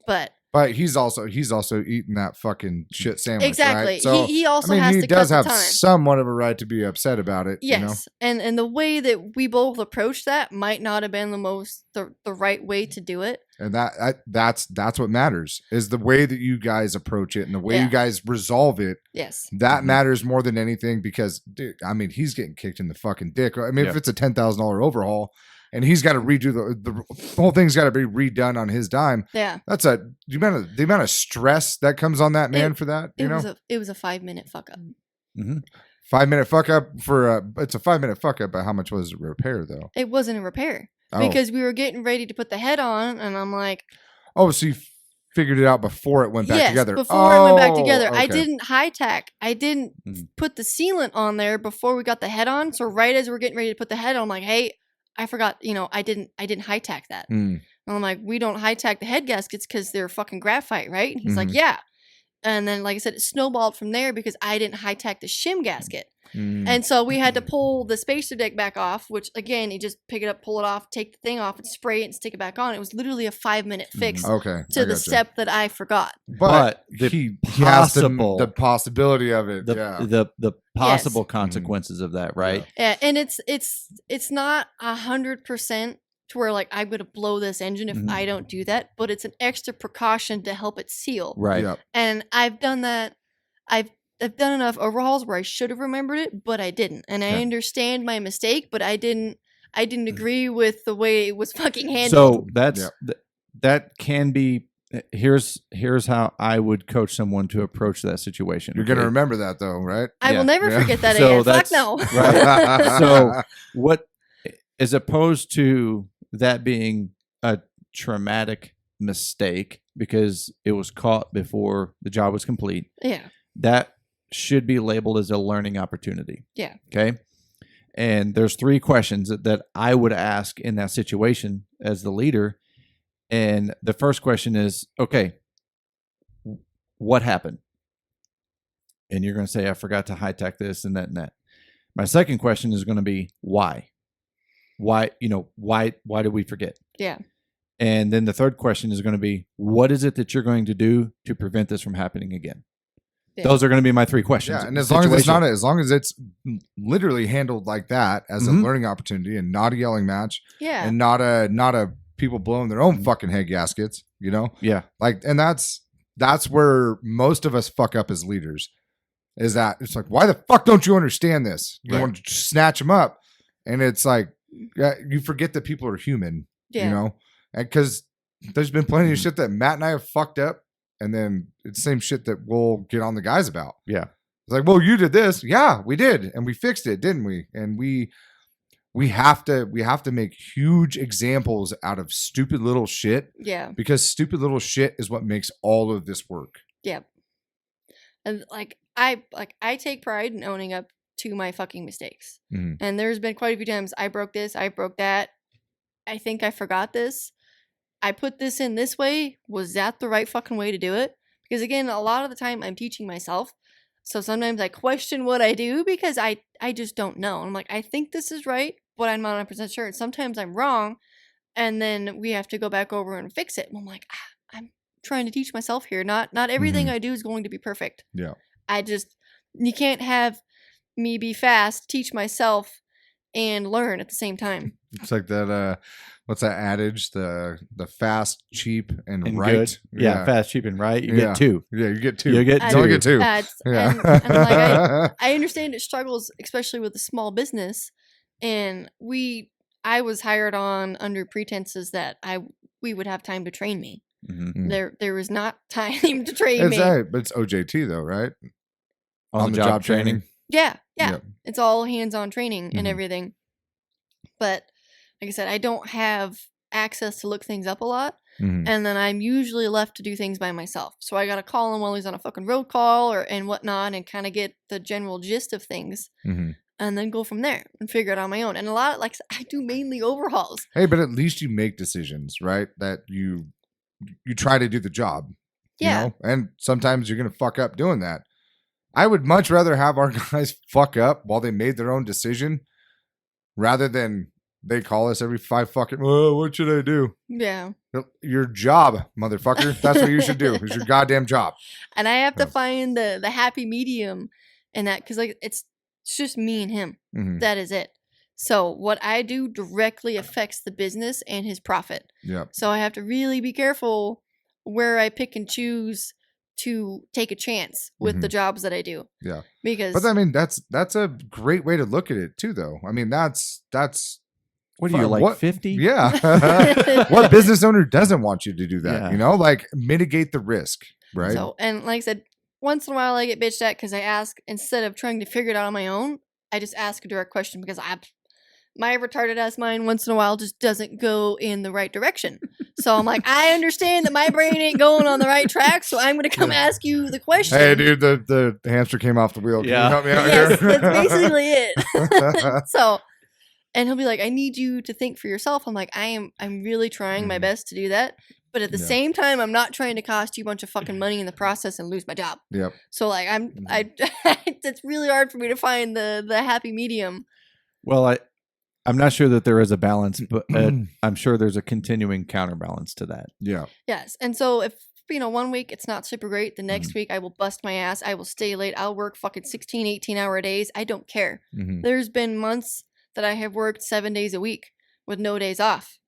C: but
B: he's also eating that fucking shit sandwich,
C: exactly.
B: right? So
C: He also has
B: he
C: to
B: does
C: cut
B: have
C: the time.
B: somewhat of a right to be upset about it.
C: Yes,
B: You know?
C: and the way that we both approached that might not have been the right way to do it.
B: And that's what matters, is the way that you guys approach it and the way
C: Yeah.
B: you guys resolve it.
C: Yes,
B: That matters more than anything, because, dude, I mean, he's getting kicked in the fucking dick. I mean, if
A: Yeah.
B: it's a $10,000 overhaul and he's got to redo the whole thing's got to be redone on his dime.
C: yeah.
B: That's the amount of stress that comes on that man for that. You know,
C: It was a 5-minute fuck up.
A: Mm-hmm.
B: 5-minute fuck up for it's a 5-minute fuck up. But how much was it repair though?
C: It wasn't a repair
B: Oh.
C: because we were getting ready to put the head on, and I'm like,
B: Oh, so you figured it out before it went back
C: yes,
B: together.
C: before it went back
B: Oh,
C: together. I
B: okay.
C: didn't high tack. I didn't
A: Mhm.
C: put the sealant on there before we got the head on. So right as we're getting ready to put the head on, I'm like, hey, I forgot. I didn't high tack that.
B: Mm.
C: And I'm like, we don't high tack the head gaskets because they're fucking graphite, right? And he's like,
B: Mhm.
C: yeah. And then, like I said, it snowballed from there because I didn't high tack the shim gasket.
B: Mm.
C: And so we had to pull the spacer deck back off, which again, you just pick it up, pull it off, take the thing off, and spray it and stick it back on. It was literally a 5-minute fix
B: Okay.
C: to
B: I
C: the
B: gotcha.
C: step that I forgot.
B: But
A: the
B: he has
A: possible-
B: the possibility of it.
A: The
B: yeah.
A: the possible consequences of that, right?
C: Yeah, and it's not 100% to where like I'm gonna blow this engine if
A: Mhm.
C: I don't do that, but it's an extra precaution to help it seal.
A: Right.
B: Yep.
C: And I've done that. I've done enough overhauls where I should have remembered it, but I didn't. And I
A: Yeah.
C: understand my mistake, but I didn't agree with the way it was fucking handled.
A: So that's that can be. Here's how I would coach someone to approach that situation.
B: You're gonna
A: okay?
B: remember that though, right?
C: I
A: yeah.
C: will never
B: Yeah.
C: forget that
A: So
C: again. Fuck
A: that's-
C: no.
A: Right. So what, as opposed to that being a traumatic mistake because it was caught before the job was complete,
C: Yeah.
A: that should be labeled as a learning opportunity.
C: Yeah.
A: Okay. And there's 3 questions that I would ask in that situation as the leader. And the first question is, okay, what happened? And you're going to say, I forgot to high tack this and that and that. My second question is going to be, why? Why did we forget?
C: Yeah.
A: And then the third question is going to be, what is it that you're going to do to prevent this from happening again?
C: Yeah.
A: Those are going to be my 3 questions.
B: Yeah, and as long as it's literally handled like that as a
A: Mhm.
B: learning opportunity and not a yelling match
C: Yeah.
B: and not a people blowing their own fucking head gaskets, you know?
A: Yeah.
B: Like, and that's where most of us fuck up as leaders. Is that it's like, why the fuck don't you understand this? You
A: Right.
B: want to snatch them up, and it's like, you forget that people are human,
C: Yeah.
B: you know, because there's been plenty of
A: Mhm.
B: shit that Matt and I have fucked up, and then it's the same shit that we'll get on the guys about.
A: Yeah.
B: It's like, well, you did this, yeah, we did, and we fixed it, didn't we? And we have to make huge examples out of stupid little shit,
C: Yeah.
B: because stupid little shit is what makes all of this work.
C: Yeah. And I take pride in owning up to my fucking mistakes.
B: Mhm.
C: And there's been quite a few times I broke this, I broke that. I think I forgot this. I put this in this way. Was that the right fucking way to do it? Because again, a lot of the time I'm teaching myself. So sometimes I question what I do because I just don't know. I'm like, I think this is right, but I'm not 100% sure. And sometimes I'm wrong. And then we have to go back over and fix it. And I'm like, I'm trying to teach myself here. Not everything I do is going to be perfect.
B: Yeah.
C: You can't have me be fast, teach myself, and learn at the same time.
B: It's like that. What's that adage? The fast, cheap, and right.
A: Good. Yeah, fast, cheap, and right. You get two.
B: Yeah, you get two.
A: You get
B: You
A: two.
B: only get two.
C: Yeah. And like I understand it struggles, especially with a small business. And I was hired on under pretenses that we would have time to train me.
A: Mm-hmm.
C: There was not time to train me.
B: But it's OJT though, right?
A: On the job training.
C: Yeah.
B: Yep.
C: It's all hands-on training and everything. But like I said, I don't have access to look things up a lot.
B: Mm-hmm.
C: And then I'm usually left to do things by myself. So I got to call him while he's on a fucking road call and whatnot and kind of get the general gist of things.
B: Mm-hmm.
C: And then go from there and figure it on my own. And a lot, like I do mainly overhauls.
B: Hey, but at least you make decisions, right? That you try to do the job.
C: Yeah.
B: You know? And sometimes you're going to fuck up doing that. I would much rather have our guys fuck up while they made their own decision rather than they call us every 5 fucking, well, what should I do?
C: Yeah.
B: Your job, motherfucker. That's what you should do. It's your goddamn job.
C: And I have to find the happy medium in that because like it's just me and him.
B: Mm-hmm.
C: That is it. So what I do directly affects the business and his profit.
B: Yep.
C: So I have to really be careful where I pick and choose to take a chance with the jobs that I do.
B: Yeah.
C: Because
B: But I mean that's a great way to look at it too though. I mean that's
A: what are you like 50?
B: Yeah. What business owner doesn't want you to do that?
A: Yeah.
B: You know, like mitigate the risk, right?
C: So, and like I said, once in a while I get bitched at because I ask, instead of trying to figure it out on my own, I just ask a direct question because my retarded ass mind once in a while just doesn't go in the right direction. So I'm like, I understand that my brain ain't going on the right track, so I'm going to come ask you the question.
B: Hey, dude, the hamster came off the wheel. Can you help me out
C: yes,
B: here?
C: that's basically it. So, and he'll be like, I need you to think for yourself. I'm like, I'm really trying my best to do that. But at the same time, I'm not trying to cost you a bunch of fucking money in the process and lose my job.
B: Yep.
C: So like it's really hard for me to find the happy medium.
A: Well, I'm not sure that there is a balance, but I'm sure there's a continuing counterbalance to that.
B: Yeah.
C: Yes. And so if, 1 week it's not super great, the next week I will bust my ass. I will stay late. I'll work fucking 16, 18-hour days. I don't care.
B: Mm-hmm.
C: There's been months that I have worked 7 days a week with no days off,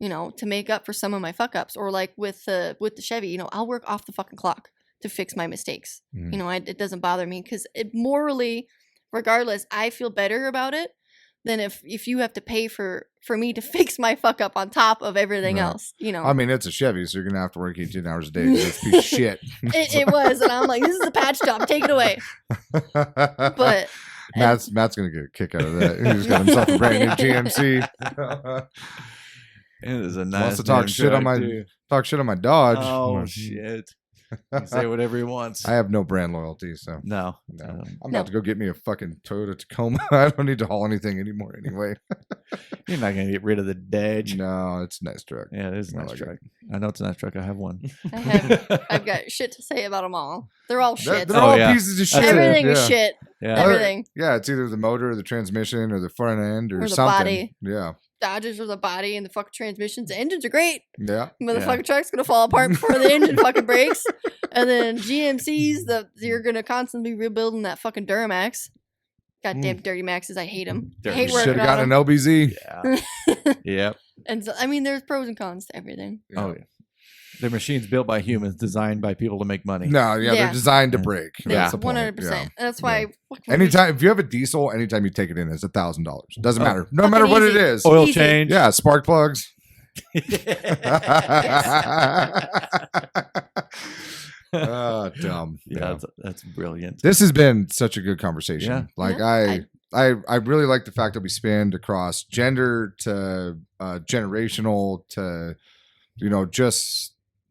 C: to make up for some of my fuck ups. Or like with the Chevy, I'll work off the fucking clock to fix my mistakes.
B: Mm-hmm.
C: It doesn't bother me because morally, regardless, I feel better about it than if you have to pay for me to fix my fuck up on top of everything else.
B: I mean, it's a Chevy, so you're gonna have to work 18 hours a day. It's a piece of shit.
C: It was, and I'm like, this is a patch job. Take it away. But
B: Matt's gonna get a kick out of that. He just got himself a brand new GMC.
A: It is a nice.
B: Wants to talk shit on my Dodge.
A: Oh shit! He can say whatever he wants.
B: I have no brand loyalty, so
A: No.
B: I'm about to go get me a fucking Toyota Tacoma. I don't need to haul anything anymore anyway.
A: You're not gonna get rid of the Dodge.
B: No, it's a nice truck.
A: Yeah, it is a nice truck. I know it's a nice truck. I have one.
C: I've got shit to say about them all. They're all shit.
B: They're all pieces of shit.
C: Everything is shit.
A: Yeah.
C: Everything.
B: Yeah, it's either the motor or the transmission or the front end or
C: the
B: something.
C: body.
B: Yeah.
C: Dodges are the body and the fucking transmissions. The engines are great.
B: Yeah.
C: But the fucking truck's gonna fall apart before the engine fucking breaks. And then GMCs, you're gonna constantly be rebuilding that fucking Duramax. Goddamn dirty Maxes, I hate them. I hate working
B: Should have gotten
C: on
B: an LBZ.
A: Yeah. Yep.
C: And so, there's pros and cons to everything.
A: Oh yeah. They're machines built by humans, designed by people to make money.
B: No, they're designed to break.
A: Yeah.
B: That's the point.
C: 100%.
B: Yeah.
C: And that's why
B: Anytime, if you have a diesel, anytime you take it in, it's $1,000. Doesn't matter. No
C: Fucking
B: matter what
C: easy.
B: it is.
A: Oil
C: Easy.
A: change.
B: Yeah, spark plugs. Dumb.
A: Yeah, that's brilliant.
B: This has been such a good conversation.
A: Yeah.
B: Like
C: Yeah.
B: I really like the fact that we spanned across gender to generational to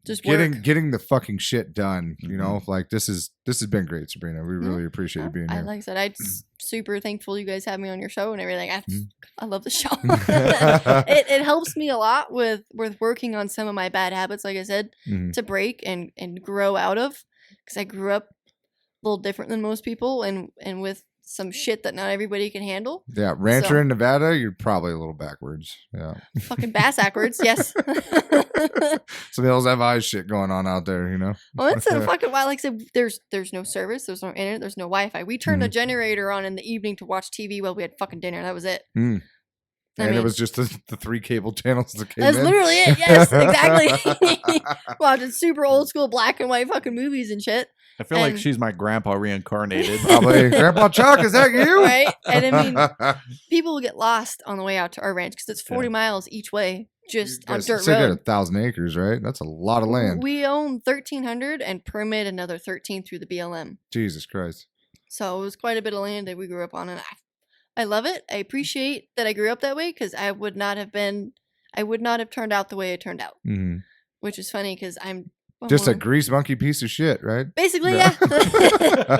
B: just getting the fucking shit done. Like this has been great, Sabrina. We really appreciate you being here.
C: Like I said, I'm super thankful you guys have me on your show and everything. I love the show. it helps me a lot with working on some of my bad habits, like I said, to break and grow out of. Because I grew up little different than most people, and with some shit that not everybody can handle.
B: Yeah, rancher
C: So-
B: in Nevada, you're probably a little backwards. Yeah.
C: Fucking bass backwards, yes.
B: Some hills have eyes shit going on out there, you know?
C: Well, it's a fucking wild. Like I said, there's no service, there's no internet, there's no Wi-Fi. We turned the generator on in the evening to watch TV while we had fucking dinner. That was it.
B: Mm.
C: I
B: And it
C: mean,
B: was just the 3 cable channels that came
C: that's
B: in.
C: literally it. Yes, exactly. Watching super old school black and white fucking movies and shit.
A: I feel like
C: And-
A: she's my grandpa reincarnated.
B: Probably. Grandpa Chuck, is that you?
C: Right? And I mean, people will get lost on the way out to our ranch because it's 40 miles each way just on dirt
B: So you got
C: road.
B: 1,000 acres, right? That's a lot of land.
C: We own 1,300 and permit another 13 through the BLM.
B: Jesus Christ.
C: So it was quite a bit of land that we grew up on, and I love it. I appreciate that I grew up that way because I would not have turned out the way it turned out.
B: Mm-hmm.
C: Which is funny because I'm
B: Just a grease monkey piece of shit, right?
C: basically yeah,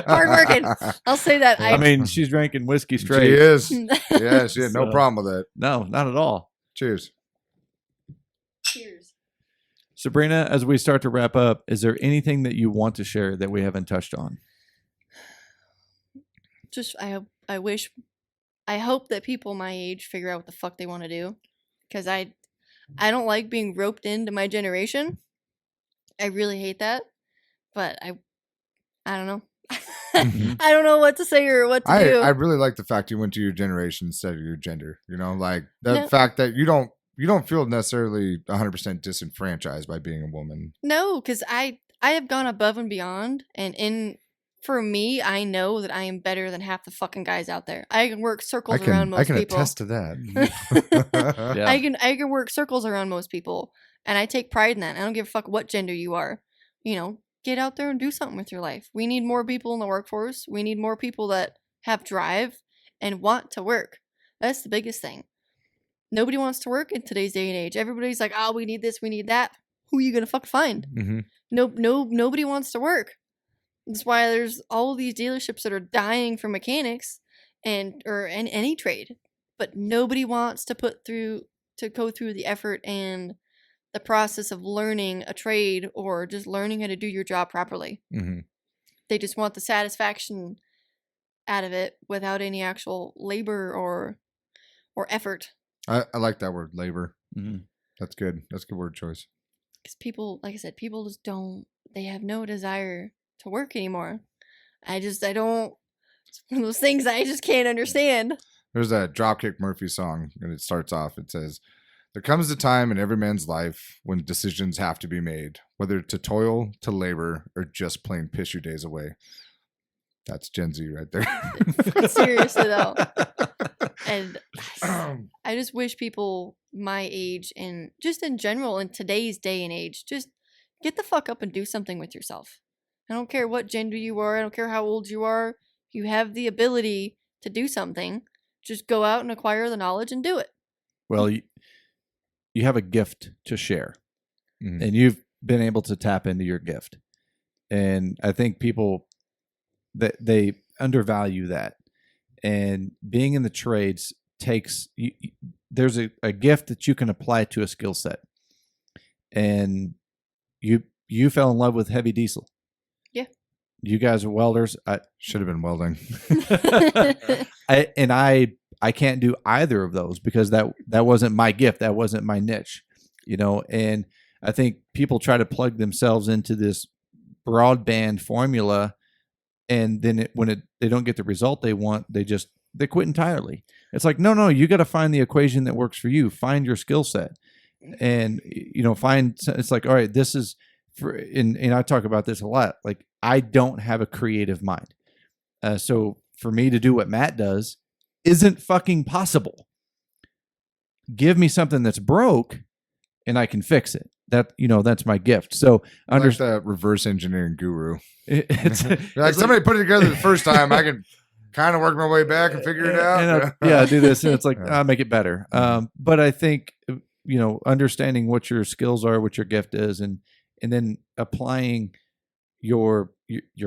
C: hard working. I'll say that.
A: I mean, she's drinking whiskey
B: She
A: straight.
B: is. Yeah, she had no
A: So-
B: problem with that.
A: No, not at all.
B: Cheers.
C: Cheers.
A: Sabrina, as we start to wrap up, is there anything that you want to share that we haven't touched on?
C: Just I hope that people my age figure out what the fuck they want to do, because I don't like being roped into my generation. I really hate that, but I don't know.
B: Mhm.
C: I don't know what to say or what to do.
B: I really like the fact you went to your generation instead of your gender. You know, like the
C: No.
B: fact that you don't feel necessarily 100% disenfranchised by being a woman.
C: No, because I have gone above and beyond, and for me, I know that I am better than half the fucking guys out there. I can work circles around most
B: I can
C: people.
B: attest to that.
A: Yeah.
C: I can work circles around most people, and I take pride in that. I don't give a fuck what gender you are. You know, get out there and do something with your life. We need more people in the workforce. We need more people that have drive and want to work. That's the biggest thing. Nobody wants to work in today's day and age. Everybody's like, "Oh, we need this, we need that." Who are you gonna fuck find?
B: hmm
C: Nobody wants to work. That's why there's all these dealerships that are dying for mechanics or in any trade, but nobody wants to go through the effort and the process of learning a trade or just learning how to do your job properly.
B: hmm
C: They just want the satisfaction out of it without any actual labor or effort.
B: I like that word, labor.
A: Mhm.
B: That's good. That's a good word choice.
C: Because people, like I said, people just they have no desire to work anymore. I don't, it's one of those things I just can't understand.
B: There's that Dropkick Murphy song, and it starts off. It says, "There comes a time in every man's life when decisions have to be made, whether to toil, to labor, or just plain piss your days away." That's Gen Z right there.
C: Seriously, though. And I just wish people my age and just in general in today's day and age, just get the fuck up and do something with yourself. I don't care what gender you are. I don't care how old you are. You have the ability to do something. Just go out and acquire the knowledge and do it.
A: Well, you have a gift to share,
B: Mhm.
A: and you've been able to tap into your gift. And I think people that they undervalue that. And being in the trades takes there's a gift that you can apply to a skill set. And you fell in love with heavy diesel.
C: Yeah.
A: You guys are welders.
B: Should have been welding.
A: I can't do either of those because that wasn't my gift. That wasn't my niche, you know. And I think people try to plug themselves into this broadband formula, and then they don't get the result they want. They quit entirely. It's like, no, you got to find the equation that works for you. Find your skill set, and it's like, all right, this is for. And I talk about this a lot. Like, I don't have a creative mind, so for me to do what Matt does isn't fucking possible. Give me something that's broke and I can fix it. That's my gift. So
B: Like the reverse engineering guru.
A: it's
B: Like somebody put it together the first time, I can kind of work my way back and figure it out.
A: do this. And it's like,
B: Yeah.
A: make it better. But I think, understanding what your skills are, what your gift is, and then applying your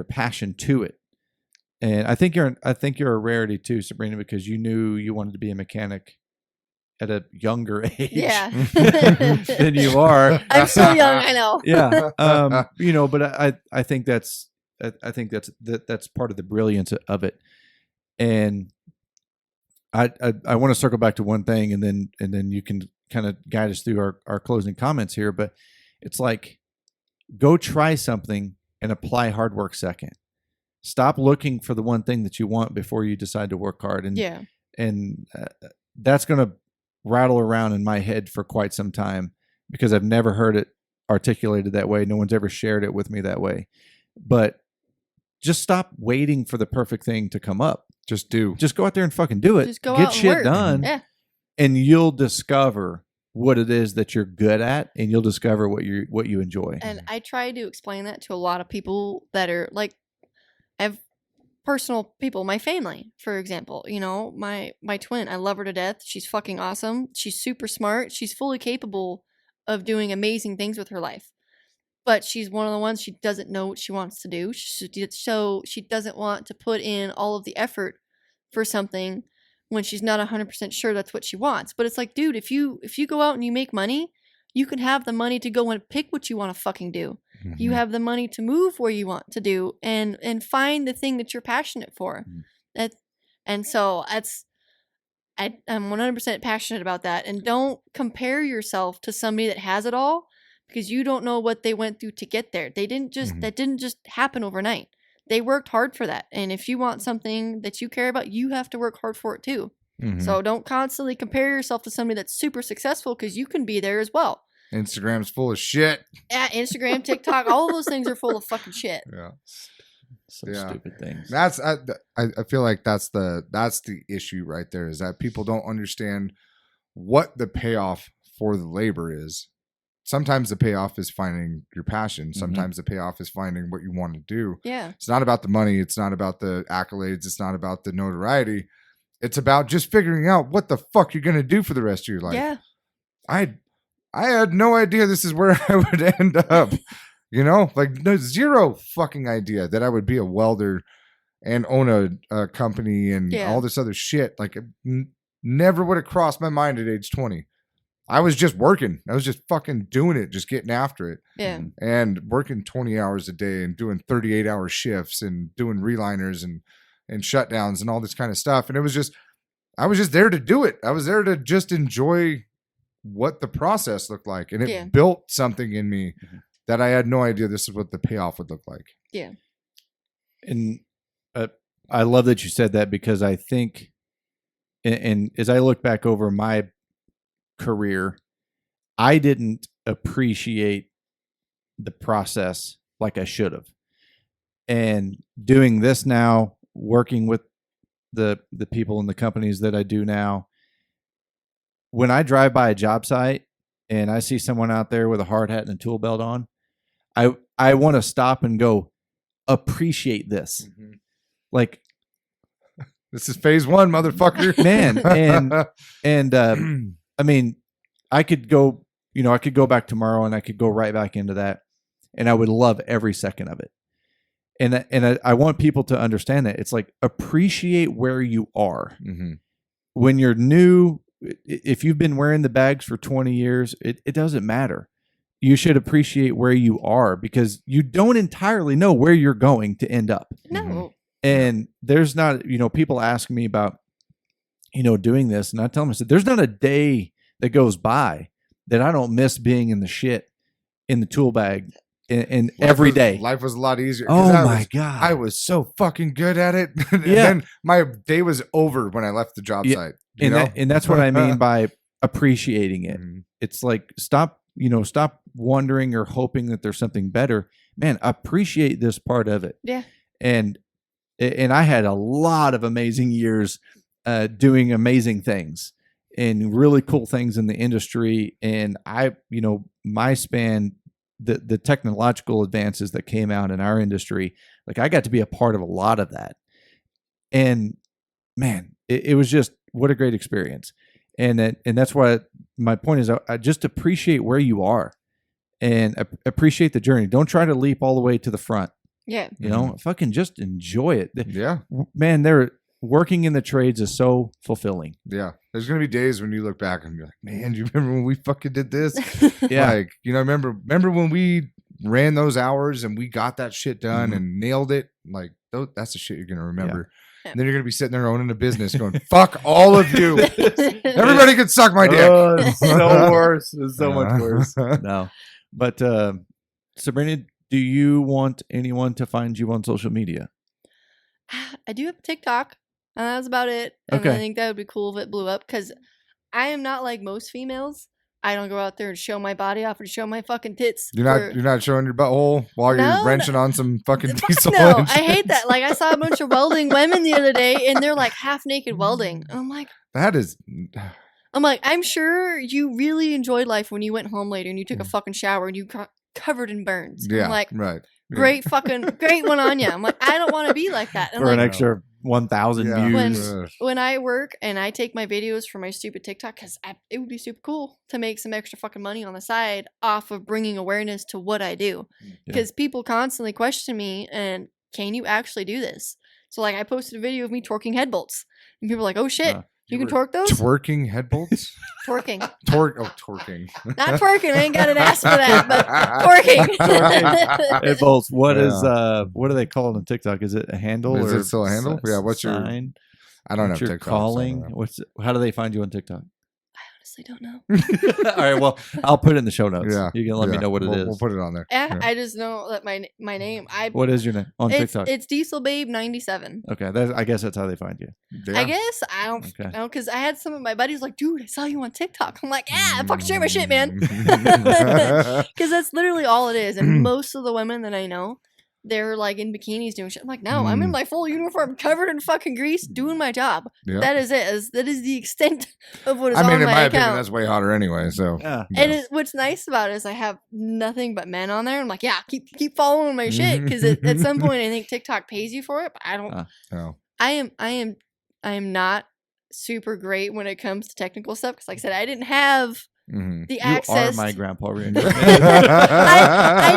A: passion to it. And I think you're a rarity too, Sabrina, because you knew you wanted to be a mechanic at a younger age
C: Yeah.
A: than you are.
C: I'm so young, I know.
A: Yeah. But I think that's I think that's part of the brilliance of it. And I want to circle back to one thing, and then you can kind of guide us through our closing comments here. But it's like, go try something and apply hard work second. Stop looking for the one thing that you want before you decide to work hard. And that's going to rattle around in my head for quite some time, because I've never heard it articulated that way. No one's ever shared it with me that way. But just stop waiting for the perfect thing to come up. Just go out there and fucking do it.
C: Just go
A: Get
C: out and
A: shit
C: work.
A: done.
C: Yeah.
A: And you'll discover what it is that you're good at, and you'll discover what you enjoy.
C: And I try to explain that to a lot of people that are like, I have personal people, my family, for example. You know, my twin, I love her to death. She's fucking awesome. She's super smart. She's fully capable of doing amazing things with her life. But she's one of the ones, she doesn't know what she wants to do. So she doesn't want to put in all of the effort for something when she's not 100% sure that's what she wants. But it's like, dude, if you go out and you make money, you can have the money to go and pick what you want to fucking do.
B: Mm-hmm.
C: You have the money to move where you want to do and find the thing that you're passionate for. And so I'm 100% passionate about that. And don't compare yourself to somebody that has it all, because you don't know what they went through to get there. They didn't just that didn't just happen overnight. They worked hard for that. And if you want something that you care about, you have to work hard for it too. So don't constantly compare yourself to somebody that's super successful, because you can be there as well.
B: Instagram's full of shit.
C: Yeah, Instagram, TikTok, all of those things are full of fucking shit.
B: Yeah.
A: Stupid things.
B: That's I feel like that's the issue right there, is that people don't understand what the payoff for the labor is. Sometimes the payoff is finding your passion. Sometimes the payoff is finding what you want to do.
C: Yeah.
B: It's not about the money. It's not about the accolades. It's not about the notoriety. It's about just figuring out what the fuck you're going to do for the rest of your life.
C: Yeah.
B: I had no idea this is where I would end up. You know, like zero fucking idea that I would be a welder and own a company and all this other shit. Like, never would have crossed my mind at age 20. I was just working. I was just fucking doing it, just getting after it.
C: Yeah.
B: And working 20 hours a day and doing 38-hour shifts and doing reliners and shutdowns and all this kind of stuff. And I was just there to do it. I was there to just enjoy what the process looked like. And it built something in me that I had no idea this is what the payoff would look like.
C: Yeah.
A: And I love that you said that, because I think, and as I look back over my career, I didn't appreciate the process like I should have. And doing this now, working with the people in the companies that I do now, when I drive by a job site and I see someone out there with a hard hat and a tool belt on, I want to stop and go, appreciate this. Like,
B: this is phase one, motherfucker.
A: Man. And I mean, I could go back tomorrow and I could go right back into that, and I would love every second of it. And I want people to understand that it's like, appreciate where you are. When you're new, if you've been wearing the bags for 20 years, it doesn't matter. You should appreciate where you are, because you don't entirely know where you're going to end up.
C: No.
A: And there's not, people ask me about, doing this, and I tell them, I said, there's not a day that goes by that I don't miss being in the shit in the tool bag and every day.
B: Life was a lot easier.
A: Oh my God.
B: I was so fucking good at it. And then my day was over when I left the job site.
A: And that's what I mean by appreciating it. It's like, stop wondering or hoping that there's something better. Man, appreciate this part of it.
C: Yeah.
A: And I had a lot of amazing years doing amazing things and really cool things in the industry. And my span, the technological advances that came out in our industry, like, I got to be a part of a lot of that. And man, it was just, what a great experience. And that's why my point is, I just appreciate where you are and appreciate the journey. Don't try to leap all the way to the front.
C: Yeah.
A: Fucking just enjoy it.
B: Yeah.
A: Man, working in the trades is so fulfilling.
B: Yeah. There's going to be days when you look back and be like, man, do you remember when we fucking did this?
A: Yeah.
B: Like, remember when we ran those hours and we got that shit done
A: Mhm.
B: and nailed it. Like that's the shit you're gonna remember.
C: Yeah.
B: And then you're gonna be sitting there owning a business, going, "Fuck all of you! Everybody can suck my dick."
A: Oh, it's so worse. It's so much worse. No, but Sabrina, do you want anyone to find you on social media?
C: I do have TikTok, and that's about it. And I
A: Okay.
C: think that would be cool if it blew up because I am not like most females. I don't go out there and show my body off and show my fucking tits.
B: You're not showing your butthole while
C: No,
B: you're wrenching on some fucking
C: Fuck
B: diesel
C: no,
B: engine.
C: I hate that. Like I saw a bunch of welding women the other day, and they're like half naked welding. And
B: That is.
C: I'm like, I'm sure you really enjoyed life when you went home later and you took a fucking shower and you got covered in burns.
B: Yeah.
C: I'm like,
B: right. Yeah.
C: great one on you. I'm like, I don't want to be like that. And
A: For an
C: like,
A: extra 1,000
B: Yeah.
A: views.
B: Ugh.
C: when I work and I take my videos for my stupid TikTok, because it would be super cool to make some extra fucking money on the side off of bringing awareness to what I do. Because people constantly question me and can you actually do this? So like I posted a video of me torquing head bolts and people are like, oh shit, you can torque those?
B: Twerking head bolts?
C: Torquing.
B: Torquing.
C: Not twerking. I ain't got an ass for that, but torquing.
A: Hey, Bolts, what
B: Yeah.
A: is what do they call it on TikTok? Is it a handle?
B: Is
A: or
B: it still a handle? Yeah, what's your-
A: sign?
B: I don't know.
A: What's your
B: TikTok, so I don't
A: calling?
B: know.
A: How do they find you on TikTok?
C: I honestly don't know.
A: All right, well, I'll put it in the show notes.
B: Yeah,
A: You can let me
B: yeah.
A: know what it is.
B: We'll put it on there.
C: Yeah,
B: Yeah.
C: I just know that my name.
A: What is your name on TikTok?
C: It's Diesel Babe 97.
A: Okay, I guess that's how they find you.
B: Yeah.
C: I guess I don't
A: Okay.
C: know because I had some of my buddies like, dude, I saw you on TikTok. I'm like, yeah, I fucking share my shit, man.
B: Mm.
C: Because that's literally all it is. And most of the women that I know, they're like in bikinis doing shit. I'm like, no, I'm in my full uniform, covered in fucking grease, doing my job.
B: Yeah.
C: That is it. That is the extent of what is
B: I mean,
C: on
B: in
C: my
B: my opinion,
C: account.
B: that's way hotter anyway. So,
A: Yeah.
C: And what's nice about it is I have nothing but men on there. I'm like, yeah, keep following my shit because at some point I think TikTok pays you for it, but I don't.
B: no.
C: I am not super great when it comes to technical stuff because, like I said, I didn't have
B: Mhm.
C: the
A: You
C: access.
A: are my grandpa.
C: I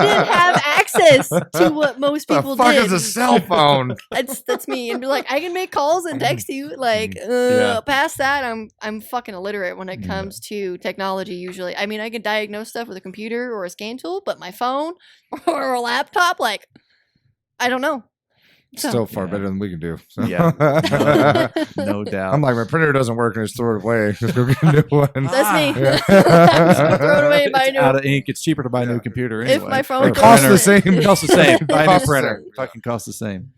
C: didn't have access to what most people
B: the fuck
C: did.
B: is a cell phone?
C: That's me, and be like, I can make calls and text you. Like,
A: Yeah.
C: past that, I'm fucking illiterate when it comes to technology. Usually, I mean, I can diagnose stuff with a computer or a scan tool, but my phone or a laptop, like, I don't know.
B: Still far better than we can do. So.
A: Yeah. No doubt.
B: I'm like, my printer doesn't work and just throw it away. Just go get a new one.
C: That's me.
B: Yeah.
C: Throw it away and buy a
A: It's
C: new.
A: out of ink. It's cheaper to buy a new computer
C: If
A: anyway.
C: my phone
A: Or
B: It costs the
C: goes-
B: same.
A: It costs the same. Buy a new
B: Costs the
A: printer.
B: same.
A: Fucking costs the same.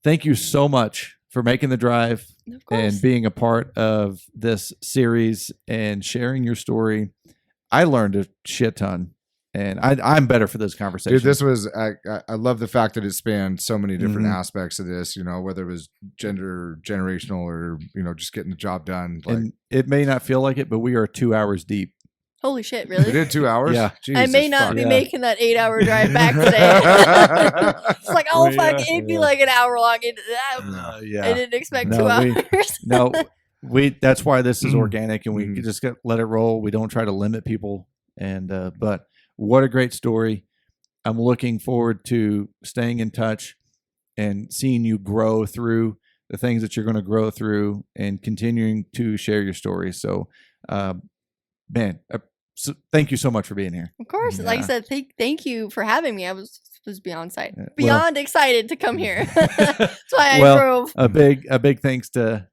A: Thank you so much for making the drive
C: Of course.
A: and being a part of this series and sharing your story. I learned a shit ton, and I'm better for this conversation.
B: Dude, this was I love the fact that it spanned so many different
A: Mhm.
B: aspects of this, you know, whether it was gender, generational, or, you know, just getting the job done. Like,
A: and it may not feel like it, but we are 2 hours deep.
C: Holy shit,
B: we
C: really?
B: did 2 hours.
A: Yeah.
C: I may
B: Jesus
C: not
B: fuck.
C: be
A: Yeah.
C: making that 8-hour drive back today. It's like, oh,
A: We,
C: fuck, it'd be like an hour long. I
A: Yeah.
C: didn't expect
A: No,
C: 2
A: we-
C: hours.
A: No, that's why this is organic, and we
B: Mhm.
A: just let it roll. We don't try to limit people, and but what a great story. I'm looking forward to staying in touch and seeing you grow through the things that you're going to grow through and continuing to share your story. So, man, so thank you so much for being here.
C: Of course. Like I
A: Yeah.
C: said, thank you for having me. I was beyond
A: Yeah, well-
C: beyond excited to come here. That's why I
A: Well,
C: drove.
A: A big thanks to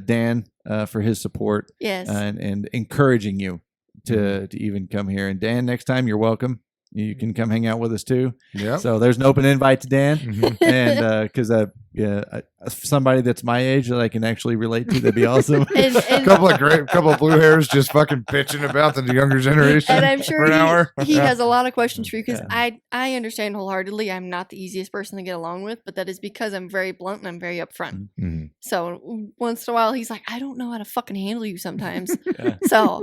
A: Dan for his support
C: Yes.
A: and encouraging you to even come here. And Dan, next time you're welcome. You can come hang out with us too.
B: Yep.
A: So there's an open invite to Dan,
B: Mhm.
A: and because somebody that's my age that I can actually relate to, that'd be awesome.
C: and,
B: couple of blue hairs just fucking bitching about the younger generation.
C: and I'm
B: for
C: sure
B: an hour.
C: he has a lot of questions for you because
A: Yeah.
C: I understand wholeheartedly. I'm not the easiest person to get along with, but that is because I'm very blunt and I'm very upfront.
B: Mhm.
C: So once in a while, he's like, I don't know how to fucking handle you sometimes.
A: Yeah.
C: So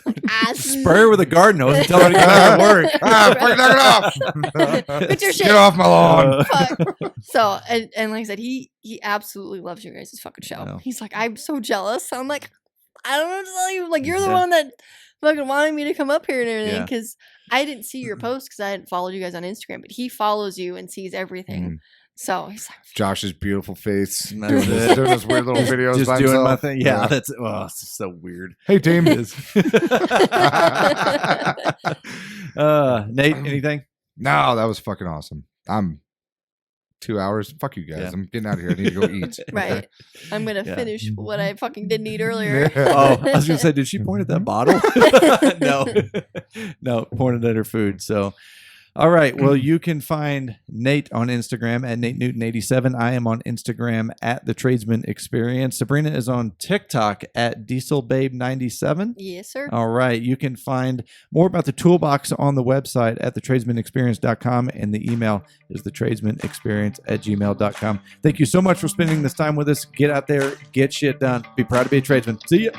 C: like,
A: Spray her with a garden hose and tell her to get back to work.
B: Fucking knock it off.
C: Get your shit.
B: Get off my lawn.
C: Fuck. So and like I said, he absolutely loves your guys' fucking show.
A: No.
C: He's like, I'm so jealous. I'm like, I don't know what to tell you. Like, you're the
A: Yeah.
C: one that fucking wanted me to come up here and everything
A: Yeah.
C: because I didn't see your post because I hadn't followed you guys on Instagram, but he follows you and sees everything So he's like,
B: Josh's beautiful face.
A: That's
B: Doing
A: it.
B: those, those weird little videos
A: Just
B: by
A: doing
B: himself.
A: my thing. Yeah, that's it's so weird.
B: Hey, Dame.
A: Nate, anything?
B: No, that was fucking awesome. I'm 2 hours. Fuck you guys.
A: Yeah.
B: I'm getting out of here. I need to go eat.
C: right. I'm gonna
A: Yeah.
C: finish what I fucking didn't eat earlier.
A: Oh, I was gonna say, did she point at that bottle? No, pointed at her food. So, all right. Well, you can find Nate on Instagram at Nate Newton 87. I am on Instagram at The Tradesman Experience. Sabrina is on TikTok at DieselBabe97.
C: Yes, sir.
A: All right. You can find more about the toolbox on the website at thetradesmanexperience.com, and the email is thetradesmanexperience@gmail.com. Thank you so much for spending this time with us. Get out there, get shit done. Be proud to be a tradesman. See ya.